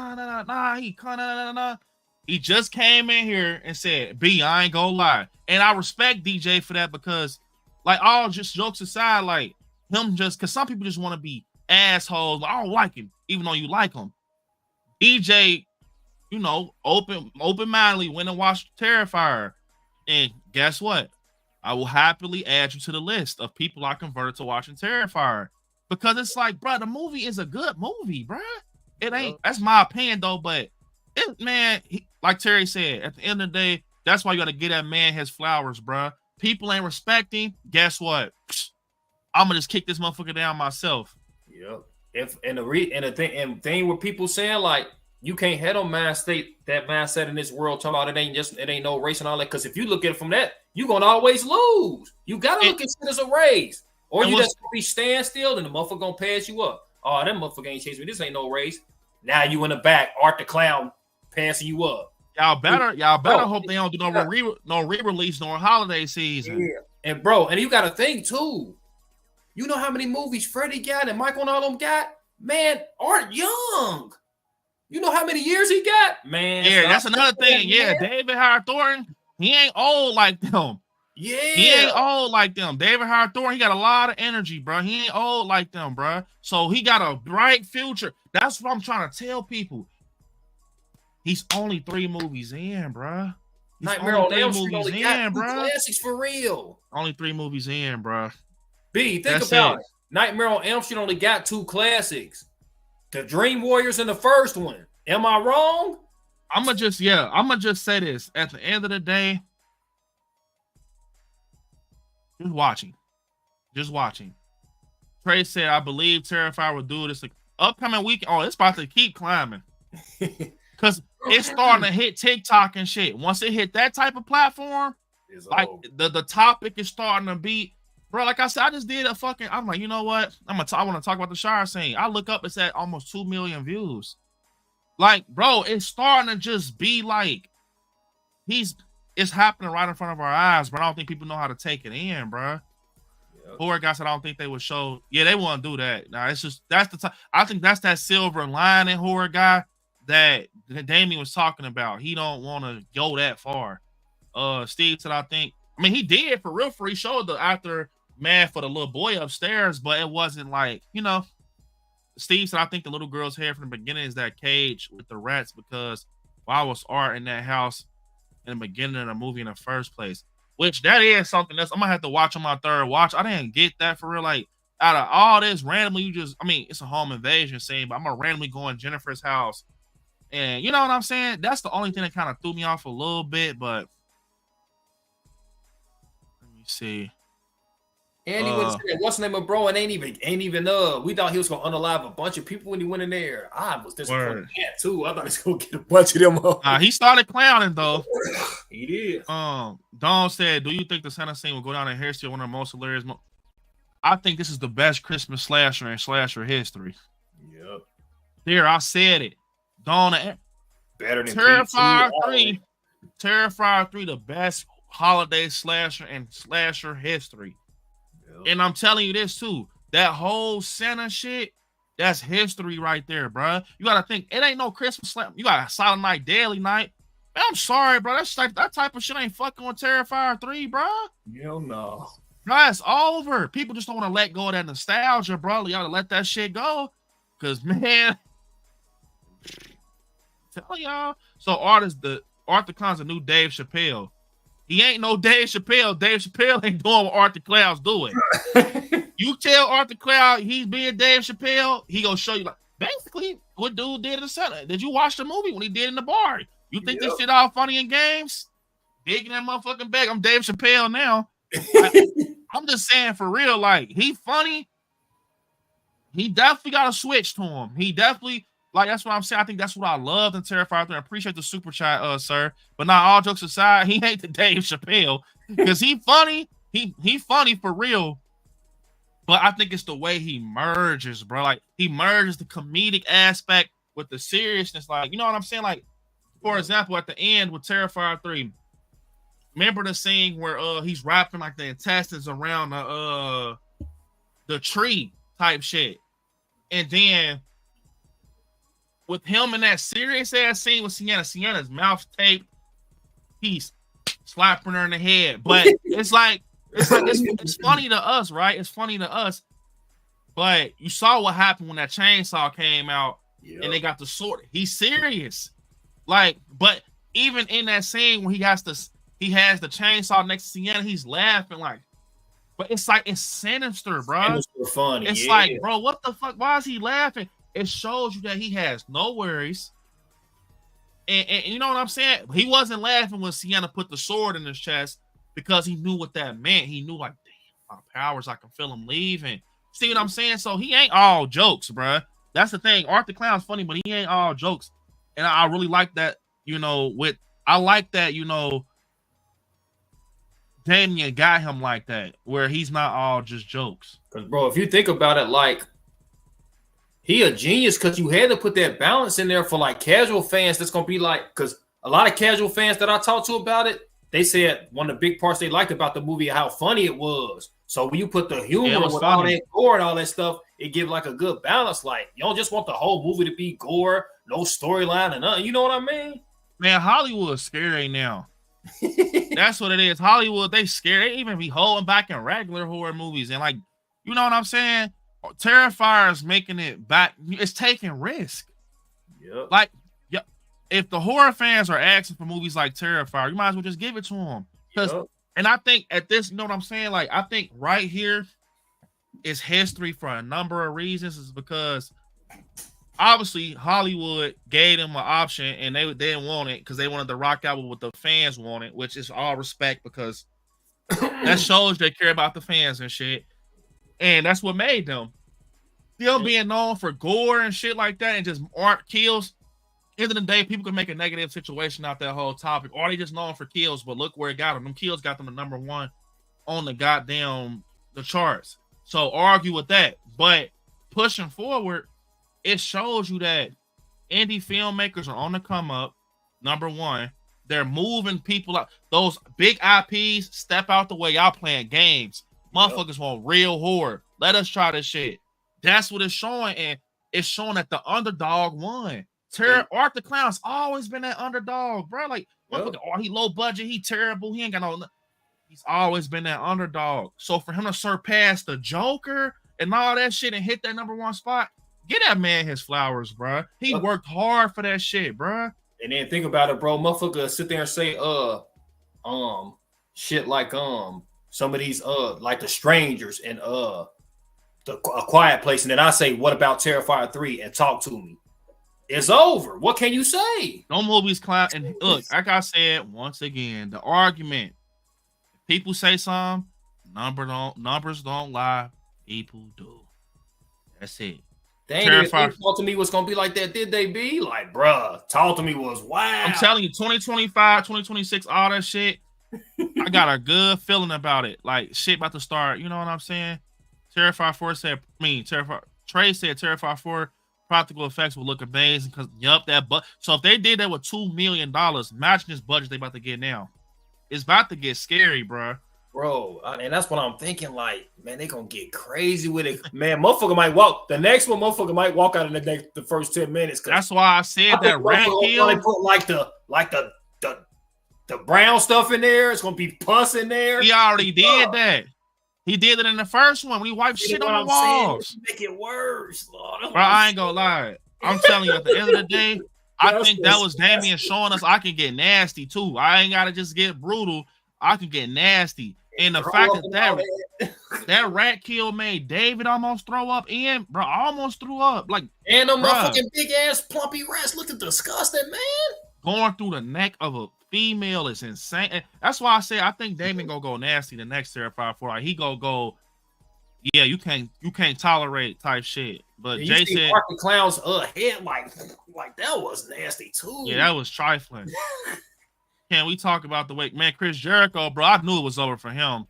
Speaker 1: he just came in here and said, B, I ain't gonna lie. And I respect DJ for that because, like, all just jokes aside, like, him just, because some people just want to be assholes. Like, I don't like him, even though you like him. DJ, you know, open-mindedly went and watched Terrifier. And guess what? I will happily add you to the list of people I converted to watching Terrifier. Because it's like, bro, the movie is a good movie, bro. It ain't, that's my opinion, though, but, like Terry said, at the end of the day, that's why you got to get that man his flowers, bro. People ain't respecting, guess what? I'm going to just kick this motherfucker down myself.
Speaker 2: Yep. The thing where people saying, like, you can't head on mindset in this world talking about it ain't no race and all that. Because if you look at it from that, you're gonna always lose. You gotta look at it as a race. Or you just be stand still and the motherfucker gonna pass you up. Oh, that motherfucker ain't chasing me. This ain't no race. Now you in the back, Art the Clown passing you up.
Speaker 1: Y'all better hope they don't do no re-release during holiday season.
Speaker 2: Yeah. And bro, and you gotta think too. You know how many movies Freddie got and Michael and all them got? Man, Art young. You know how many years he got? Man.
Speaker 1: Yeah, that's another thing. Yeah, David Howard Thornton, he ain't old like them.
Speaker 2: Yeah.
Speaker 1: He ain't old like them. David Howard Thornton, he got a lot of energy, bro. He ain't old like them, bro. So he got a bright future. That's what I'm trying to tell people. He's only 3 movies in, bro.
Speaker 2: Nightmare on Elm Street only got 2 classics for real.
Speaker 1: Only 3 movies in, bro.
Speaker 2: B, think about it. Nightmare on Elm Street only got 2 classics. The Dream Warriors in the first one. Am I wrong?
Speaker 1: I'm gonna just say this. At the end of the day, just watching. Trey said, I believe Terrifier will do this upcoming week. Oh, it's about to keep climbing. Because it's starting to hit TikTok and shit. Once it hit that type of platform, like the topic is starting to be, bro, like I said, I just did I'm like, you know what? I want to talk about the shower scene. I look up, it's at almost 2 million views. Like, bro, it's starting to just be like, it's happening right in front of our eyes, but I don't think people know how to take it in, bro. Yep. Horror guys, I don't think they would show. Yeah, they won't do that. Nah, it's just, that's the time. I think that's that silver lining horror guy that Damien was talking about. He don't want to go that far. Steve said, I mean, he did for real, he showed the aftermath for the little boy upstairs, but it wasn't like, you know. Steve said, I think the little girl's hair from the beginning is that cage with the rats because why was Art in that house in the beginning of the movie in the first place? Which that is something else. I'm going to have to watch on my 3rd watch. I didn't get that for real. Like, out of all this, randomly, it's a home invasion scene, but I'm going to randomly go in Jennifer's house. And you know what I'm saying? That's the only thing that kind of threw me off a little bit, but let me see.
Speaker 2: And he went to that, what's the name of bro? And ain't even we thought he was gonna unalive a bunch of people when he went in there. I was disappointed that too. I thought he was gonna get a bunch of them.
Speaker 1: He started clowning though.
Speaker 2: He did.
Speaker 1: Dawn said, do you think the Santa scene will go down in history one of the most hilarious I think this is the best Christmas slasher in slasher history.
Speaker 2: Yep.
Speaker 1: There, I said it. Dawn,
Speaker 2: better than
Speaker 1: Terrifier 3. Terrifier 3, the best holiday slasher in slasher history. And I'm telling you this too, that whole Santa shit, that's history right there, bro. You gotta think, it ain't no Christmas slam. You got a Silent Night, Daily Night. Man, I'm sorry, bro. That's like that type of shit ain't fucking on Terrifier 3, bro.
Speaker 2: Hell no.
Speaker 1: Bro, it's over. People just don't want to let go of that nostalgia, bro. Y'all to let that shit go. Cause man, tell y'all. So Arthur Clown's a new Dave Chappelle. He ain't no Dave Chappelle. Dave Chappelle ain't doing what Arthur Clown's doing. You tell Arthur Clown he's being Dave Chappelle, he gonna show you like basically what dude did in the center. Did you watch the movie when he did in the bar? You think this shit all funny in games? Digging that motherfucking bag. I'm Dave Chappelle now. I'm just saying for real, like he funny. He definitely got a switch to him. He definitely like that's what I'm saying. I think that's what I loved in Terrifier 3. I appreciate the super chat, sir. But not all jokes aside, he ain't the Dave Chappelle because he funny. He funny for real. But I think it's the way he merges, bro. Like he merges the comedic aspect with the seriousness. Like, you know what I'm saying? Like, for example, at the end with Terrifier 3, remember the scene where he's wrapping like the intestines around the tree type shit. And then with him in that serious ass scene with Sienna's mouth taped, he's slapping her in the head. But it's funny to us, right? It's funny to us. But you saw what happened when that chainsaw came out and they got the sword. He's serious. Like, but even in that scene when he has the chainsaw next to Sienna, he's laughing like, but it's like it's sinister, bro.
Speaker 2: It's funny.
Speaker 1: It's like, bro, what the fuck? Why is he laughing? It shows you that he has no worries. And you know what I'm saying? He wasn't laughing when Sienna put the sword in his chest because he knew what that meant. He knew, like, damn, my powers, I can feel them leaving. See what I'm saying? So he ain't all jokes, bro. That's the thing. Arthur Clown's funny, but he ain't all jokes. And I really like that, you know, Damien got him like that, where he's not all just jokes.
Speaker 2: Because, bro, if you think about it, like, he a genius because you had to put that balance in there for, like, casual fans that's going to be like, because a lot of casual fans that I talked to about it, they said one of the big parts they liked about the movie how funny it was. So when you put the humor with all that gore and all that stuff, it gives like a good balance. Like, you don't just want the whole movie to be gore, no storyline and nothing. You know what I mean?
Speaker 1: Man, Hollywood's scary now. That's what it is. Hollywood, they scary. They even be holding back in regular horror movies. And like, you know what I'm saying? Terrifier is making it back. It's taking risk.
Speaker 2: Yep.
Speaker 1: Like, if the horror fans are asking for movies like Terrifier, you might as well just give it to them. And I think at this, you know what I'm saying? Like, I think right here is history for a number of reasons. Is because obviously Hollywood gave them an option and they didn't want it because they wanted to rock out with what the fans wanted, which is all respect because that shows they care about the fans and shit. And that's what made them. Still being known for gore and shit like that and just art kills. End of the day, people can make a negative situation out that whole topic. Or they just known for kills, but look where it got them. Them kills got them to #1 on the charts. So argue with that. But pushing forward, it shows you that indie filmmakers are on the come up. #1, they're moving people out. Those big IPs step out the way. Y'all playing games. Motherfuckers want real horror. Let us try this shit. That's what it's showing, and it's showing that the underdog won. Arthur Clown's always been that underdog, bro. Like, he low budget, he terrible, he ain't got no. He's always been that underdog. So for him to surpass the Joker and all that shit and hit that #1 spot, get that man his flowers, bro. He worked hard for that shit, bro. And
Speaker 2: then think about it, bro. Motherfucker sit there and say, shit like some of these like The Strangers and A Quiet Place, and then I say, what about Terrifier 3? And talk to me. It's over. What can you say?
Speaker 1: No movies clown. And look, like I said once again, the argument. If people say something, numbers don't lie. People do. That's it.
Speaker 2: They ain't even think Talk to Me was gonna be like that, did they be? Like, bruh, Talk to Me was wow.
Speaker 1: I'm telling you, 2025, 2026, all that shit. I got a good feeling about it. Like shit about to start. You know what I'm saying? Terrifier 4 said, Trey said Terrifier 4 practical effects will look amazing because so if they did that with $2 million, imagine this budget they about to get now. It's about to get scary, bro.
Speaker 2: And that's what I'm thinking. Like, man, they gonna get crazy with it. Man, motherfucker might walk. The next one, motherfucker might walk out in the first 10 minutes.
Speaker 1: That's why I said that rat kill.
Speaker 2: They put like the the brown stuff in there. It's gonna be pus in there.
Speaker 1: He already did that. He did it in the first one when he wiped shit on the walls.
Speaker 2: Make it worse, Lord.
Speaker 1: Bro, I ain't gonna lie. I'm telling you, at the end of the day, I think that was Damien showing us I can get nasty too. I ain't gotta just get brutal. I can get nasty. And the fact that rat kill made David almost throw up, and bro, I almost threw up. Like,
Speaker 2: and them motherfucking big ass plumpy rats looking disgusting, man.
Speaker 1: Going through the neck of a female is insane. And that's why I say I think Damien gonna go nasty the next Terrifier 4. Like, he gonna go, yeah, you can't tolerate type shit. But
Speaker 2: and
Speaker 1: Jay said
Speaker 2: Mark the Clown's head like that was nasty too.
Speaker 1: Yeah, that was trifling. Can we talk about the way, man, Chris Jericho, bro? I knew it was over for him.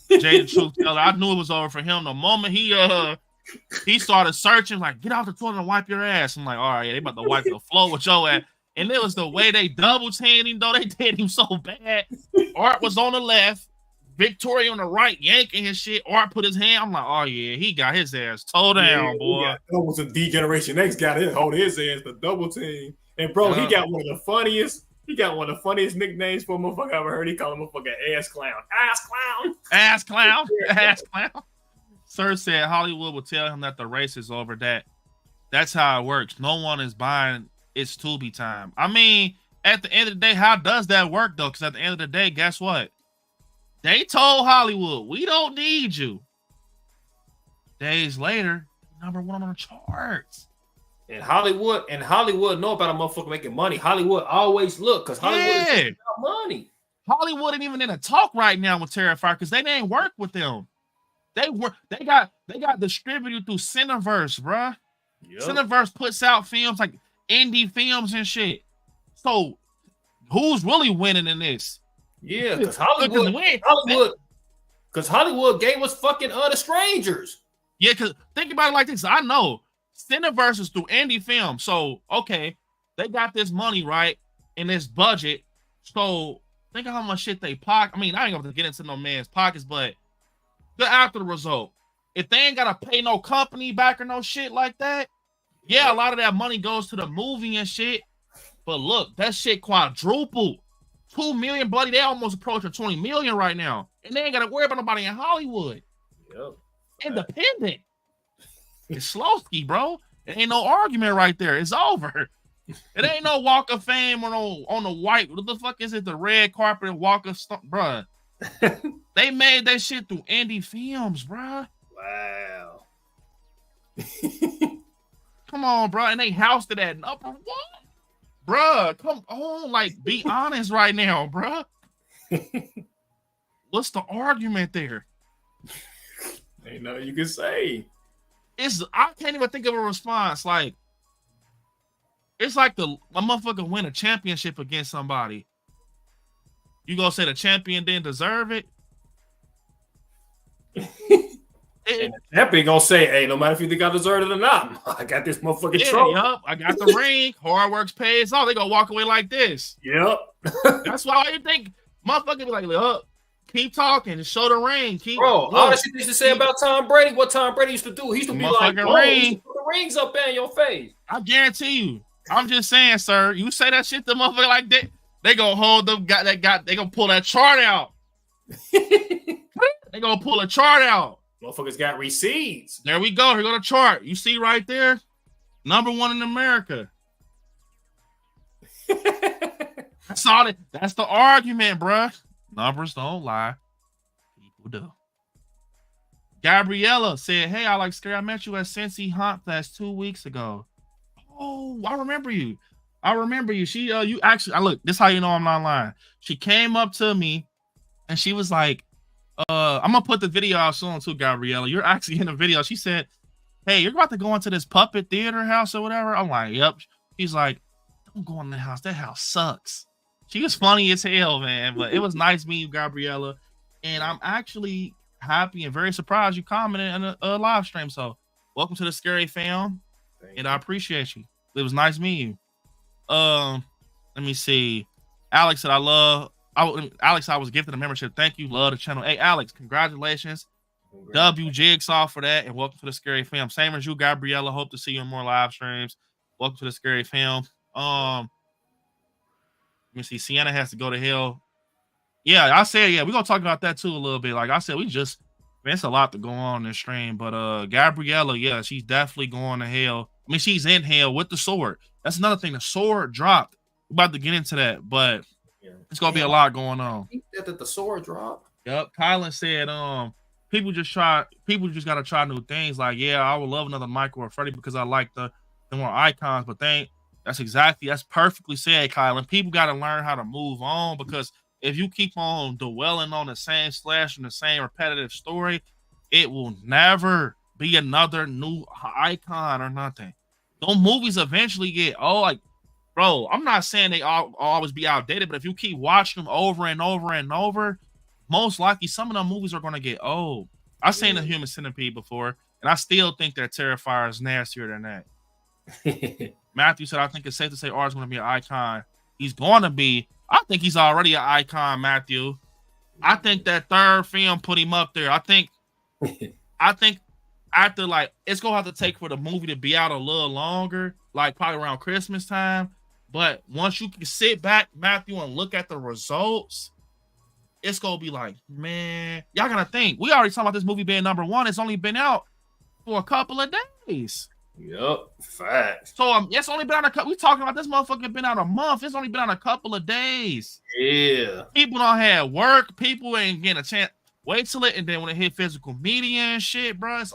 Speaker 1: Jay the Truth Teller, I knew it was over for him. The moment he started searching, like, get out the toilet and wipe your ass. I'm like, all right, they about to wipe the floor with your ass. And it was the way they double teamed him, though. They did him so bad. Art was on the left, Victoria on the right, yanking his shit. Art put his hand. I'm like, oh yeah, he got his ass toe down, boy.
Speaker 5: That was a D-Generation X got it, hold his ass, the double team. And bro, he got one of the funniest. He got one of the funniest nicknames for a motherfucker I ever heard. He called him a fucking ass clown. Ass clown.
Speaker 1: Ass clown. Ass clown. Sir said Hollywood will tell him that the race is over. That's how it works. No one is buying it's Tubi time. I mean, at the end of the day, how does that work though? Because at the end of the day, guess what? They told Hollywood, we don't need you. Days later, #1 on the charts.
Speaker 2: And Hollywood know about a motherfucker making money. Hollywood always look because Hollywood is about money.
Speaker 1: Hollywood ain't even in a talk right now with Terrifier because they didn't work with them. They got distributed through Cineverse, bruh. Yep. Cineverse puts out films like indie films and shit. So who's really winning in this?
Speaker 2: Yeah, because Hollywood gave us fucking The Strangers.
Speaker 1: Yeah, because think about it like this. I know Cineverse is through indie film. So, okay, they got this money, right, in this budget. So, think of how much shit they pocket. I mean, I ain't going to get into no man's pockets, but the after the result, if they ain't got to pay no company back or no shit like that, yeah, a lot of that money goes to the movie and shit. But look, that shit quadrupled. 2 million, buddy. They almost approaching 20 million right now. And they ain't got to worry about nobody in Hollywood. Yep. Independent. It's Slowski, bro. It ain't no argument right there. It's over. It ain't no Walk of Fame on the white. What the fuck is it? The red carpet Walk of bruh. They made that shit through indie films, bruh.
Speaker 2: Wow.
Speaker 1: Come on, bro. And they housed it at #1. Bruh, come on. Like, be honest right now, bruh. What's the argument there?
Speaker 5: Ain't nothing you can say.
Speaker 1: I can't even think of a response. Like, it's like a motherfucker win a championship against somebody. You gonna say the champion didn't deserve it?
Speaker 2: And the champion gonna say, hey, no matter if you think I deserve it or not, I got this motherfucking trophy.
Speaker 1: Yep, I got the ring. Hard works pays off. They gonna walk away like this.
Speaker 2: Yep.
Speaker 1: That's why you think motherfucker be like, look, keep talking and show the ring.
Speaker 2: Bro, all that shit used to say about Tom Brady, what Tom Brady used to do, he used to be like,
Speaker 1: ring.
Speaker 2: Put the rings up there in your face.
Speaker 1: I guarantee you. I'm just saying, sir, you say that shit to motherfucker like that, they gonna hold them, they gonna pull that chart out. They gonna pull a chart out.
Speaker 2: Motherfuckers got receipts.
Speaker 1: There we go. Here go the chart. You see right there? #1 in America. That's all it. That's the argument, bruh. Numbers don't lie. People do. Gabriella said, hey, I like Scary. I met you at Cincy Hunt Fest 2 weeks ago. Oh, I remember you. She, you actually, look, this is how you know I'm not lying. She came up to me and she was like, I'm gonna put the video out soon too, Gabriella. You're actually in the video. She said, hey, you're about to go into this puppet theater house or whatever. I'm like, yep. She's like, don't go in the house. That house sucks. She was funny as hell, man. But it was nice meeting you, Gabriella. And I'm actually happy and very surprised you commented on a live stream. So welcome to the Scary Fam. And I appreciate you. It was nice meeting you. Let me see. Alex said, Alex, I was gifted a membership. Thank you. Love the channel. Hey, Alex, congratulations. W Jigsaw for that. And welcome to the Scary Fam. Same as you, Gabriella. Hope to see you in more live streams. Welcome to the Scary Fam. Let me see. Sienna has to go to hell. Yeah, I said, yeah, we're gonna talk about that too a little bit. Like I said, man, it's a lot to go on in this stream. But Gabriella, yeah, she's definitely going to hell. I mean, she's in hell with the sword. That's another thing. The sword dropped. We're about to get into that, but it's gonna be a lot going on.
Speaker 2: That the sword dropped.
Speaker 1: Yep. Kylan said, people just gotta try new things. Like, yeah, I would love another Michael or Freddy because I like the more icons, but that's perfectly said, Kylan. People gotta learn how to move on, because if you keep on dwelling on the same slash and the same repetitive story, it will never be another new icon or nothing. Those movies eventually get like, bro, I'm not saying they always be outdated, but if you keep watching them over and over and over, most likely some of them movies are going to get old. I've seen the Human Centipede before, and I still think that Terrifier is nastier than that. Matthew said, I think it's safe to say R is going to be an icon. He's going to be. I think he's already an icon, Matthew. I think that third film put him up there. I think after, like, it's going to have to take for the movie to be out a little longer, like probably around Christmas time. But once you can sit back, Matthew, and look at the results, it's going to be like, man, y'all got to think. We already talked about this movie being #1. It's only been out for a couple of days.
Speaker 5: Yup, facts.
Speaker 1: So it's only been on a couple. We talking about this motherfucker been out a month. It's only been on a couple of days.
Speaker 5: Yeah.
Speaker 1: People don't have work. People ain't getting a chance. Wait till it, and then when it hit physical media and shit, bro, it's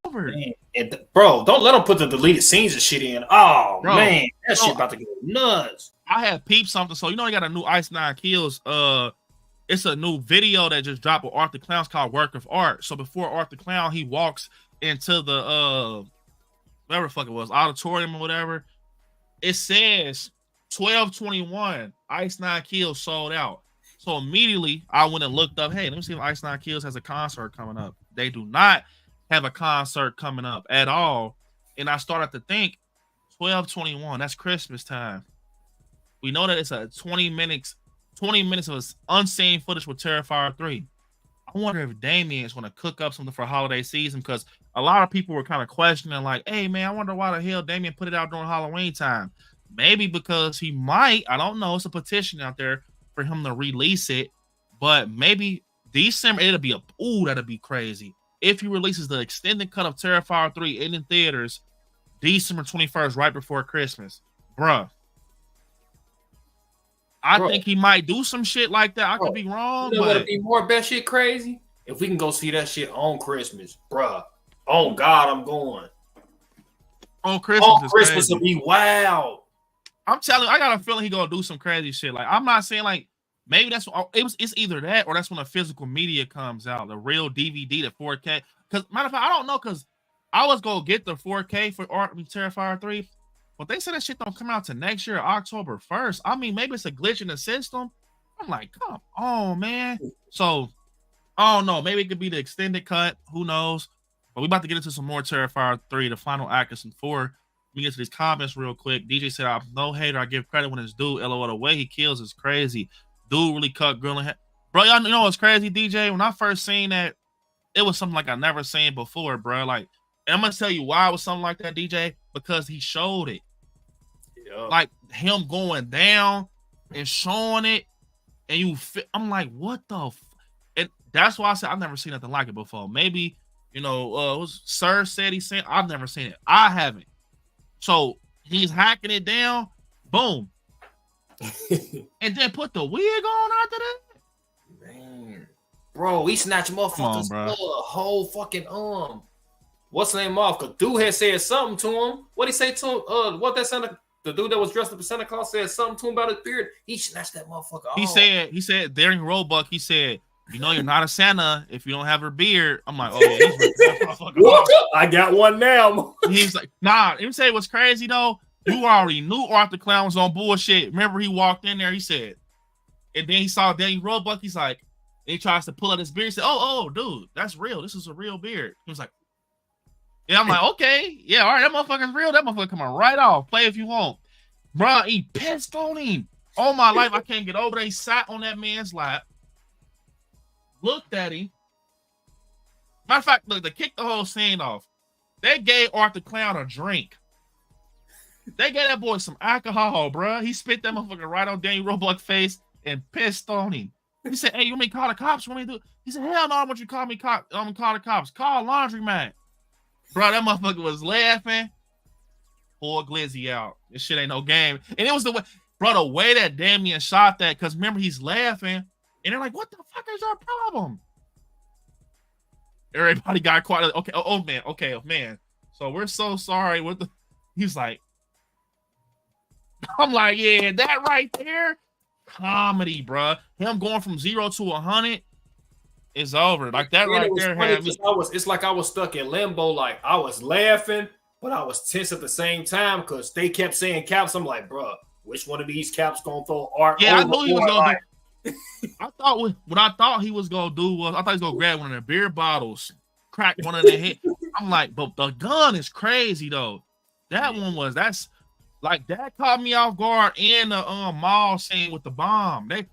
Speaker 1: over.
Speaker 2: And bro, don't let them put the deleted scenes and shit in. Oh,
Speaker 1: bro,
Speaker 2: man, that shit about to go nuts.
Speaker 1: I had peeped something. So, you know, they got a new Ice 9 Kills. It's a new video that just dropped with Art the Clown. It's called Work of Art. So before Art the Clown, he walks into the whatever the fuck it was, auditorium or whatever. It says 12/21, Ice 9 Kills sold out. So immediately I went and looked up, hey, let me see if Ice 9 Kills has a concert coming up. They do not have a concert coming up at all. And I started to think, 12/21, that's Christmas time. We know that it's a 20 minutes of unseen footage with Terrifier 3. I wonder if Damien is going to cook up something for holiday season, because a lot of people were kind of questioning, like, hey, man, I wonder why the hell Damien put it out during Halloween time. Maybe because he might, I don't know, it's a petition out there for him to release it, but maybe December, that'd be crazy. If he releases the extended cut of Terrifier 3 in theaters December 21st, right before Christmas, bruh. I think he might do some shit like that. I could be wrong,
Speaker 2: you know
Speaker 1: but
Speaker 2: what'd be more best shit crazy? If we can go see that shit on Christmas, bruh. Oh God, I'm going.
Speaker 1: On Christmas
Speaker 2: will be wild.
Speaker 1: I'm telling you, I got a feeling he gonna do some crazy shit. Like, I'm not saying like maybe it's either that or that's when the physical media comes out, the real DVD, the 4K. Because matter of fact, I don't know, because I was gonna get the 4K for Terrifier 3. But they said that shit don't come out to next year, October 1st. I mean, maybe it's a glitch in the system. I'm like, come on, man. So, I don't know. Maybe it could be the extended cut. Who knows? But we about to get into some more Terrifier 3, the final act of some 4. Let me get to these comments real quick. DJ said, I'm no hater. I give credit when it's due. LOL, the way he kills is crazy. Dude really cut grilling head. Bro, y'all know what's crazy, DJ? When I first seen that, it was something like I never seen before, bro. Like, and I'm going to tell you why it was something like that, DJ, because he showed it. Like him going down and showing it, and I'm like, what the and that's why I said I've never seen nothing like it before. Maybe, you know, Sir said he's saying I've never seen it. I haven't. So he's hacking it down, boom. And then put the wig on after that.
Speaker 2: Man. Bro, he snatched motherfuckers a whole fucking what's the name off? Cause dude had said something to him. What he say to him? What that sounded. The dude that was dressed up as Santa Claus said something to him about his beard. He snatched that motherfucker off.
Speaker 1: He said during Roebuck, he said, you know you're not a Santa if you don't have a beard. I'm like, oh yeah, he's that motherfucker off.
Speaker 5: I got one now.
Speaker 1: He's like, nah, let me say what's crazy though. You already knew Arthur Clown was on bullshit. Remember, he walked in there, he said, and then he saw Danny Roebuck, he's like, he tries to pull out his beard. He said, oh, dude, that's real. This is a real beard. He was like, yeah, I'm like, okay, yeah, all right, that motherfucker's real. That motherfucker coming right off. Play if you want. Bro, he pissed on him. All my life, I can't get over that. He sat on that man's lap, looked at him. Matter of fact, look, they kicked the whole scene off. They gave Arthur Clown a drink. They gave that boy some alcohol, bro. He spit that motherfucker right on Danny Roebuck's face and pissed on him. He said, "Hey, you want me to call the cops? You want me to do?" He said, "Hell no, I want you to call me call the cops. Call laundromat." Bro, that motherfucker was laughing. Pull Glizzy out. This shit ain't no game. And it was the way, bro, the way that Damien shot that, because remember, he's laughing, and they're like, "What the fuck is your problem?" Everybody got quiet. Okay, oh man. So we're so sorry. What the? He's like, I'm like, yeah, that right there, comedy, bro. Him going from 0 to 100 is over. Like that right there.
Speaker 2: It's like I was stuck in limbo. Like I was laughing, but I was tense at the same time because they kept saying caps. I'm like, bro, which one of these caps gonna throw art?
Speaker 1: Yeah, I knew he was gonna do. I thought he was gonna do was I thought he was gonna grab one of the beer bottles, crack one of the head. I'm like, but the gun is crazy though. That one was like that caught me off guard in the mall scene with the bomb. That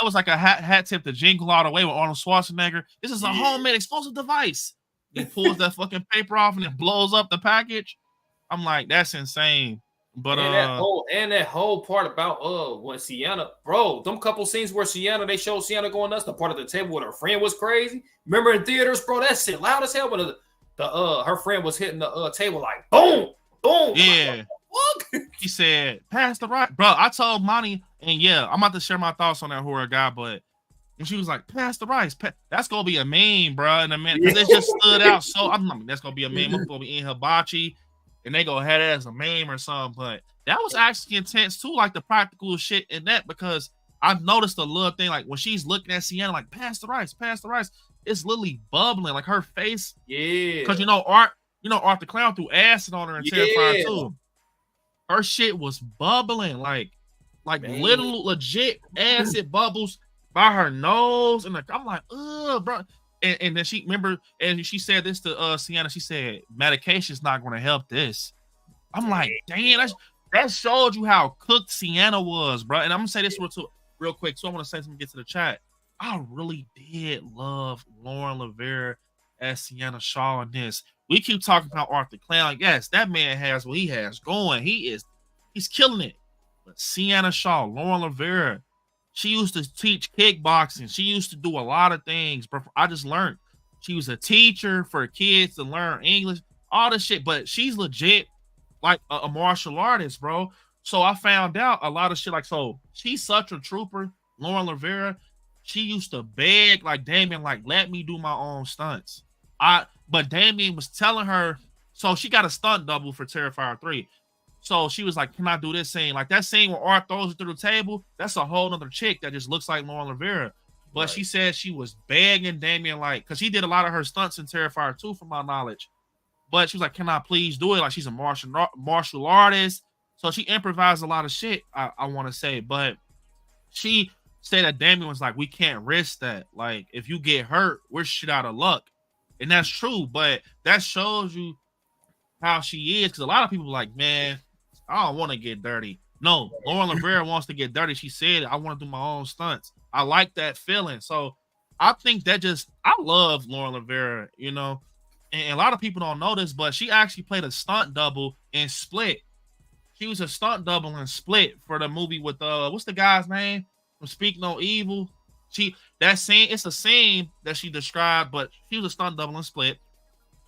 Speaker 1: was like a hat tip to Jingle All the Way with Arnold Schwarzenegger. This is a homemade explosive device. He pulls that fucking paper off and it blows up the package. I'm like, that's insane. But
Speaker 2: that whole part about when Sienna, bro, them couple scenes where they showed Sienna going nuts, the part of the table with her friend was crazy. Remember in theaters, bro, that shit loud as hell when her friend was hitting the table like boom, boom.
Speaker 1: Yeah. He said, "Pass the rice." Bro, I told Monty, and yeah, I'm about to share my thoughts on that horror guy, but when she was like, "Pass the rice," that's gonna be a meme, bro, in a minute, because it just stood out. So that's gonna be a meme. I'm gonna be in hibachi, and they gonna have that as a meme or something. But that was actually intense too, like the practical shit in that, because I've noticed a little thing, like when she's looking at Sienna, like, pass the rice," it's literally bubbling, like her face.
Speaker 2: Yeah,
Speaker 1: because Art the Clown threw acid on her in Terrifier too. Her shit was bubbling, like little legit acid bubbles by her nose, and like I'm like, ugh, bro. And then she she said this to Sienna. She said, "Medication's not going to help this." I'm like, damn, that showed you how cooked Sienna was, bro. And I'm gonna say this real quick. So I want to say something. Get to the chat. I really did love Lauren Lavera as Sienna Shaw in this. We keep talking about Art the Clown. Yes, that man has what he has going. He's killing it. But Sienna Shaw, Lauren Lavera, she used to teach kickboxing. She used to do a lot of things. But I just learned. She was a teacher for kids to learn English, all this shit. But she's legit like a martial artist, bro. So I found out a lot of shit. Like, so she's such a trooper, Lauren Lavera. She used to beg like Damien, like, let me do my own stunts. But Damien was telling her, so she got a stunt double for Terrifier 3. So she was like, can I do this scene? Like that scene where Art throws it through the table, that's a whole nother chick that just looks like Lauren Lavera. But right. She said she was begging Damien, like, because he did a lot of her stunts in Terrifier 2 from my knowledge. But she was like, can I please do it? Like, she's a martial artist. So she improvised a lot of shit, I want to say. But she said that Damien was like, we can't risk that. Like, if you get hurt, we're shit out of luck. And that's true, but that shows you how she is. Because a lot of people are like, man, I don't want to get dirty. No, Lauren Lavera wants to get dirty. She said, I want to do my own stunts. I like that feeling. So I think that I love Lauren Lavera, and a lot of people don't know this, but she actually played a stunt double in Split. She was a stunt double in Split for the movie with, what's the guy's name from Speak No Evil? It's a scene that she described, but she was a stunt double in Split.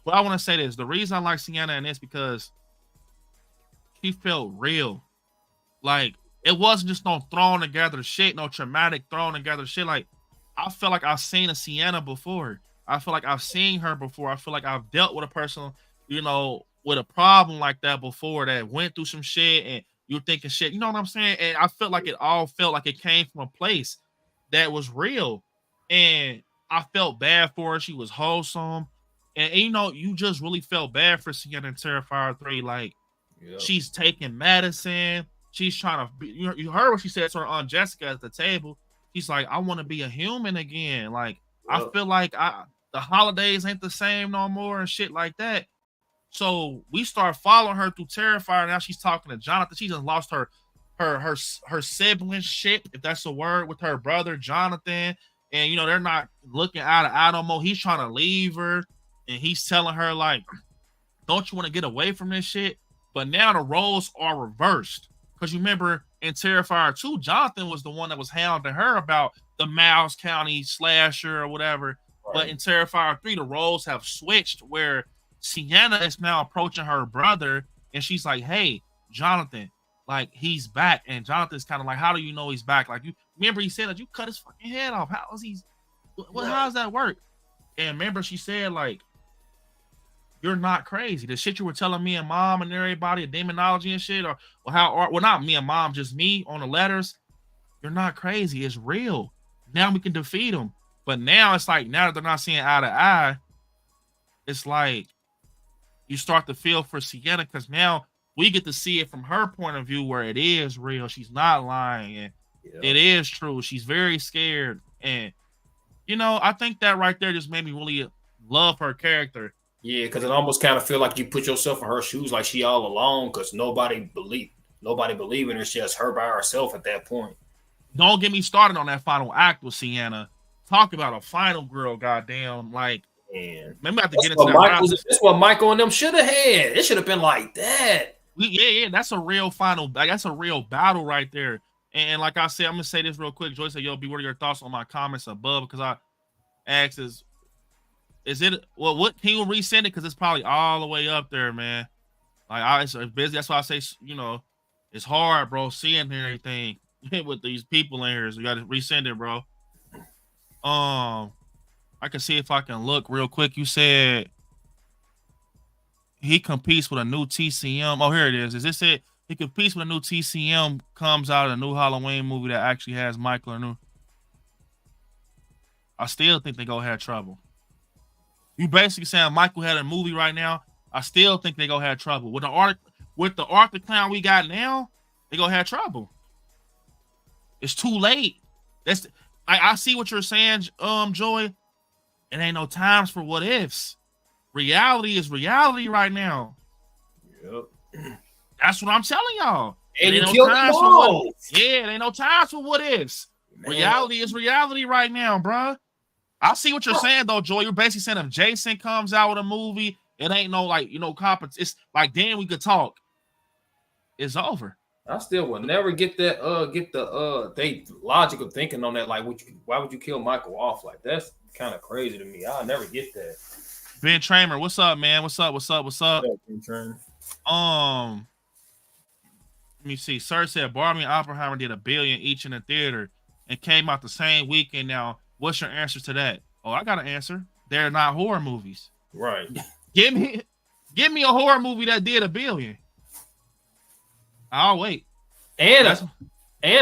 Speaker 1: But I want to say this: the reason I like Sienna in this because she felt real. Like it wasn't just no thrown together shit, no traumatic thrown together shit. Like I felt like I've seen a Sienna before. I feel like I've seen her before. I feel like I've dealt with a person, with a problem like that before that went through some shit, and you're thinking shit. You know what I'm saying? And I felt like it came from a place that was real, and I felt bad for her. She was wholesome, and you just really felt bad for Sienna in Terrifier 3. Like, she's taking medicine. She's trying to be, you heard what she said to her Aunt Jessica at the table. She's like, I want to be a human again. Like, I feel like the holidays ain't the same no more and shit like that. So we start following her through Terrifier. Now she's talking to Jonathan. She just lost her siblingship, if that's a word, with her brother Jonathan, and they're not looking eye to eye no more. He's trying to leave her, and he's telling her like, don't you want to get away from this shit? But now the roles are reversed, because you remember in Terrifier 2, Jonathan was the one that was hounding her about the Miles County slasher or whatever.
Speaker 2: Right.
Speaker 1: But in Terrifier 3, the roles have switched where Sienna is now approaching her brother and she's like, hey, Jonathan, like he's back. And Jonathan's kind of like, how do you know he's back? Like, you remember he said that you cut his fucking head off. How is he? Well, how does that work? And remember she said, like, you're not crazy. The shit you were telling me and mom and everybody, demonology and shit, or how, well, not me and mom, just me on the letters. You're not crazy. It's real. Now we can defeat them. But now it's like, now that they're not seeing eye to eye, it's like you start to feel for Sienna because now we get to see it from her point of view where it is real. She's not lying and it is true. She's very scared. And, you know, I think that right there just made me really love her character.
Speaker 2: Yeah, because it almost kind of feel like you put yourself in her shoes, like she all alone, because nobody believing her. It's just her by herself at that point.
Speaker 1: Don't get me started on that final act with Sienna. Talk about a final girl, goddamn. Like,
Speaker 2: man,
Speaker 1: maybe I have to get into that.
Speaker 2: That's what Michael and them should have had. It should have been like that.
Speaker 1: Yeah, that's a real final. Like, that's a real battle right there. And like I said, I'm gonna say this real quick. Joy said, "Yo, B, what are your thoughts on my comments above?" Because I asked, is it what can you resend it? Because it's probably all the way up there, man. Like it's busy. That's why I say, you know, it's hard, bro, seeing everything with these people in here. So you got to resend it, bro. I can see if I can look real quick. You said he competes with a new TCM. Oh, here it is. Is this it? He competes with a new TCM, comes out of a new Halloween movie that actually has Michael or new. I still think they gonna have trouble. You basically saying Michael had a movie right now. I still think they gonna have trouble with the Arthur Clown we got now. They gonna have trouble. It's too late. I see what you're saying, Joy. It ain't no times for what ifs. Reality is reality right now.
Speaker 2: Yep.
Speaker 1: That's what I'm telling y'all.
Speaker 2: And
Speaker 1: ain't
Speaker 2: no
Speaker 1: times for what, yeah, it ain't no times for what ifs.
Speaker 2: Man.
Speaker 1: Reality is reality right now, bruh. I see what you're saying though, Joy. You're basically saying if Jason comes out with a movie, it ain't no like, you know, competition. It's like then we could talk. It's over.
Speaker 2: I still will never get that they logical thinking on that. Like, why would you kill Michael off? Like, that's kind of crazy to me. I'll never get that.
Speaker 1: Ben Tramer, what's up, man? What's up?
Speaker 2: Ben Tramer.
Speaker 1: Let me see. Sir said Barbie and Oppenheimer did $1 billion each in the theater and came out the same weekend. Now, what's your answer to that? Oh, I got an answer. They're not horror movies.
Speaker 2: Right.
Speaker 1: Give me a horror movie that did $1 billion. I'll wait.
Speaker 2: And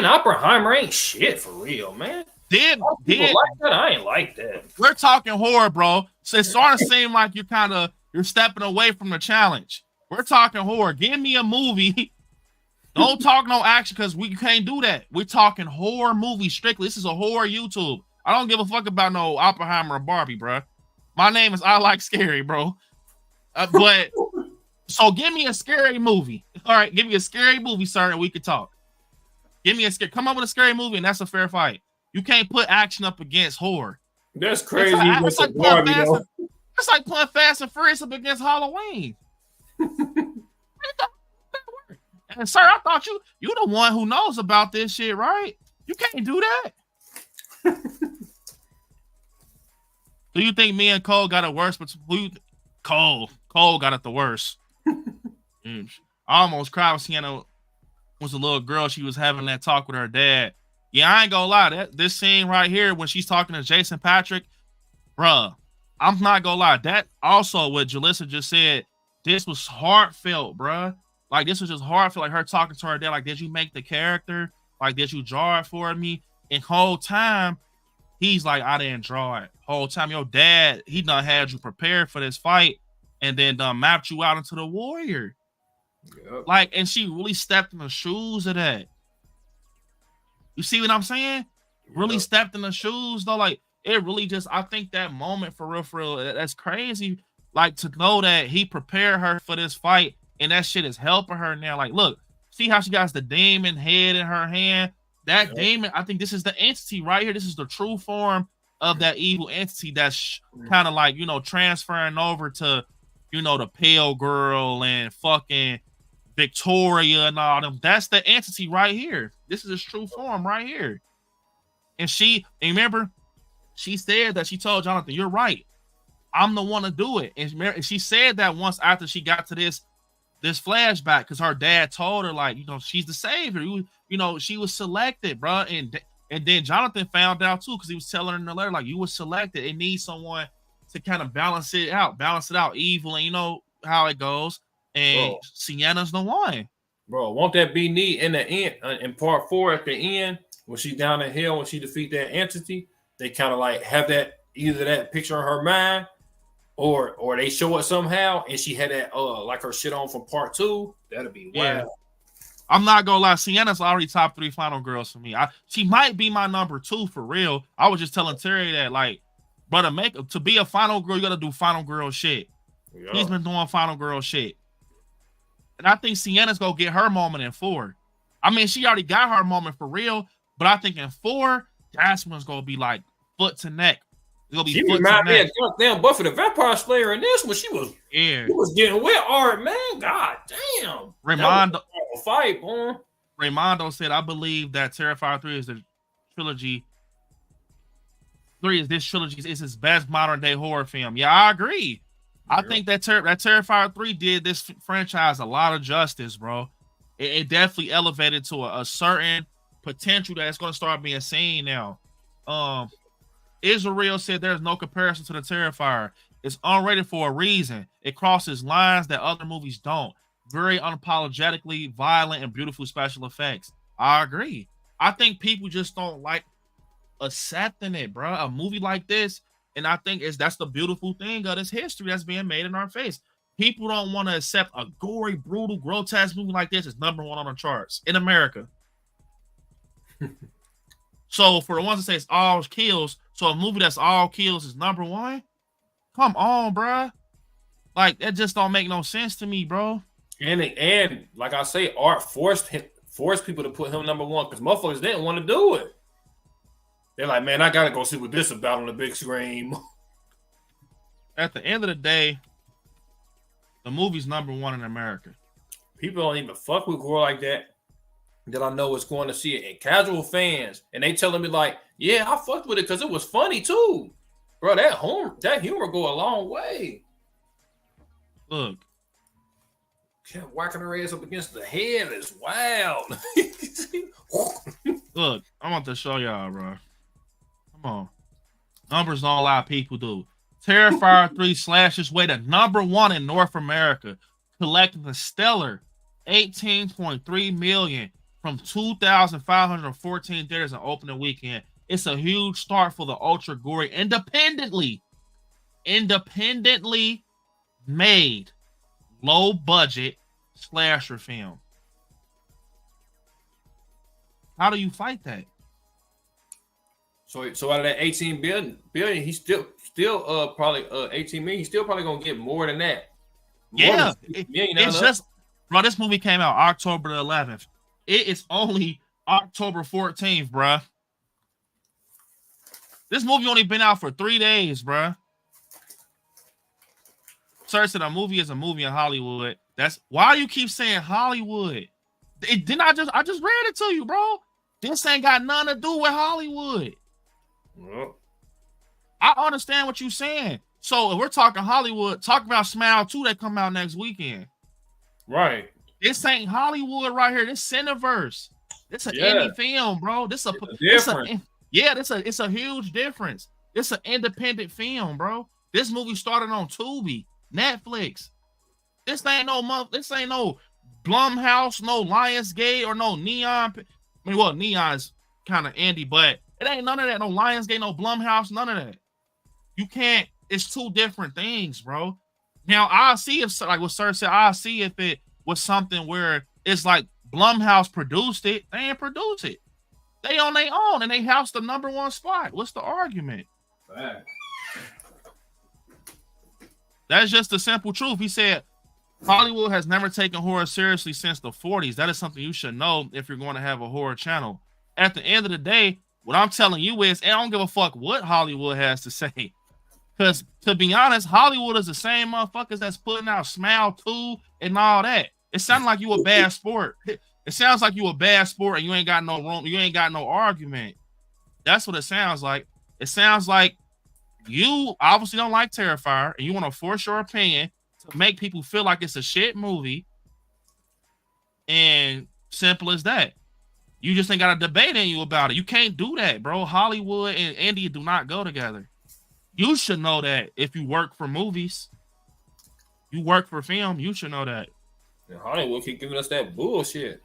Speaker 2: Oppenheimer ain't shit for real, man.
Speaker 1: Did
Speaker 2: like that? I ain't like that.
Speaker 1: We're talking horror, bro. So it starting to seem like you're stepping away from the challenge. We're talking horror. Give me a movie. Don't talk no action because we can't do that. We're talking horror movie strictly. This is a horror YouTube. I don't give a fuck about no Oppenheimer or Barbie, bro. My name is I Like Scary, bro. But so give me a scary movie. All right, give me a scary movie, sir, and we can talk. Give me come up with a scary movie, and that's a fair fight. You can't put action up against horror.
Speaker 5: That's crazy.
Speaker 1: It's like playing Fast and Furious up against Halloween. And sir, I thought you the one who knows about this shit, right? You can't do that. Do you think me and Cole got it worse? But Cole got it the worst. I almost cried when Sienna was a little girl. She was having that talk with her dad. Yeah, I ain't gonna lie. This scene right here when she's talking to Jason Patrick, bruh, I'm not gonna lie. That also what Jalissa just said. This was heartfelt, bruh. Like this was just heartfelt. Like her talking to her dad. Like, did you make the character? Like, did you draw it for me? And whole time, he's like, I didn't draw it. Whole time, your dad, he done had you prepared for this fight, and then done mapped you out into the warrior.
Speaker 2: Yep.
Speaker 1: Like, and she really stepped in the shoes of that. You see what I'm saying? Really stepped in the shoes though. Like it really just, I think that moment for real, that's crazy. Like to know that he prepared her for this fight and that shit is helping her now. Like, look, see how she got the demon head in her hand? That demon, I think this is the entity right here. This is the true form of that evil entity that's kind of like, you know, transferring over to, you know, the pale girl and fucking Victoria and all them. That's the entity right here. This is its true form right here. And remember, she said that she told Jonathan, "You're right. I'm the one to do it." And she said that once after she got to this flashback, because her dad told her, like, she's the savior. She was selected, bro. And then Jonathan found out too, because he was telling her in the letter, like, you were selected. It needs someone to kind of balance it out, evil, and you know how it goes. And Sienna's the one.
Speaker 2: Bro, won't that be neat in the end, in part 4 at the end, when she's down the hill, when she defeat that entity, they kind of like have that, either that picture in her mind, or they show it somehow, and she had that like her shit on from part 2. That'd be wild.
Speaker 1: I'm not gonna lie, Sienna's already top 3 final girls for me. She might be my number 2 for real. I was just telling Terry that, like, brother, to be a final girl, you gotta do final girl shit. Yeah. He's been doing final girl shit. And I think Sienna's gonna get her moment in 4. I mean, she already got her moment for real, but I think in 4, that's when it's gonna be like foot to neck. It's gonna be
Speaker 2: she
Speaker 1: foot
Speaker 2: reminded
Speaker 1: to
Speaker 2: me
Speaker 1: neck.
Speaker 2: of damn Buffy the Vampire Slayer in this one. She was getting wet hard, man. God damn. Fight, boy.
Speaker 1: Raymondo said, I believe that Terrifier 3 is the trilogy. 3 is this trilogy is his best modern day horror film. Yeah, I agree. I think that Terrifier 3 did this franchise a lot of justice, bro. It definitely elevated to a certain potential that's going to start being seen now. Israel said there's no comparison to the Terrifier. It's unrated for a reason. It crosses lines that other movies don't. Very unapologetically violent and beautiful special effects. I agree. I think people just don't like accepting it, bro. A movie like this. And I think that's the beautiful thing of this history that's being made in our face. People don't want to accept a gory, brutal, grotesque movie like this is number 1 on the charts in America. So for the ones that say it's all kills, so a movie that's all kills is number 1? Come on, bro. Like, that just don't make no sense to me, bro.
Speaker 2: And like I say, art forced people to put him number 1 because motherfuckers didn't want to do it. They're like, man, I gotta go see what this is about on the big screen.
Speaker 1: At the end of the day, the movie's number 1 in America.
Speaker 2: People don't even fuck with gore like that I know is going to see it. And casual fans, and they telling me like, yeah, I fucked with it because it was funny too. Bro, that humor go a long way.
Speaker 1: Look.
Speaker 2: Kept whacking her ass up against the head is wild.
Speaker 1: Look, I want to show y'all, bro. Come on. Numbers don't lie, people do. Terrifier 3 slashes way to number 1 in North America, collecting a stellar $18.3 million from 2,514 theaters in opening weekend. It's a huge start for the ultra gory, independently made, low budget slasher film. How do you fight that?
Speaker 2: So out of that 18 billion, he's still probably 18 million. He's still probably gonna get more than that.
Speaker 1: It's just, bro. This movie came out October the 11th. It is only October 14th, bro. This movie only been out for 3 days, bro. Sir said a movie is a movie in Hollywood. That's why you keep saying Hollywood. I just read it to you, bro. This ain't got nothing to do with Hollywood.
Speaker 2: Well,
Speaker 1: I understand what you're saying. So if we're talking Hollywood, talk about Smile 2 that come out next weekend.
Speaker 2: Right.
Speaker 1: This ain't Hollywood right here. This Cineverse. This an indie film, bro. It's a huge difference. It's an independent film, bro. This movie started on Tubi, Netflix. This ain't no Blumhouse, no Lionsgate, or no Neon. I mean, well, Neon's kind of indie, but it ain't none of that. No Lionsgate, no Blumhouse, none of that. You can't. It's 2 different things, bro. Now, I'll see if, like what Sir said, I'll see if it was something where it's like Blumhouse produced it. They ain't produce it. They on their own, and they house the number 1 spot. What's the argument?
Speaker 2: Right.
Speaker 1: That's just the simple truth. He said, Hollywood has never taken horror seriously since the 40s. That is something you should know if you're going to have a horror channel. At the end of the day, what I'm telling you is, I don't give a fuck what Hollywood has to say. Because, to be honest, Hollywood is the same motherfuckers that's putting out Smile 2 and all that. It sounds like you a bad sport. It sounds like you a bad sport and you ain't got no room. You ain't got no argument. That's what it sounds like. It sounds like you obviously don't like Terrifier and you want to force your opinion to make people feel like it's a shit movie. And simple as that. You just ain't got a debate in you about it. You can't do that, bro. Hollywood and India do not go together. You should know that if you work for movies. You work for film, you should know that.
Speaker 2: And Hollywood keep giving us that bullshit.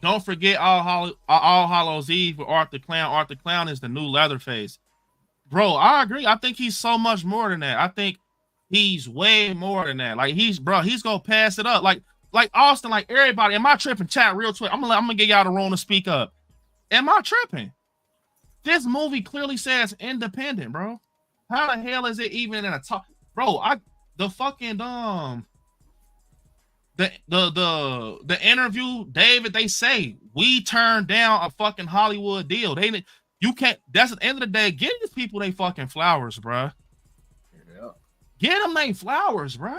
Speaker 1: Don't forget All Hallows Eve with Art the Clown. Art the Clown is the new Leatherface. Bro, I agree. I think he's so much more than that. I think he's way more than that. Like he's gonna pass it up. Like Austin, like everybody. Am I tripping? Chat real quick. I'm gonna get y'all the room to speak up. Am I tripping? This movie clearly says independent, bro. How the hell is it even in a top? Bro, the fucking the interview, David, they say we turned down a fucking Hollywood deal. You can't. That's at the end of the day. Get these people they fucking flowers, bro.
Speaker 2: Yeah.
Speaker 1: Get them they flowers, bro.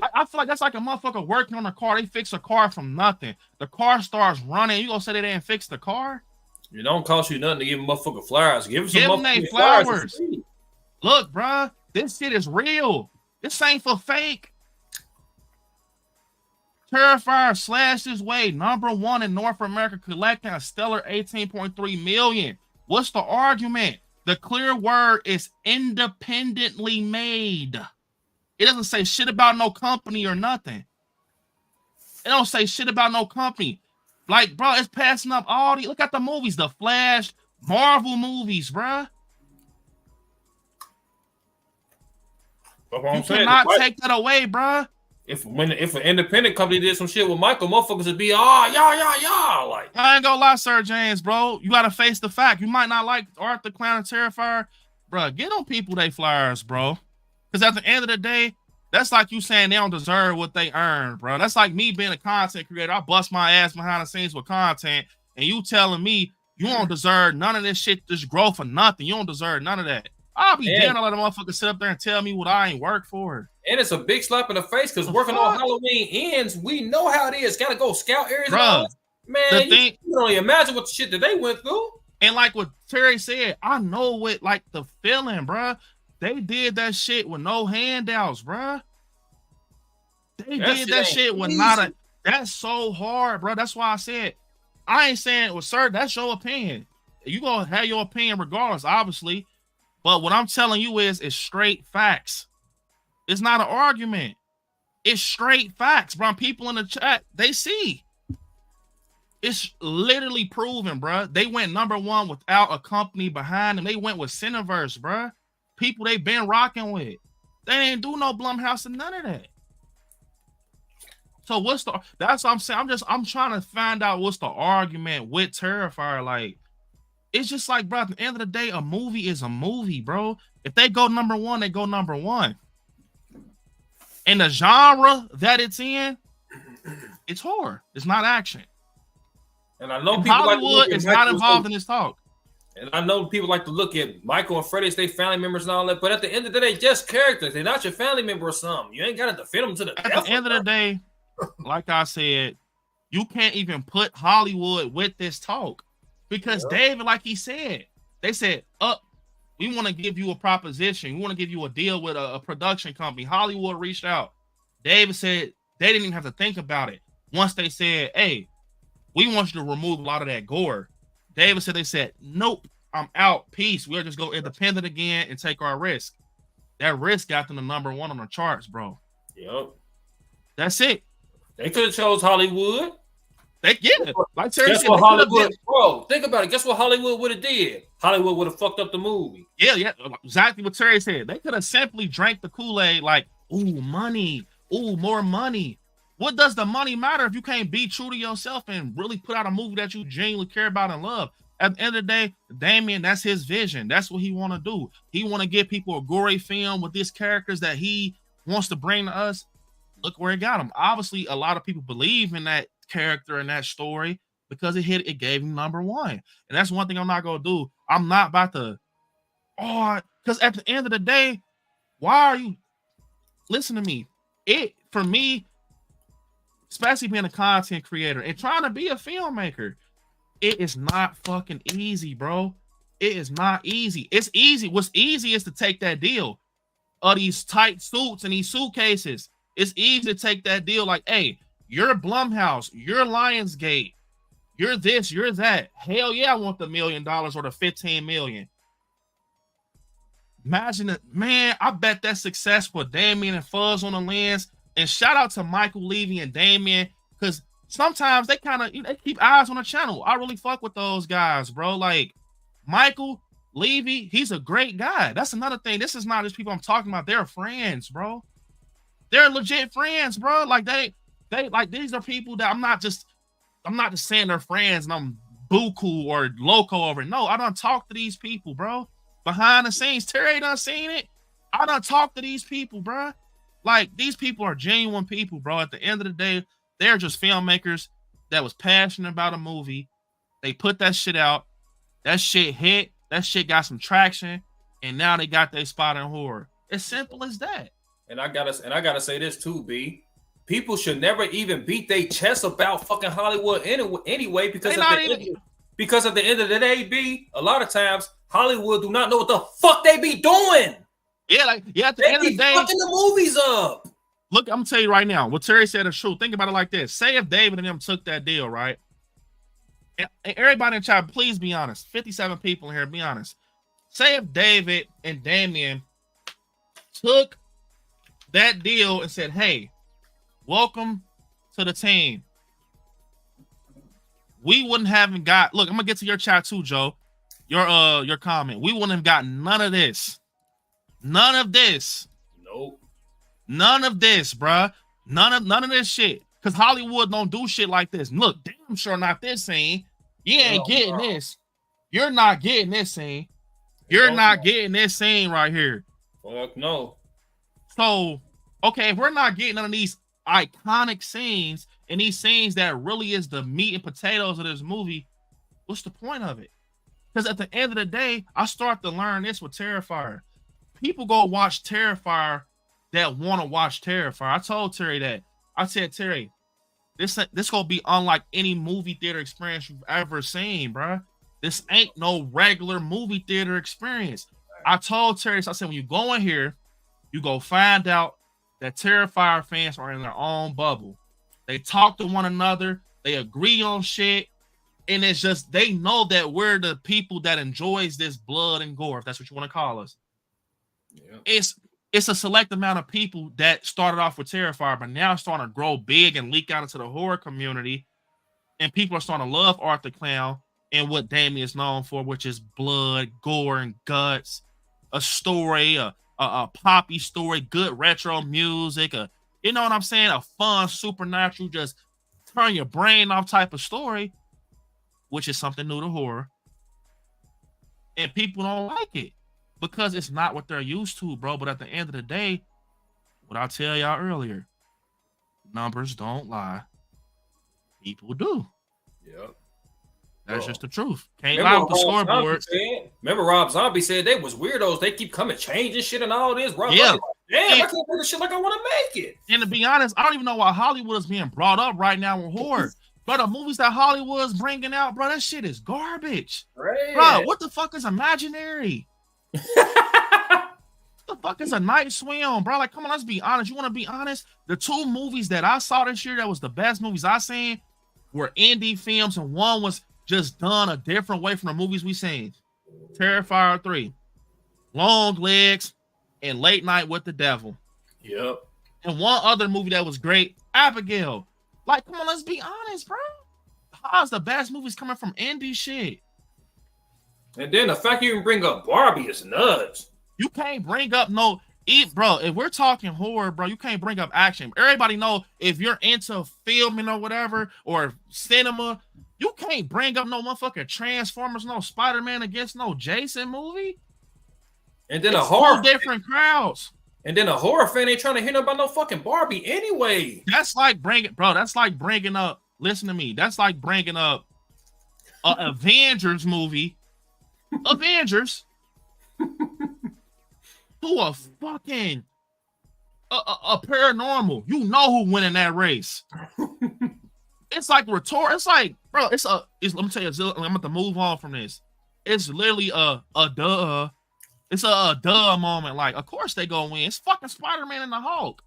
Speaker 1: I feel like that's like a motherfucker working on a car. They fix a car from nothing. The car starts running. You gonna say they didn't fix the car?
Speaker 2: It don't cost you nothing to give them motherfucker flowers. Give them
Speaker 1: they flowers. Look, bro, this shit is real. This ain't for fake. Terrifier slashed his way #1 in North America, collecting a stellar 18.3 million. What's the argument? The clear word is independently made. It doesn't say shit about no company or nothing. It don't say shit about no company. Like, bro, it's passing up all the. Look at the movies, the Flash, Marvel movies, bro. You cannot take that away, bro.
Speaker 2: If an independent company did some shit with Michael, motherfuckers would be yeah. Like,
Speaker 1: I ain't gonna lie, Sir James, bro. You gotta face the fact. You might not like Art the Clown and Terrifier, bro. Get on people they flyers, bro. Because at the end of the day, that's like you saying they don't deserve what they earn, bro. That's like me being a content creator. I bust my ass behind the scenes with content, and you telling me you don't deserve none of this shit, this growth for nothing. You don't deserve none of that. I'll be damn to let a motherfucker sit up there and tell me what I ain't work for.
Speaker 2: And it's a big slap in the face because working on Halloween ends, we know how it is. Gotta go scout areas.
Speaker 1: Bro,
Speaker 2: man, you don't even imagine what the shit that they went through.
Speaker 1: And like what Terry said, I know what like the feeling, bro. They did that shit with no handouts, bro. They did that shit with not a. That's so hard, bro. That's why I said I ain't saying, well, sir, that's your opinion. You gonna have your opinion regardless, obviously. But what I'm telling you is straight facts. It's not an argument. It's straight facts, bro. People in the chat, they see. It's literally proven, bro. They went #1 without a company behind them. They went with Cineverse, bro. People they've been rocking with. They didn't do no Blumhouse and none of that. So what's the? That's what I'm saying. I'm trying to find out what's the argument with Terrifier. Like, it's just like, bro, at the end of the day, a movie is a movie, bro. If they go #1, they go #1. And the genre that it's in, it's horror. It's not action.
Speaker 2: And I know
Speaker 1: and
Speaker 2: people
Speaker 1: Hollywood is not involved in this talk.
Speaker 2: And I know people like to look at Michael and Freddie as they family members and all that, but at the end of the day, just characters. They're not your family member or something. You ain't got to defend them to the death.
Speaker 1: At the end of the day, like I said, you can't even put Hollywood with this talk because David, like he said, they said, we want to give you a proposition. We want to give you a deal with a production company. Hollywood reached out. David said they didn't even have to think about it. Once they said, hey, we want you to remove a lot of that gore. David said, they said, nope, I'm out. Peace. We'll just go independent again and take our risk. That risk got them to #1 on the charts, bro.
Speaker 2: Yep.
Speaker 1: That's it.
Speaker 2: They could have chose Hollywood.
Speaker 1: They get it. Like Terry said,
Speaker 2: Hollywood, bro, think about it. Guess what Hollywood would have did? Hollywood would have fucked up the movie.
Speaker 1: Yeah, exactly what Terry said. They could have simply drank the Kool-Aid like, ooh, money, ooh, more money. What does the money matter if you can't be true to yourself and really put out a movie that you genuinely care about and love? At the end of the day, Damien, that's his vision. That's what he want to do. He want to give people a gory film with these characters that he wants to bring to us. Look where it got him. Obviously, a lot of people believe in that character and that story because it gave him #1. And that's one thing I'm not going to do. I'm not about to, because at the end of the day, why are you, listen to me. For me, especially being a content creator and trying to be a filmmaker, It is not fucking easy, bro. It is not easy. It's easy. What's easy is to take that deal of these tight suits and these suitcases. It's easy to take that deal. Like, hey, you're Blumhouse, you're Lionsgate, you're this, you're that. Hell yeah, I want the $1 million or the 15 million. Imagine it, man. I bet that's success for Damien and Fuzz on the lens. And shout out to Michael Levy and Damien, because sometimes they kind of they keep eyes on the channel. I really fuck with those guys, bro. Like Michael Levy, he's a great guy. That's another thing. This is not just people I'm talking about. They're friends, bro. They're legit friends, bro. Like they like these are people that I'm not just saying they're friends and I'm buku or loco over it. No, I don't talk to these people, bro. Behind the scenes, Terry done seen it. I done talked to these people, bro. Like these people are genuine people, bro. At the end of the day, they're just filmmakers that was passionate about a movie. They put that shit out. That shit hit. That shit got some traction, and now they got their spot in horror. As simple as that.
Speaker 2: And I gotta say this too, B. People should never even beat their chest about fucking Hollywood anyway, because at the end of the day, B, a lot of times Hollywood do not know what the fuck they be doing.
Speaker 1: Yeah, like at the end of the day,
Speaker 2: fucking the movies up.
Speaker 1: Look, I'm gonna tell you right now, what Terry said is true. Think about it like this: say if David and them took that deal, right? And everybody in the chat, please be honest. 57 people in here, be honest. Say if David and Damien took that deal and said, "Hey, welcome to the team." We wouldn't have got. Look, I'm gonna get to your chat too, Joe. Your comment. We wouldn't have gotten none of this. None of this.
Speaker 2: Nope.
Speaker 1: None of this, bruh. None of this shit. Because Hollywood don't do shit like this. Look, damn sure not this scene. You ain't getting this. You're not getting this scene. You're not getting this scene right here.
Speaker 2: Fuck no.
Speaker 1: So, okay, if we're not getting none of these iconic scenes and these scenes that really is the meat and potatoes of this movie, what's the point of it? Because at the end of the day, I start to learn this with Terrifier. People go watch Terrifier that want to watch Terrifier. I told Terry that. I said, Terry, this gonna be unlike any movie theater experience you've ever seen, bro. This ain't no regular movie theater experience. I told Terry, so I said, when you go in here, you go find out that Terrifier fans are in their own bubble. They talk to one another. They agree on shit. And it's just, they know that we're the people that enjoys this blood and gore, if that's what you want to call us. Yeah. It's a select amount of people that started off with Terrifier, but now it's starting to grow big and leak out into the horror community. And people are starting to love Art the Clown and what Damien is known for, which is blood, gore, and guts. A story, a poppy story, good retro music, you know what I'm saying? A fun, supernatural, just turn your brain off type of story, which is something new to horror. And people don't like it because it's not what they're used to, bro. But at the end of the day, what I tell y'all earlier, numbers don't lie. People do.
Speaker 2: Yep.
Speaker 1: That's just the truth. Can't lie with the scoreboard.
Speaker 2: Remember Rob Zombie said they was weirdos. They keep coming changing shit and all this. Rob
Speaker 1: yeah.
Speaker 2: Zombie, damn, I can't do this shit like I want to make it.
Speaker 1: And to be honest, I don't even know why Hollywood is being brought up right now with horror. But the movies that Hollywood is bringing out, bro, that shit is garbage.
Speaker 2: Right.
Speaker 1: Bro, what the fuck is Imaginary? What the fuck is A Night Swim, bro? Like, come on, let's be honest. You want to be honest? The two movies that I saw this year that was the best movies I seen were indie films, and one was just done a different way from the movies we seen. Terrifier 3, Long Legs, and Late Night with the Devil.
Speaker 2: Yep.
Speaker 1: And one other movie that was great, Abigail. Like, come on, let's be honest, bro. How's the best movies coming from indie shit?
Speaker 2: And then the fact you even bring up Barbie is nuts.
Speaker 1: You can't bring up bro, if we're talking horror, bro, you can't bring up action. Everybody know if you're into filming or whatever, or cinema, you can't bring up no motherfucking Transformers, no Spider-Man against no Jason movie.
Speaker 2: And then
Speaker 1: it's
Speaker 2: a horror
Speaker 1: two different crowds.
Speaker 2: And then a horror fan ain't trying to hear about no fucking Barbie anyway.
Speaker 1: That's like bringing up, listen to me. That's like bringing up an Avengers movie, Avengers, to a fucking a paranormal. You know who winning that race. it's like rhetorical. It's like, bro, let me tell you, I'm about to move on from this. It's literally a duh. It's a duh moment. Like, of course they gonna win. It's fucking Spider-Man and the Hulk.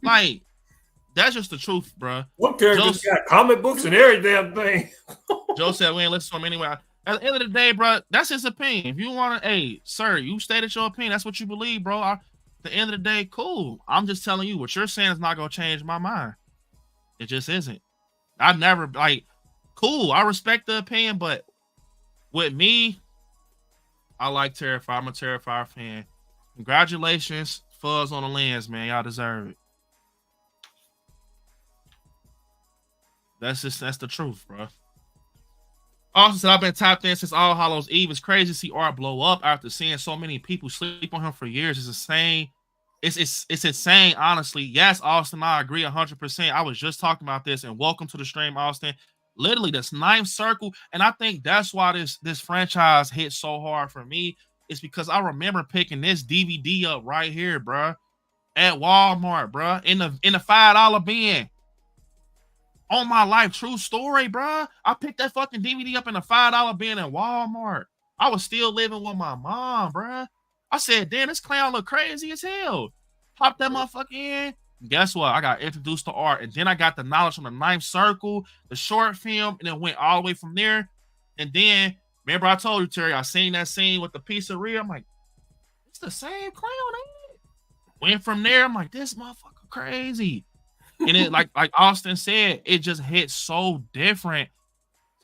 Speaker 1: Like, that's just the truth, bro.
Speaker 5: What characters got comic books and every damn thing?
Speaker 1: Joe said we ain't listen to him anyway. At the end of the day, bro, that's his opinion. If you want to, hey, sir, you stated your opinion. That's what you believe, bro. At the end of the day, cool. I'm just telling you what you're saying is not gonna change my mind. It just isn't. I never like. Cool. I respect the opinion, but with me, I like Terrifier. I'm a Terrifier fan. Congratulations, Fuzz on the lens, man. Y'all deserve it. That's the truth, bro. Also said I've been tapped in since All Hallows Eve. It's crazy to see art blow up after seeing so many people sleep on him for years. It's insane. It's insane, honestly. Yes, Austin, I agree 100%. I was just talking about this, and welcome to the stream, Austin. Literally, this ninth circle, and I think that's why this franchise hit so hard for me. It's because I remember picking this DVD up right here, bro, at Walmart, bro, in the $5 bin. On my life, true story, bro. I picked that fucking DVD up in a $5 bin at Walmart. I was still living with my mom, bro. I said, damn, this clown look crazy as hell. Pop that motherfucker in. Guess what? I got introduced to art, and then I got the knowledge from the ninth circle, the short film, and it went all the way from there. And then, remember I told you, Terry, I seen that scene with the pizzeria. I'm like, it's the same clown, ain't it? Went from there. I'm like, this motherfucker crazy. And it, like Austin said, it just hit so different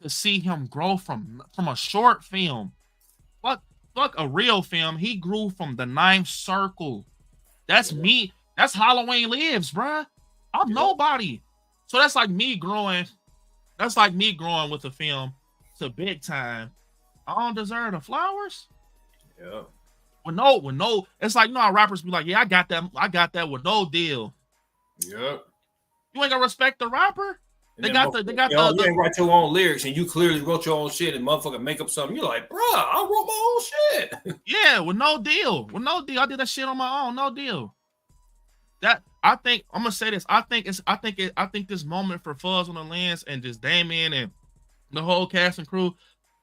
Speaker 1: to see him grow from a short film. Fuck a real film. He grew from the ninth circle. That's me. That's Halloween Lives, bruh. I'm nobody. So that's like me growing. That's like me growing with the film to big time. I don't deserve the flowers.
Speaker 5: Yeah.
Speaker 1: With no. It's like, no, rappers be like, yeah, I got that with no deal.
Speaker 5: Yep.
Speaker 1: You ain't gonna respect the rapper. They got
Speaker 5: you ain't write your own lyrics, and you clearly wrote your own shit, and motherfucker make up something. You're like, bruh, I wrote my own shit.
Speaker 1: Yeah, with no deal. I did that shit on my own, no deal. That I think I'm gonna say this. I think this moment for Fuzz on the Lens and just Damien and the whole cast and crew,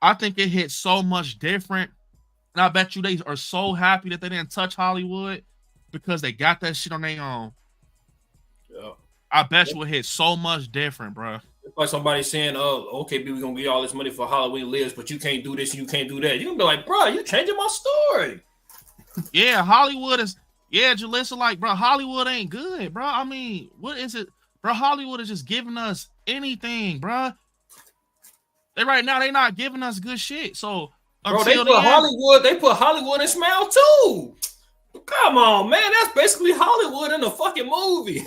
Speaker 1: I think it hit so much different. And I bet you they are so happy that they didn't touch Hollywood because they got that shit on their own.
Speaker 5: Yeah.
Speaker 1: I bet you it hit so much different, bro.
Speaker 5: It's like somebody saying, "Oh, okay, we're gonna get all this money for Halloween Lives, but you can't do this and you can't do that." You're gonna be like, "Bro, you're changing my story."
Speaker 1: Yeah, Hollywood is. Yeah, Jalissa, like, bro, Hollywood ain't good, bro. I mean, what is it, bro? Hollywood is just giving us anything, bro. Right now they not giving us good shit. So,
Speaker 5: bro, they put Hollywood in Smile too. Come on, man. That's basically Hollywood in a fucking movie.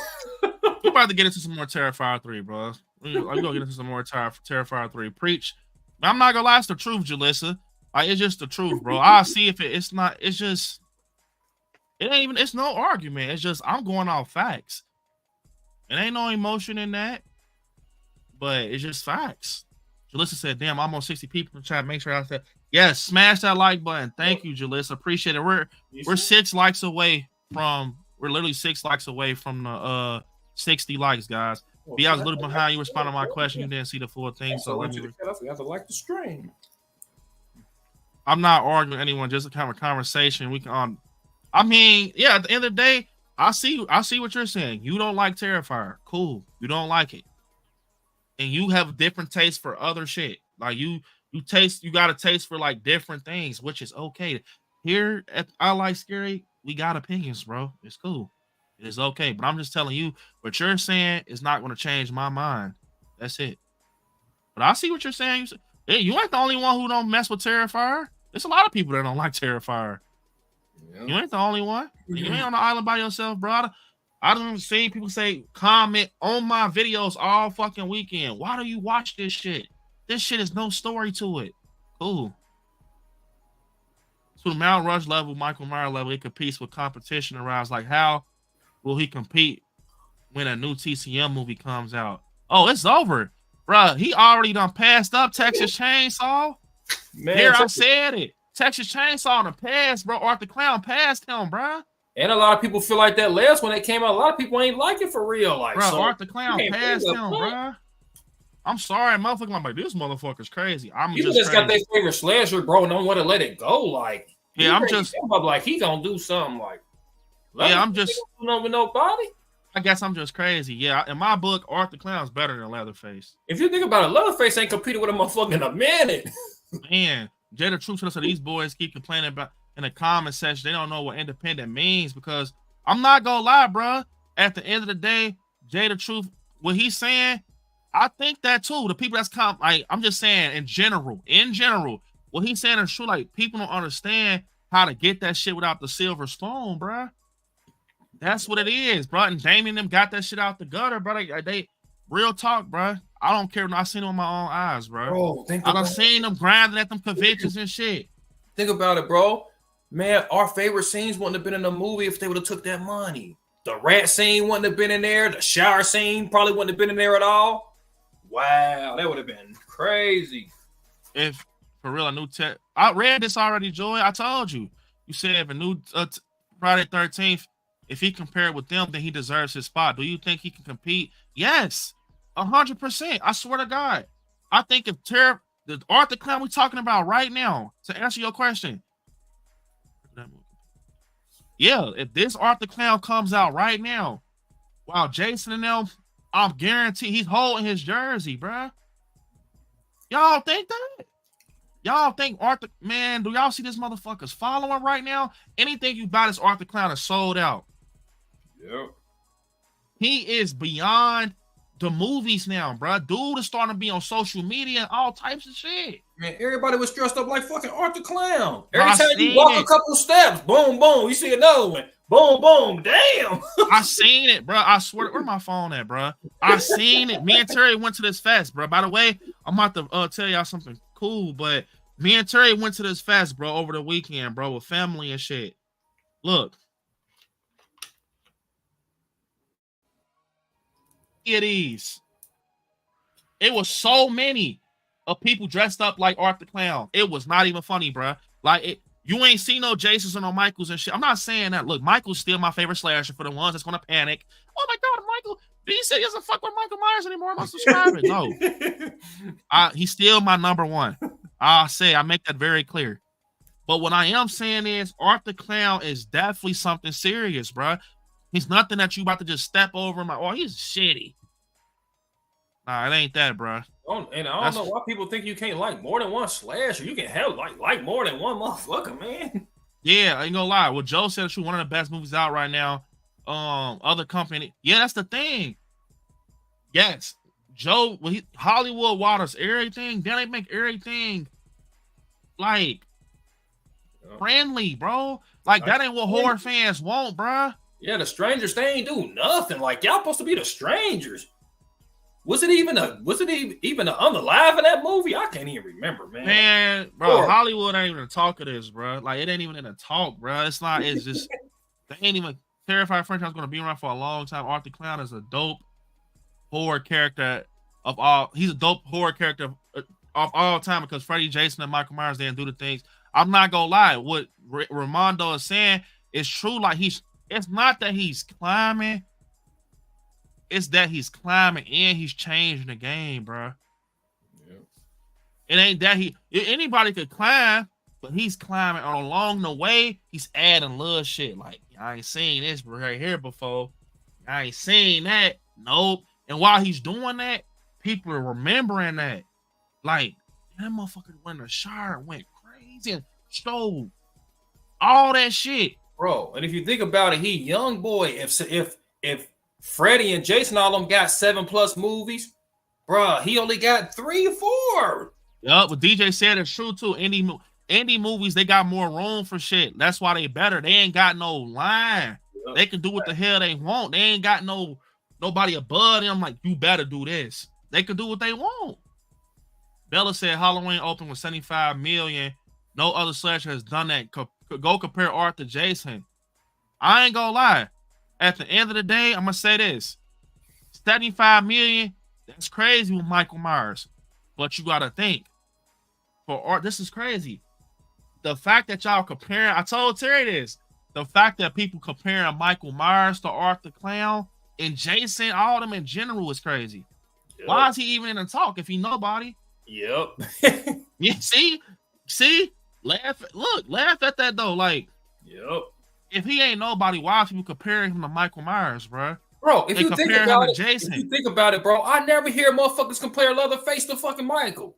Speaker 1: We're about to get into some more Terrifier 3, bro. We're gonna get into some more Terrifier 3. Preach. I'm not gonna lie, it's the truth, Jalissa. Like, it's just the truth, bro. I'll see if it's not. It's just. It ain't even. It's no argument. It's just I'm going off facts. It ain't no emotion in that, but it's just facts. Jalissa said, "Damn, almost 60 people in the chat. Make sure I said, yes, smash that like button. Thank you, Jalissa. Appreciate it. We're 6 likes away from. We're literally 6 likes away from the 60 likes, guys. Be I was a little behind you responding to my question. You didn't see the full thing, so let me.
Speaker 5: I forgot to like the stream.
Speaker 1: I'm not arguing with anyone. Just a kind of conversation. We can. I mean, yeah. At the end of the day, I see what you're saying. You don't like Terrifier. Cool. You don't like it, and you have different tastes for other shit. Like you got a taste for like different things, which is okay. Here at ILIKESCARY, we got opinions, bro. It's cool. It is okay. But I'm just telling you, what you're saying is not going to change my mind. That's it. But I see what you're saying. You ain't the only one who don't mess with Terrifier. There's a lot of people that don't like Terrifier. Yeah. You ain't the only one. You ain't on the island by yourself, brother. I don't see people say comment on my videos all fucking weekend. Why do you watch this shit? This shit is no story to it. Cool. So the Mount Rush level, Michael Myers level, it competes with competition around. Like, how will he compete when a new TCM movie comes out? Oh, it's over, bro. He already done passed up Texas Chainsaw. Man, here I said it. Texas Chainsaw in the past, bro. Art the Clown passed him, bro.
Speaker 2: And a lot of people feel like that last one that came out. A lot of people ain't like it for real. Like,
Speaker 1: Bro,
Speaker 2: so
Speaker 1: Art the Clown
Speaker 2: you can't
Speaker 1: passed
Speaker 2: bring
Speaker 1: him,
Speaker 2: up that.
Speaker 1: bro. I'm sorry, motherfucker. I'm like, this motherfucker's crazy. I'm
Speaker 2: People
Speaker 1: just
Speaker 2: just
Speaker 1: crazy.
Speaker 2: got their favorite slasher, bro, and don't want to let it go. Like,
Speaker 1: Yeah, I'm
Speaker 2: ready
Speaker 1: just-
Speaker 2: to up like he gonna do something. Like,
Speaker 1: Yeah, I'm just-
Speaker 2: do nothing with nobody.
Speaker 1: I guess I'm just crazy. Yeah, in my book, Art the Clown's better than Leatherface.
Speaker 2: If you think about it, Leatherface ain't competed with a motherfucker in a minute.
Speaker 1: Man, Jada Truth so these boys keep complaining about in the comment section. They don't know what independent means because I'm not gonna lie, bro. At the end of the day, Jada Truth, what he's saying, I think that too. The people that's like, I'm just saying in general, what he's saying is true. Like, people don't understand how to get that shit without the silver spoon, bro. That's what it is, bro. And Damien them got that shit out the gutter, bro. They real talk, bro. I don't care. I seen it with my own eyes, bro.
Speaker 2: Bro,
Speaker 1: I done seen them grinding at them conventions and shit.
Speaker 2: Think about it, bro. Man, our favorite scenes wouldn't have been in the movie if they would have took that money. The rat scene wouldn't have been in there. The shower scene probably wouldn't have been in there at all. Wow, that would have been crazy.
Speaker 1: If for real, a new I read this already, Joy. I told you. You said if a new Friday 13th, if he compared with them, then he deserves his spot. Do you think he can compete? Yes, 100%. I swear to God. I think if the Art the Clown we're talking about right now, to answer your question, yeah, if this Art the Clown comes out right now, while Jason and them, I'm guaranteed he's holding his jersey, bruh. Y'all think that? Y'all think Art the man? Do y'all see this motherfucker's following right now? Anything you buy this Art the Clown is sold out.
Speaker 2: Yep.
Speaker 1: He is beyond the movies now, bruh. Dude is starting to be on social media and all types of shit.
Speaker 2: Man, everybody was dressed up like fucking Art the Clown.
Speaker 1: Bro,
Speaker 2: Every
Speaker 1: I
Speaker 2: time you
Speaker 1: seen
Speaker 2: walk
Speaker 1: it.
Speaker 2: a couple steps, boom, boom, you see another one. Boom, boom, damn.
Speaker 1: I seen it, bro. I swear. Where my phone at, bro? I seen it. Me and Terry went to this fest, bro. By the way, I'm about to tell y'all something cool, but me and Terry went to this fest, bro, over the weekend, bro, with family and shit. Look. It is. It was so many of people dressed up like Art the Clown. It was not even funny, bro. Like, it. You ain't seen no Jasons or no Michaels and shit. I'm not saying that. Look, Michael's still my favorite slasher for the ones that's gonna panic. Oh my God, Michael! He said he doesn't fuck with Michael Myers anymore. I'm not subscribing. No, he's still my number one. I make that very clear. But what I am saying is, Art the Clown is definitely something serious, bro. He's nothing that you about to just step over and like, oh, he's shitty. Nah, it ain't that, bro.
Speaker 2: And I don't know why people think you can't like more than one slasher. You can have like more than one motherfucker, man.
Speaker 1: Yeah, I ain't gonna lie. What Joe said is true. One of the best movies out right now. Other company. Yeah, that's the thing. Yes, Joe. Well, Hollywood waters everything. Then they make everything like friendly, bro. Like that ain't what horror fans want, bro.
Speaker 2: Yeah, the strangers, they ain't do nothing. Like, y'all supposed to be the strangers. Was it even an unalive in that movie? I can't even remember, man.
Speaker 1: Man, bro, Hollywood ain't even a talk of this, bro. Like, it ain't even in a talk, bro. It's not. It's just they ain't even. Terrifier franchise going to be around for a long time. Art the Clown is a dope horror character of all. He's a dope horror character of all time because Freddy, Jason, and Michael Myers didn't do the things. I'm not gonna lie. What Ramondo is saying is true. Like, it's not that he's climbing. It's that he's climbing and he's changing the game, bro. Yeah. It ain't that anybody could climb, but he's climbing along the way. He's adding little shit. Like, I ain't seen this right here before. I ain't seen that. Nope. And while he's doing that, people are remembering that. Like, that motherfucker went in the shower, went crazy and stole all that shit.
Speaker 2: Bro, and if you think about it, he young boy. If Freddy and Jason all of them got 7+ movies, bro, he only got 3 or 4.
Speaker 1: Yup, what DJ said is true too. Indie movies, they got more room for shit. That's why they better. They ain't got no line. Yep. They can do what the hell they want. They ain't got nobody above them like, you better do this. They can do what they want. Bella said Halloween opened with 75 million. No other slasher has done that. Go compare Art to Jason. I ain't gonna lie. At the end of the day, I'm gonna say this: 75 million. That's crazy with Michael Myers. But you gotta think, for Art, this is crazy. The fact that y'all comparing, I told Terry this. the fact that people comparing Michael Myers to Art the Clown and Jason, all of them in general, is crazy.
Speaker 2: Yep.
Speaker 1: Why is he even in the talk if he nobody?
Speaker 2: Yep.
Speaker 1: You see, laugh at that though. Like,
Speaker 2: Yep.
Speaker 1: if he ain't nobody, why are people comparing him to Michael Myers, bro?
Speaker 2: Bro, if
Speaker 1: They
Speaker 2: you think
Speaker 1: compare him
Speaker 2: about
Speaker 1: to
Speaker 2: it,
Speaker 1: Jason.
Speaker 2: if you think about it, bro, I never hear motherfuckers compare Leatherface to fucking Michael.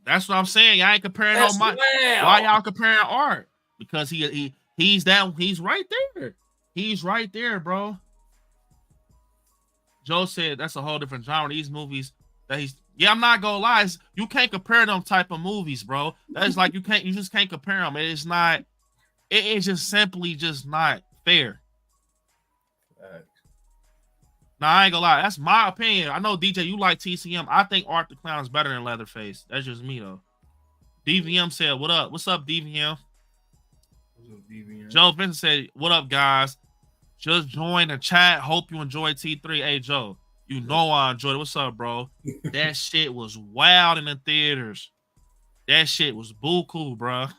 Speaker 1: That's what I'm saying. Y'all ain't comparing
Speaker 2: That's
Speaker 1: no Mike.
Speaker 2: loud.
Speaker 1: Why y'all comparing Art? Because he's right there. He's right there, bro. Joe said that's a whole different genre. These movies that I'm not gonna lie, you can't compare them type of movies, bro. That's like you just can't compare them. It's not. It's just simply just not fair. Nah, I ain't gonna lie. That's my opinion. I know, DJ, you like TCM. I think Art the Clown is better than Leatherface. That's just me, though. DVM said, what up? What's up, DVM?
Speaker 5: What's up, DVM?
Speaker 1: Joe Vincent said, what up, guys? Just join the chat. Hope you enjoy T3. Hey, Joe, you know I enjoyed it. What's up, bro? That shit was wild in the theaters. That shit was buku, bro. Let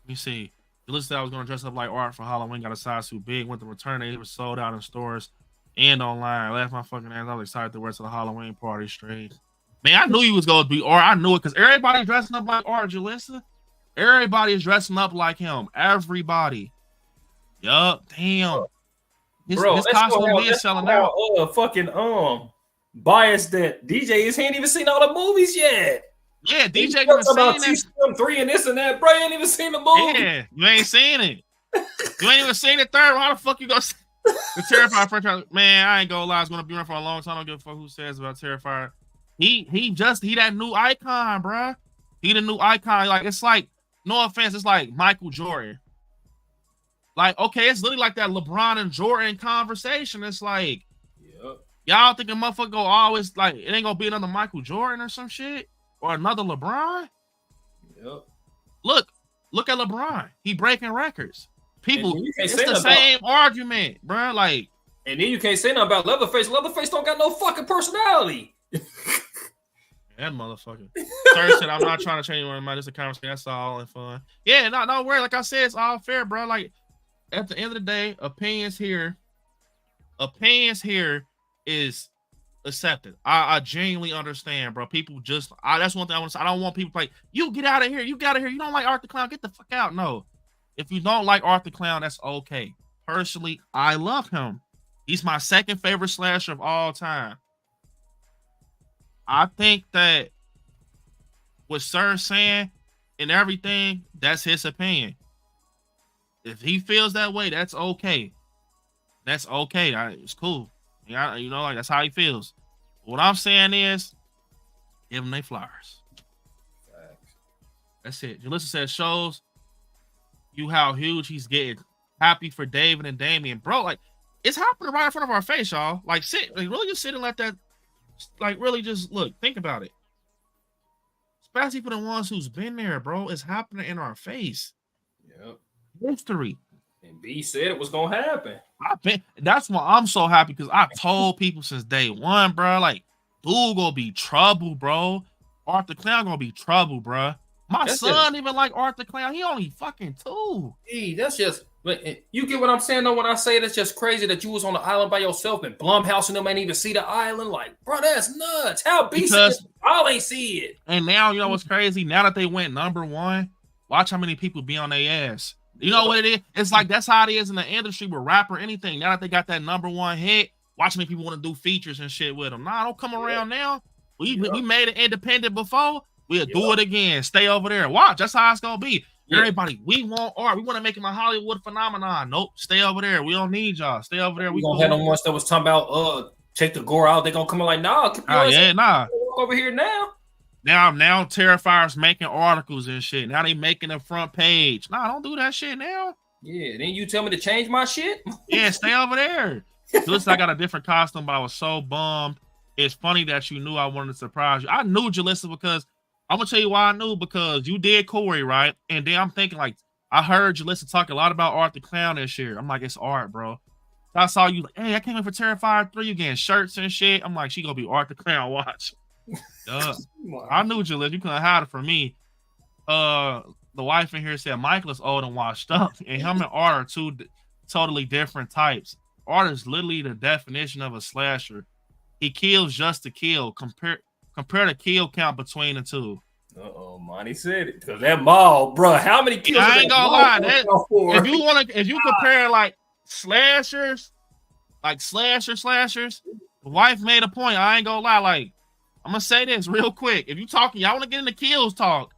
Speaker 1: me see. You listened, I was going to dress up like Art for Halloween. Got a size too big. Went to return it. It was sold out in stores and online. I laughed my fucking ass. I was excited to wear to the Halloween party straight. Man, I knew you was going to be Art. I knew it because everybody's dressing up like Art, Jalissa. Everybody is dressing up like him. Everybody. Yup. Damn. His costume is selling out.
Speaker 2: Fucking biased that DJ is. He ain't even seen all the movies yet.
Speaker 1: Yeah, DJ even seen
Speaker 2: that. 3 and this and that, bro. You ain't even seen the movie.
Speaker 1: Yeah, you ain't seen it. You ain't even seen the third one. How the fuck you gonna see the Terrifier franchise? Man, I ain't gonna lie. It's gonna be around for a long time. I don't give a fuck who says about Terrifier. He that new icon, bro. He the new icon. Like, it's like, no offense, it's like Michael Jordan. Like, okay, it's literally like that LeBron and Jordan conversation. It's like, y'all think a motherfucker go always, like, it ain't gonna be another Michael Jordan or some shit? Or another LeBron?
Speaker 2: Yep.
Speaker 1: Look at LeBron. He breaking records. People, it's
Speaker 2: the
Speaker 1: same argument, bro. Like,
Speaker 2: and then you can't say nothing about Leatherface. Leatherface don't got no fucking personality.
Speaker 1: That motherfucker. Sir said, I'm not trying to change my mind. It's a conversation. That's all and fun. Yeah, no worry. Like I said, it's all fair, bro. Like, at the end of the day, opinions here is accepted. I genuinely understand, bro. People just, that's one thing I want to say. I don't want people like, you get out of here. You got out of here. You don't like Art the Clown. Get the fuck out. No. If you don't like Art the Clown, that's okay. Personally, I love him. He's my second favorite slasher of all time. I think that what Sir's saying and everything, that's his opinion. If he feels that way, that's okay. That's okay. It's cool. You know, like, that's how he feels. What I'm saying is, give them their flowers. That's it. Jalissa says, shows you how huge he's getting. Happy for David and Damien. Bro, like, it's happening right in front of our face, y'all. Like, really just sit and let that, like, really just look, think about it. Especially for the ones who's been there, bro. It's happening in our face.
Speaker 2: Yep.
Speaker 1: History.
Speaker 2: And B said it was gonna happen.
Speaker 1: That's why I'm so happy, because I told people since day one, bro. Like, dude gonna be trouble, bro. Art the Clown gonna be trouble, bro. My son even like Art the Clown. He only fucking 2.
Speaker 2: Hey, that's just, you get what I'm saying though when I say that's just crazy that you was on the island by yourself and Blumhouse and them ain't even see the island. Like, bro, that's nuts. How B said y'all ain't see it.
Speaker 1: And now, you know what's crazy? Now that they went #1, watch how many people be on their ass. You know what it is? It's like, that's how it is in the industry with rap or anything. Now that they got that #1 hit, watch how many people want to do features and shit with them. Nah, don't come around now. We made it independent before. We'll do it again. Stay over there. Watch. That's how it's going to be. Everybody, we want art. We want to make him a Hollywood phenomenon. Nope. Stay over there. We don't need y'all. Stay over there.
Speaker 2: We don't have no ones that was talking about take the gore out. They going to come in like, nah.
Speaker 1: Nah.
Speaker 2: Walk over here now.
Speaker 1: Now Terrifier's making articles and shit. Now they making a front page. Nah, don't do that shit now.
Speaker 2: Yeah, then you tell me to change my shit?
Speaker 1: Yeah, stay over there. Listen, I got a different costume, but I was so bummed. It's funny that you knew I wanted to surprise you. I knew, Jalissa, because I'm going to tell you why I knew, because you did Corey, right? And then I'm thinking, like, I heard Jalissa talk a lot about Art the Clown this year. I'm like, it's Art, bro. So I saw you like, hey, I came in for Terrifier 3, you getting shirts and shit. I'm like, she going to be Art the Clown, watch. I knew, Jalissa, you couldn't hide it from me. The the wife in here said Michael is old and washed up, and him and Art are two totally different types. Art is literally the definition of a slasher. He kills just to kill. Compare the kill count between the two.
Speaker 2: Monty said it. Because that mall, bro, how many kills?
Speaker 1: I ain't gonna lie. If you compare like slashers, the wife made a point. I ain't gonna lie. Like, I'm gonna say this real quick. If you talking, y'all want to get into kills talk.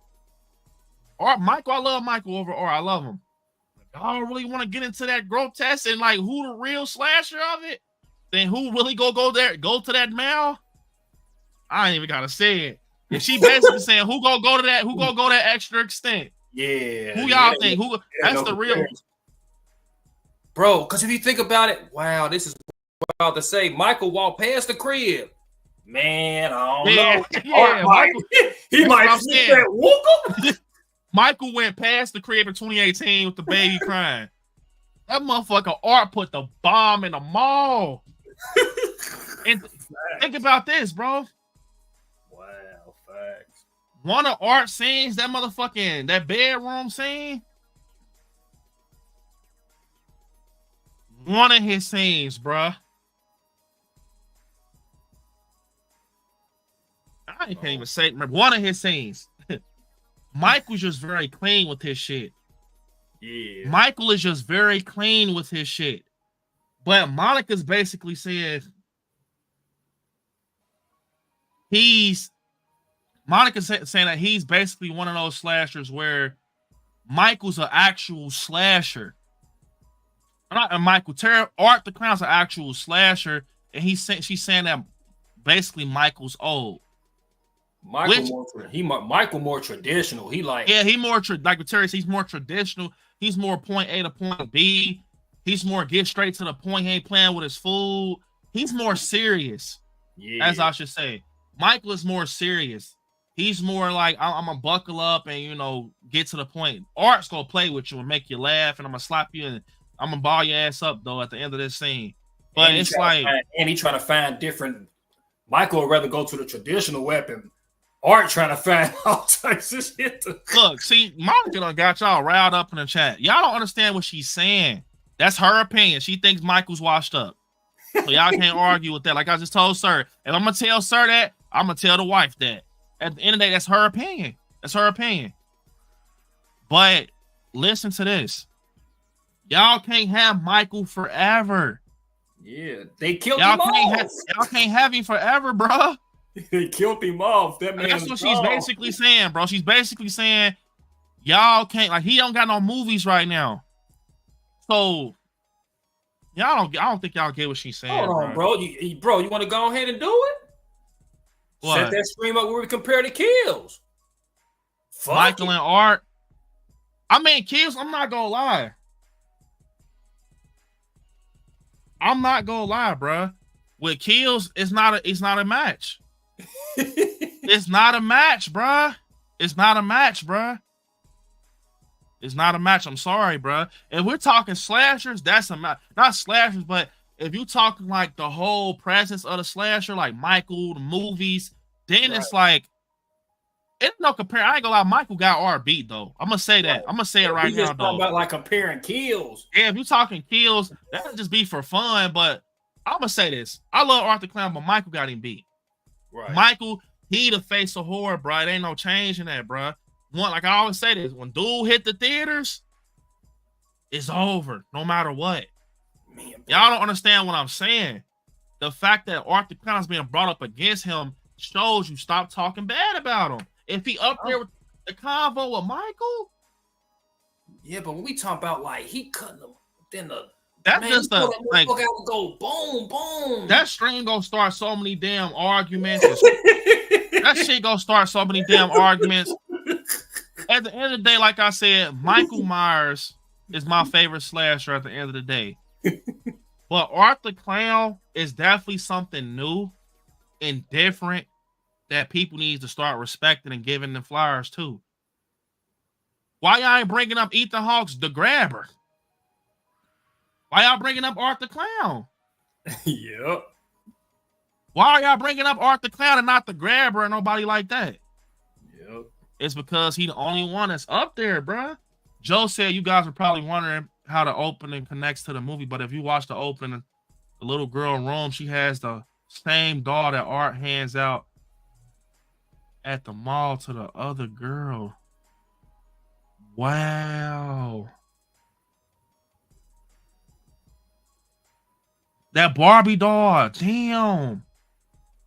Speaker 1: Or Michael, I love Michael over Or. I love him. Y'all really want to get into that grotesque and like who the real slasher of it? Then who really go to that mall? I ain't even gotta say it. If she basically saying who gonna go to that extra extent?
Speaker 2: Yeah.
Speaker 1: Who y'all think? That's the real,
Speaker 2: bro. Because if you think about it, wow, this is what I'm about to say. Michael walked past the crib. Man, I don't know.
Speaker 1: Yeah, Michael,
Speaker 5: he might see that whoop.
Speaker 1: Michael went past the crib in 2018 with the baby crying. That motherfucker Art put the bomb in the mall. And think about this, bro.
Speaker 2: Wow, facts.
Speaker 1: One of Art's scenes, that bedroom scene. One of his scenes, bro. I can't even say. Remember, one of his scenes. Michael's just very clean with his shit.
Speaker 2: Yeah.
Speaker 1: Michael is just very clean with his shit. But Monica's basically saying Monica's saying that he's basically one of those slashers where Michael's an actual slasher. Not Michael. Art the Clown's an actual slasher, and she's saying that basically Michael's old.
Speaker 2: Michael more traditional. He like
Speaker 1: he more like Terry says, he's more traditional. He's more point A to point B. He's more get straight to the point. He ain't playing with his food. He's more serious.
Speaker 2: Yeah.
Speaker 1: As I should say. Michael is more serious. He's more like I'm gonna buckle up and get to the point. Art's gonna play with you and make you laugh, and I'm gonna slap you and I'm gonna ball your ass up though at the end of this scene. But it's like
Speaker 2: he trying to find different. Michael would rather go to the traditional weapon. Art trying to find all types of shit.
Speaker 1: Look, see, Monica done got y'all riled up in the chat. Y'all don't understand what she's saying. That's her opinion. She thinks Michael's washed up. So y'all can't argue with that. Like I just told Sir. If I'm gonna tell Sir that, I'm gonna tell the wife that. At the end of the day, that's her opinion. That's her opinion. But listen to this. Y'all can't have Michael forever.
Speaker 2: Yeah, they killed him off.
Speaker 1: Y'all can't have him forever, bro.
Speaker 5: They killed him off.
Speaker 1: That's what she's basically saying, bro. She's basically saying y'all can't, like, he don't got no movies right now. So I don't think y'all get what she's saying.
Speaker 2: Hold on, bro. You want to go ahead and do it?
Speaker 1: What?
Speaker 2: Set that stream up where we compare the kills. Fuck
Speaker 1: Michael and Art. I mean, kills. I'm not gonna lie. Bro. With kills, it's not a match. It's not a match, bruh. It's not a match, bruh. It's not a match. I'm sorry, bruh. If we're talking slashers, that's a match. Not slashers, but if you talking like the whole presence of the slasher, like Michael, the movies, then It's like, it's no compare. I ain't gonna lie, Michael got Art beat though. I'm gonna say that. I'm gonna say it right now, though.
Speaker 2: About like comparing kills.
Speaker 1: Yeah, if you talking kills, that'll just be for fun. But I'm gonna say this: I love Art the Clown, but Michael got him beat.
Speaker 2: Right.
Speaker 1: Michael, he the face of horror, bro. It ain't no change in that, bro. Like I always say this: when dude hit the theaters, it's over, no matter what. Man, y'all don't understand what I'm saying. The fact that Art the Clown is being brought up against him shows you stop talking bad about him. If he up there with the convo with Michael,
Speaker 2: yeah, but when we talk about like he cutting them, then
Speaker 1: that's just the like
Speaker 2: go boom, boom.
Speaker 1: That stream gonna start so many damn arguments. That shit gonna start so many damn arguments. At the end of the day, like I said, Michael Myers is my favorite slasher at the end of the day. But Art the Clown is definitely something new and different that people need to start respecting and giving them flowers too. Why y'all ain't bringing up Ethan Hawke's The Grabber? Why y'all bringing up Art the Clown?
Speaker 5: Yep.
Speaker 1: Why are y'all bringing up Art the Clown and not The Grabber and nobody like that?
Speaker 5: Yep.
Speaker 1: it's because he the only one that's up there, bruh. Joe said you guys are probably wondering how the opening connects to the movie, but if you watch the opening, the little girl in Rome, she has the same doll that Art hands out at the mall to the other girl. Wow. That Barbie doll, damn.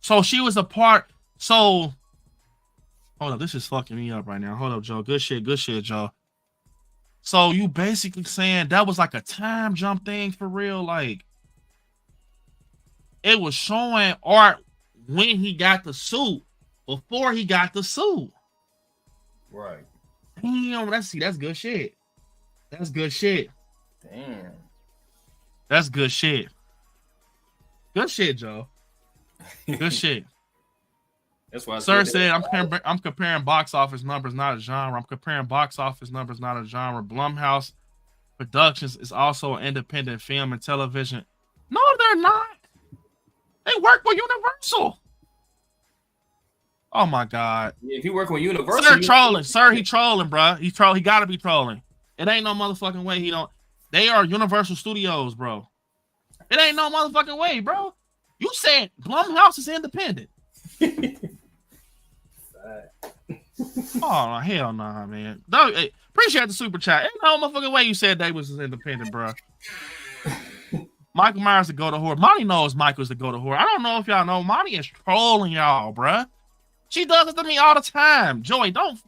Speaker 1: So she was a part. So, hold up, this is fucking me up right now. Hold up, Joe. Good shit, Joe. So you basically saying that was like a time jump thing for real? Like, it was showing Art when he got the suit, before he got the suit.
Speaker 2: Right.
Speaker 1: Damn, that's good shit. That's good shit.
Speaker 2: Damn.
Speaker 1: That's good shit. Good shit, Joe. Good shit.
Speaker 2: That's why
Speaker 1: Sir said I'm comparing box office numbers, not a genre. I'm comparing box office numbers, not a genre. Blumhouse Productions is also an independent film and television. No, they're not. They work with Universal. Oh my God.
Speaker 2: Yeah, if you work with Universal,
Speaker 1: Sir trolling. Sir, he trolling, bro. He gotta be trolling. It ain't no motherfucking way he don't. They are Universal Studios, bro. It ain't no motherfucking way, bro. You said Blumhouse is independent. Oh, hell nah, man. No, hey, appreciate the super chat. Ain't no motherfucking way you said they was independent, bro. Michael Myers to go to horror. Monty knows Michael's to go to horror. I don't know if y'all know. Monty is trolling y'all, bro. She does it to me all the time. Joey, don't,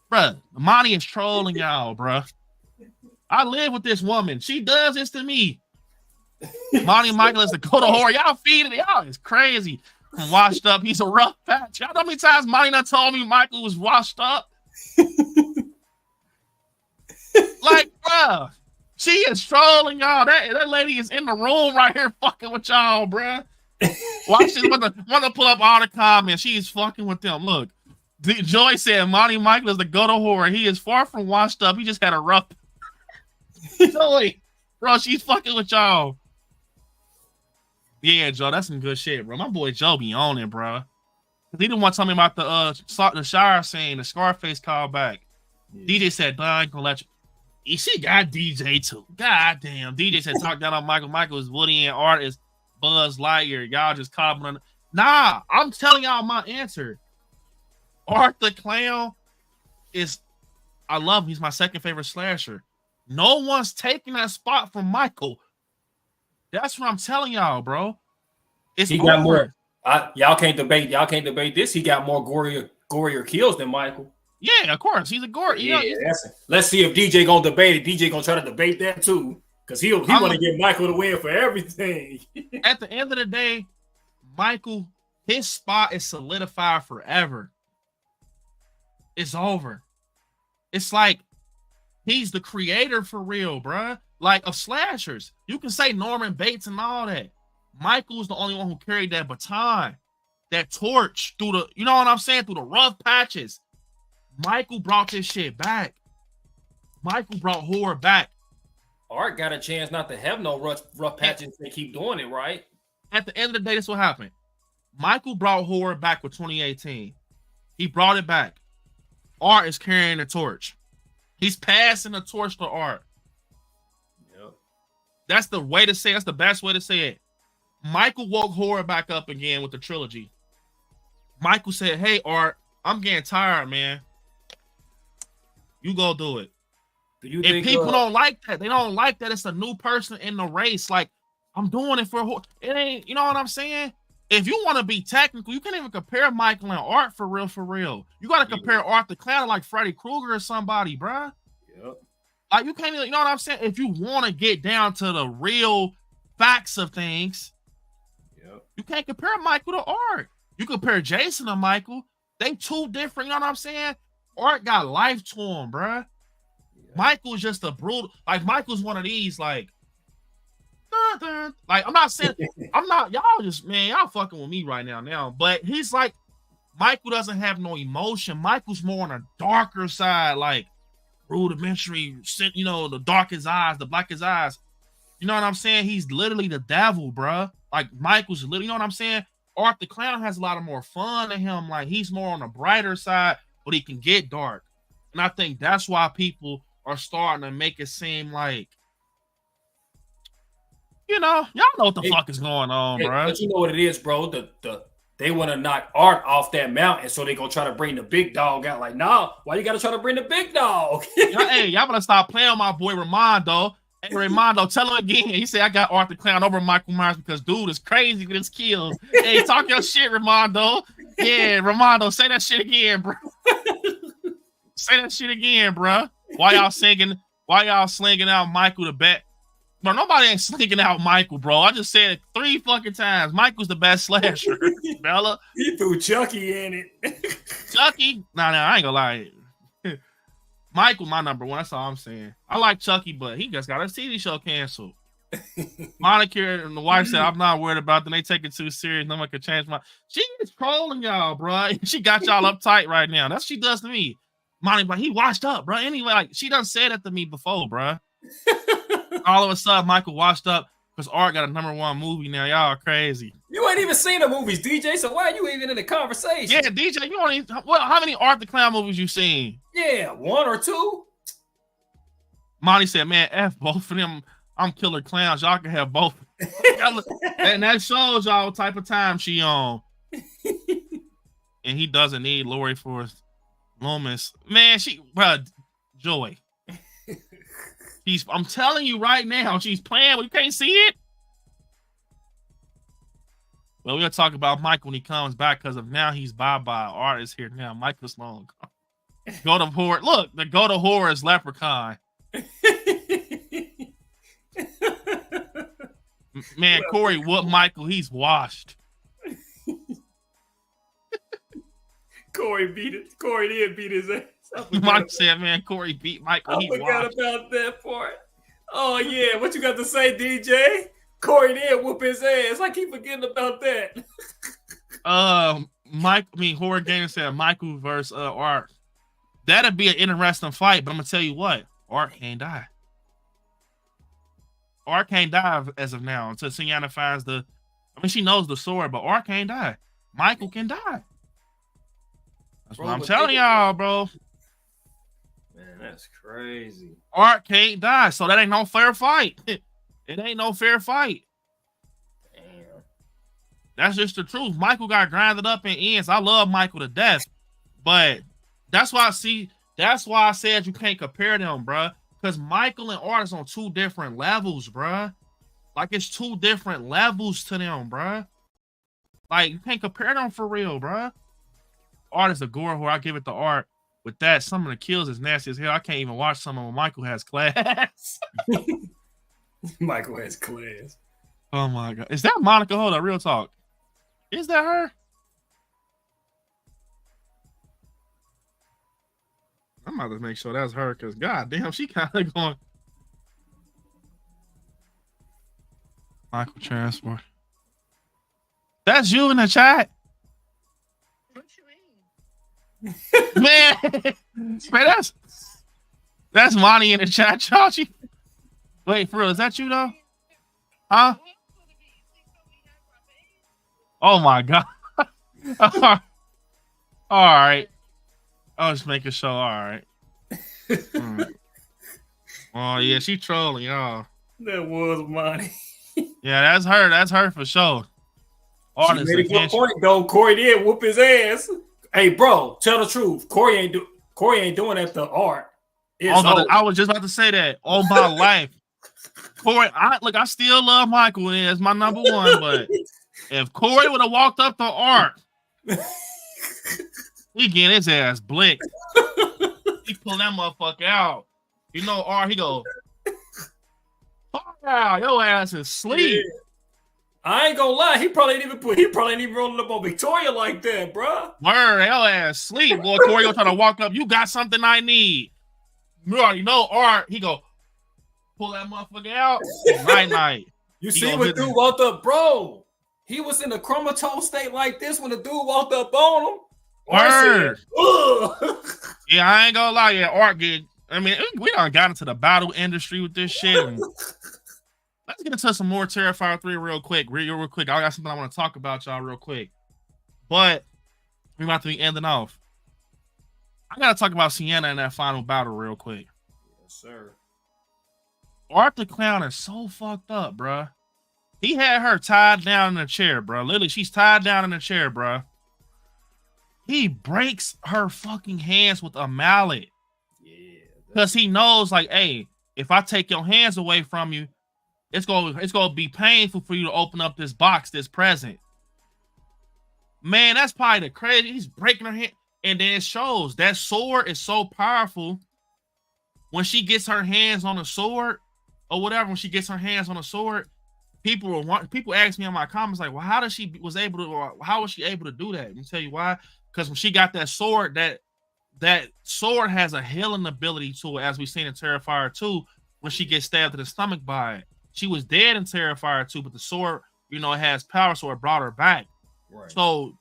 Speaker 1: bro. Monty is trolling y'all, bro. I live with this woman. She does this to me. Monty Michael is to go to horror. Y'all feeding y'all. It's crazy. Washed up. He's a rough patch. Y'all know how many times Monty done told me Michael was washed up? Like, bro, she is trolling y'all. That lady is in the room right here fucking with y'all, bro. Watch this. Want to pull up all the comments. She is fucking with them. Look, Joy said Monty Michael is the go to horror. He is far from washed up. He just had a rough. Joy, bro, she's fucking with y'all. Yeah, Joe, that's some good shit, bro. My boy Joe be on it, bro. He didn't want to tell me about the Shire scene, the Scarface callback. Yeah. DJ said, "I ain't gonna let you." She got DJ too. God damn. DJ said, "Talk down on Michael. Michael is Woody and Art is Buzz Lightyear." Y'all just commenting. Nah, I'm telling y'all my answer. Art the Clown is, I love him. He's my second favorite slasher. No one's taking that spot from Michael. That's what I'm telling y'all, bro. He
Speaker 2: got more. Y'all can't debate this. He got more gorier kills than Michael.
Speaker 1: Yeah, of course. He's a gory.
Speaker 2: Yeah, let's see if DJ gonna debate it. DJ gonna try to debate that too, because he want to get Michael to win for everything.
Speaker 1: At the end of the day, Michael, his spot is solidified forever. It's over. It's like he's the creator for real, bruh. Like, of slashers. You can say Norman Bates and all that. Michael's the only one who carried that baton, that torch through the, you know what I'm saying, through the rough patches. Michael brought this shit back. Michael brought horror back.
Speaker 2: Art got a chance not to have no rough patches. They keep doing it, right?
Speaker 1: At the end of the day, that's what happened. Michael brought horror back with 2018. He brought it back. Art is carrying the torch. He's passing the torch to Art. That's the way to say it. That's the best way to say it. Michael woke horror back up again with the trilogy. Michael said, "Hey, Art, I'm getting tired, man. You go do it." If people don't like that, they don't like that it's a new person in the race. Like, I'm doing it for horror. It ain't, you know what I'm saying? If you want to be technical, you can't even compare Michael and Art for real, for real. You got to compare Art the Clown like Freddy Krueger or somebody, bruh.
Speaker 2: Yep.
Speaker 1: Like, you can't, you know what I'm saying? If you want to get down to the real facts of things, you can't compare Michael to Art. You compare Jason to Michael. They two different, you know what I'm saying? Art got life to him, bruh. Michael's just a brutal, like, Michael's one of these, like, like, I'm not saying, y'all just, man, y'all fucking with me right now, but he's like, Michael doesn't have no emotion. Michael's more on a darker side, like, rudimentary, you know, the darkest eyes, the blackest eyes. You know what I'm saying? He's literally the devil, bruh. Like, Michael's literally, you know what I'm saying? Art the Clown has a lot of more fun than him. Like, he's more on the brighter side. but he can get dark. And I think that's why people are starting to make it seem like, you know, y'all know what the fuck is going on, bro.
Speaker 2: But you know what it is, bro. They want to knock Art off that mountain, so they gonna try to bring the big dog out. Like, nah, why you gotta try to bring the big dog?
Speaker 1: Hey, y'all better stop playing with my boy Ramondo. Hey, Ramondo, tell him again. He said I got Art the Clown over Michael Myers because dude is crazy with his kills. Hey, talk your shit, Ramondo. Yeah, Ramondo, say that shit again, bro. Say that shit again, bro. Why y'all slinging out Michael the bet? Bro, nobody ain't slinging out Michael, bro. I just said it 3 fucking times. Michael's the best slasher. Bella.
Speaker 5: He threw Chucky in it.
Speaker 1: Chucky? Nah, I ain't gonna lie. Michael, my number 1. That's all I'm saying. I like Chucky, but he just got a TV show canceled. Monica and the wife said, I'm not worried about them. They take it too serious. No one can change my. She is trolling y'all, bro. She got y'all uptight right now. That's what she does to me. Monica, like, he washed up, bro. Anyway, like, she done said that to me before, bro. All of a sudden, Michael washed up because Art got a number 1 movie now. Y'all are crazy.
Speaker 2: You ain't even seen the movies, DJ. So why are you even in the conversation?
Speaker 1: Yeah, DJ, you only how many Art the Clown movies you seen?
Speaker 2: Yeah, 1 or 2.
Speaker 1: Monty said, "Man, F both of them. I'm killer clowns. Y'all can have both." And that shows y'all what type of time she on. And he doesn't need Lori for his Loomis. Man, Joy. I'm telling you right now, she's playing. You can't see it. Well, we'll talk about Mike when he comes back because of now he's bye-bye. Art is here now. Michael's long. Go to horror. Look, the go to horror is Leprechaun. Man, Corey whooped Michael. He's washed.
Speaker 5: Corey did beat his ass.
Speaker 1: Mike said, man, Corey beat Michael.
Speaker 5: I forgot about that part. Oh, yeah. What you got to say, DJ? Corey did whoop his ass. I keep forgetting about that.
Speaker 1: Horror Gamer said Michael versus Art. That'd be an interesting fight, but I'm going to tell you what. Art can't die. Art can't die as of now until Sienna finds she knows the sword, but Art can't die. Michael can die. That's what I'm telling y'all, bro.
Speaker 2: Man, that's crazy.
Speaker 1: Art can't die, so that ain't no fair fight. It ain't no fair fight.
Speaker 2: Damn.
Speaker 1: That's just the truth. Michael got grinded up in ends. I love Michael to death, but that's why I said you can't compare them, bruh. Because Michael and Art is on 2 different levels, bruh. Like, it's 2 different levels to them, bruh. Like, you can't compare them for real, bruh. Art is a gore whore. I give it to Art. With that, some of the kills is nasty as hell. I can't even watch some of them. Michael has class.
Speaker 5: Michael has class.
Speaker 1: Oh my God. Is that Monica? Hold on, real talk. Is that her? I'm about to make sure that's her because goddamn, she kind of going. Michael Transport. That's you in the chat. Man, that's Monty in the chat, y'all. Wait, for real, is that you though? Huh? Oh my God. All right. I was making sure. All right. Oh yeah, she trolling y'all.
Speaker 5: That was Monty.
Speaker 1: Yeah, that's her. That's her for sure.
Speaker 5: She made a good point though. Corey did whoop his ass. Hey, bro, tell the truth. Corey ain't doing that to Art.
Speaker 1: I was just about to say that. All my life. Corey, I still love Michael and it's my number 1, but if Corey would have walked up to Art, he getting his ass blicked. He pulled that motherfucker out. You know, Art, he go, wow, your ass is asleep.
Speaker 5: Yeah. I ain't gonna lie, he probably ain't even rolling up on Victoria like that, bro.
Speaker 1: Word, your ass sleep, boy. Corey gonna try to walk up. You got something I need. You already know, Art. He go pull that motherfucker out. Night.
Speaker 2: You see what dude walked up, bro? He was in a comatose state like this when the dude walked up on him.
Speaker 1: Word. Yeah, I ain't gonna lie. Yeah, Art get. I mean, we done got into the battle industry with this shit. And let's get into some more Terrifier 3 real quick. Real quick. I got something I want to talk about, y'all, real quick. But we're about to be ending off. I gotta talk about Sienna in that final battle real quick.
Speaker 5: Yes, sir.
Speaker 1: Art the Clown is so fucked up, bruh. He had her tied down in a chair, bruh. Literally, she's tied down in a chair, bruh. He breaks her fucking hands with a mallet.
Speaker 5: Yeah.
Speaker 1: Because he knows, like, hey, if I take your hands away from you, it's gonna be painful for you to open up this box, this present. Man, that's probably the crazy. He's breaking her hand. And then it shows that sword is so powerful. When she gets her hands on a sword, or whatever, when she gets her hands on a sword, people ask me in my comments, like, well, how was she able to do that? Let me tell you why. Because when she got that sword, that sword has a healing ability to it, as we've seen in Terrifier 2, when she gets stabbed in the stomach by it. She was dead in Terrifier 2, but the sword, it has power, so it brought her back.
Speaker 5: Right.
Speaker 1: So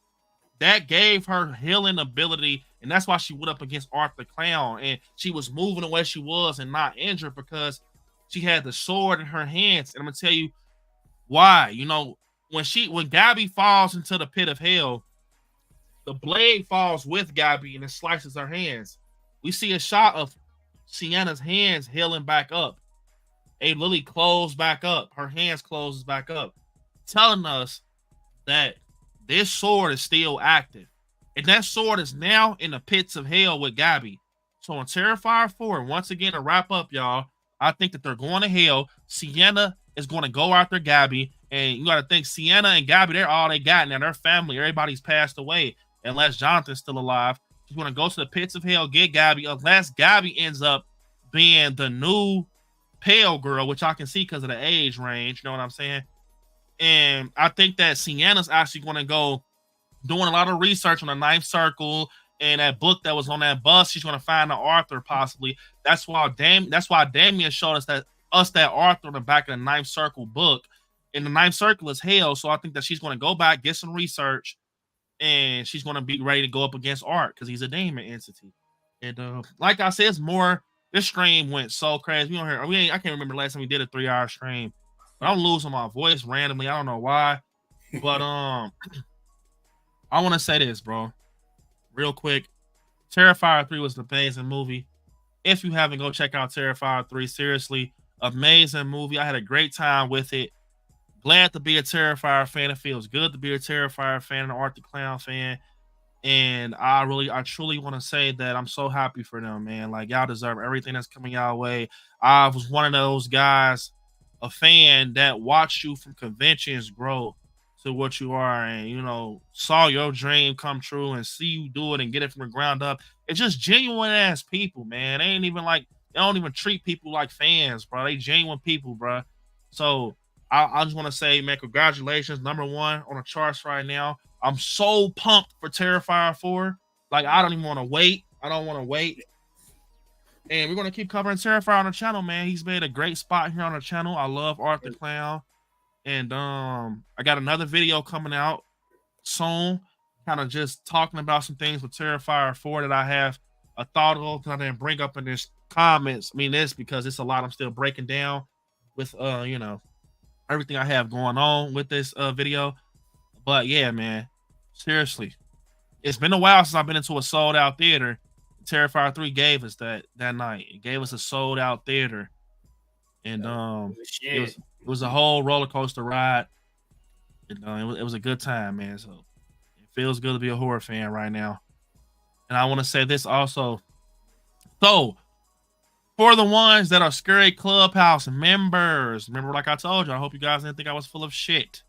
Speaker 1: that gave her healing ability, and that's why she went up against Art the Clown, and she was moving the way she was and not injured because she had the sword in her hands. And I'm gonna tell you why. When Gabby falls into the pit of hell, the blade falls with Gabby and it slices her hands. We see a shot of Sienna's hands healing back up. A Lily closed back up. Her hands closes back up, telling us that this sword is still active. And that sword is now in the pits of hell with Gabby. So in Terrifier 4, once again, to wrap up, y'all, I think that they're going to hell. Sienna is going to go after Gabby. And you got to think, Sienna and Gabby, they're all they got now. Their family, everybody's passed away, unless Jonathan's still alive. She's going to go to the pits of hell, get Gabby, unless Gabby ends up being the new pale girl, which I can see because of the age range. You know what I'm saying? And I think that Sienna's actually going to go doing a lot of research on the Ninth Circle and that book that was on that bus. She's going to find the Arthur possibly. That's why Damien showed us that Arthur in the back of the Ninth Circle book. And the Ninth Circle is hell. So I think that she's going to go back, get some research, and she's going to be ready to go up against Art because he's a demon entity. And like I said, it's more. This stream went so crazy. I can't remember the last time we did a 3-hour stream. But I'm losing my voice randomly. I don't know why. But I want to say this, bro. Real quick. Terrifier 3 was an amazing movie. If you haven't, go check out Terrifier 3. Seriously, amazing movie. I had a great time with it. Glad to be a Terrifier fan. It feels good to be a Terrifier fan and an Art the Clown fan. And I truly want to say that I'm so happy for them, man. Like, y'all deserve everything that's coming y'all way. I was one of those guys, a fan that watched you from conventions grow to what you are, and saw your dream come true and see you do it and get it from the ground up. It's just genuine ass people, man. They don't even treat people like fans, bro. They genuine people, bro. So I just want to say, man, congratulations, #1 on the charts right now. I'm so pumped for Terrifier 4. Like, I don't even want to wait. I don't want to wait. And we're going to keep covering Terrifier on the channel, man. He's made a great spot here on the channel. I love Art the Clown. And I got another video coming out soon, kind of just talking about some things with Terrifier 4 that I have a thought of that I didn't bring up in this comments. This because it's a lot I'm still breaking down with, everything I have going on with this video. But yeah, man, seriously, it's been a while since I've been into a sold out theater. Terrifier 3 gave us that night. It gave us a sold out theater, and it was a whole roller coaster ride. And it was a good time, man. So it feels good to be a horror fan right now. And I want to say this also. So for the ones that are Scary Clubhouse members, remember, like I told you, I hope you guys didn't think I was full of shit.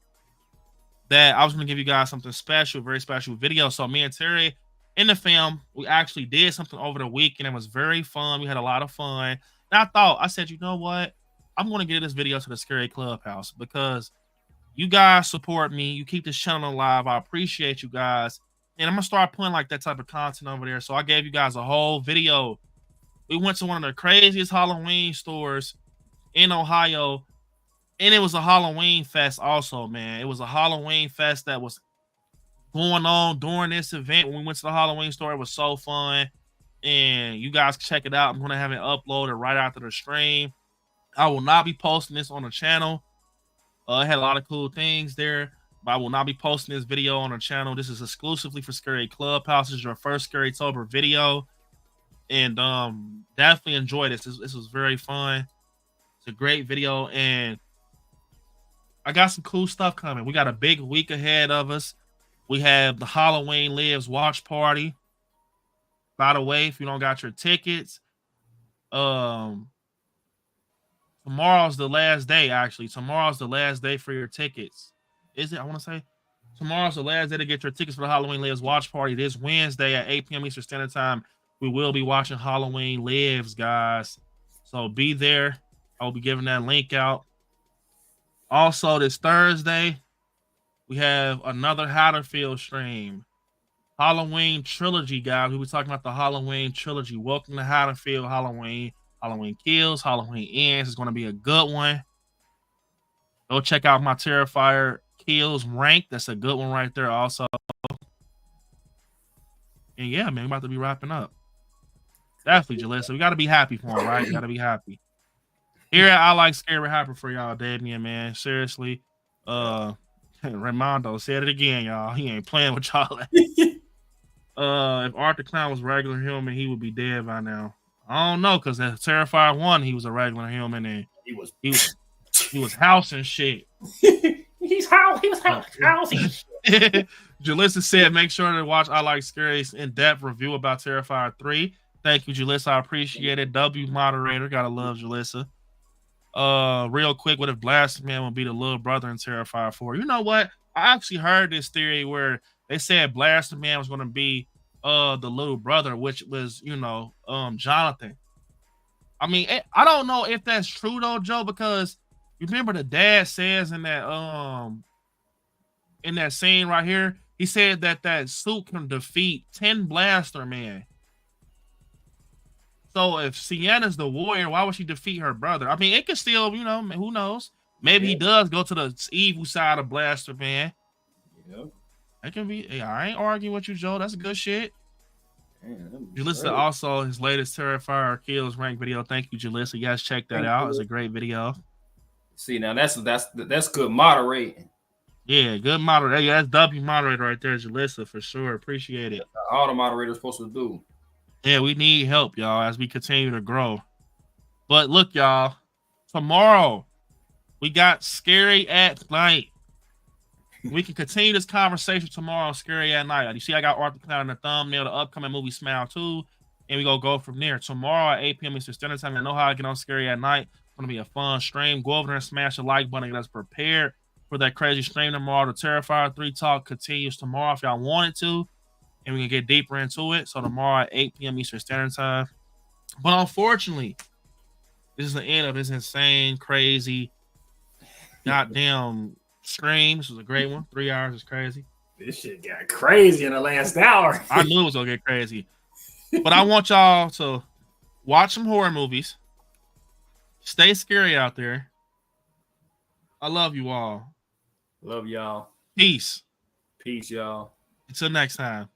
Speaker 1: That I was going to give you guys something special, very special video. So me and Terry in the film, we actually did something over the weekend. It was very fun. We had a lot of fun. And I said, you know what? I'm going to get this video to the Scary Clubhouse because you guys support me. You keep this channel alive. I appreciate you guys. And I'm going to start putting like that type of content over there. So I gave you guys a whole video. We went to one of the craziest Halloween stores in Ohio. And it was a Halloween fest also, man. It was a Halloween fest that was going on during this event. When we went to the Halloween store, it was so fun. And you guys can check it out. I'm going to have it uploaded right after the stream. I will not be posting this on the channel. It had a lot of cool things there. But I will not be posting this video on the channel. This is exclusively for Scary Clubhouse. This is your first Scarytober video. and definitely enjoyed this. This was very fun. It's a great video, and I got some cool stuff coming. We got a big week ahead of us. We have the Halloween Lives watch party. By the way, if you don't got your tickets, tomorrow's the last day. Actually, tomorrow's the last day for your tickets. Is it? I want to say tomorrow's the last day to get your tickets for the Halloween Lives watch party. This Wednesday at 8 p.m. Eastern Standard Time, we will be watching Halloween Lives, guys. So be there. I'll be giving that link out. Also, this Thursday, we have another Hatterfield stream. Halloween trilogy, guys. We were talking about the Halloween trilogy. Welcome to Hatterfield Halloween. Halloween Kills, Halloween Ends. It's going to be a good one. Go check out my Terrifier Kills rank. That's a good one right there also. And yeah, man, we're about to be wrapping up. Definitely, Jalissa. We got to be happy for him, right? We got to be happy. Here at I Like Scary, we're happy for y'all, Damien, man. Seriously. Raimondo said it again, y'all. He ain't playing with y'all. If Art the Clown was a regular human, he would be dead by now. I don't know, because the Terrifier 1, he was a regular human, and he was housing shit.
Speaker 2: he was housing.
Speaker 1: Jalissa said, make sure to watch I Like Scary's in-depth review about Terrifier 3. Thank you, Jalissa. I appreciate it. W moderator. Gotta love Jalissa. Real quick, what if Blaster Man would be the little brother in Terrifier 4? You know what? I actually heard this theory where they said Blaster Man was going to be the little brother, which was, Jonathan. I mean, I don't know if that's true though, Joe, because you remember the dad says in that scene right here, he said that suit can defeat 10 Blaster Man. So if Sienna's the warrior, why would she defeat her brother? I mean, it could still, who knows? Maybe he does go to the evil side of Blaster Man.
Speaker 2: Yep.
Speaker 1: That can be. Hey, I ain't arguing with you, Joe. That's good shit. Jalissa also his latest Terrifier Kills rank video. Thank you, Jalissa. You guys check that out. It's a great video.
Speaker 2: See, now that's good moderating.
Speaker 1: Yeah, good moderator. Yeah, that's W moderator right there, Jalissa, for sure. Appreciate it.
Speaker 2: All the moderators supposed to do.
Speaker 1: Yeah, we need help, y'all, as we continue to grow. But look, y'all, tomorrow we got Scary at Night. We can continue this conversation tomorrow on Scary at Night. You see, I got Arthur Clown in the thumbnail, the upcoming movie Smile 2, and we go from there. Tomorrow at 8 p.m. Eastern Standard Time, I know how I get on Scary at Night. It's going to be a fun stream. Go over there and smash the like button. Get us prepared for that crazy stream tomorrow. The Terrifier 3 talk continues tomorrow if y'all wanted to, and we can get deeper into it. So tomorrow at 8 p.m. Eastern Standard Time. But unfortunately, this is the end of this insane, crazy, goddamn stream. This was a great one. 3 hours is crazy.
Speaker 5: This shit got crazy in the last hour.
Speaker 1: I knew it was gonna get crazy. But I want y'all to watch some horror movies. Stay scary out there. I love you all.
Speaker 2: Love y'all.
Speaker 1: Peace.
Speaker 2: Peace, y'all.
Speaker 1: Until next time.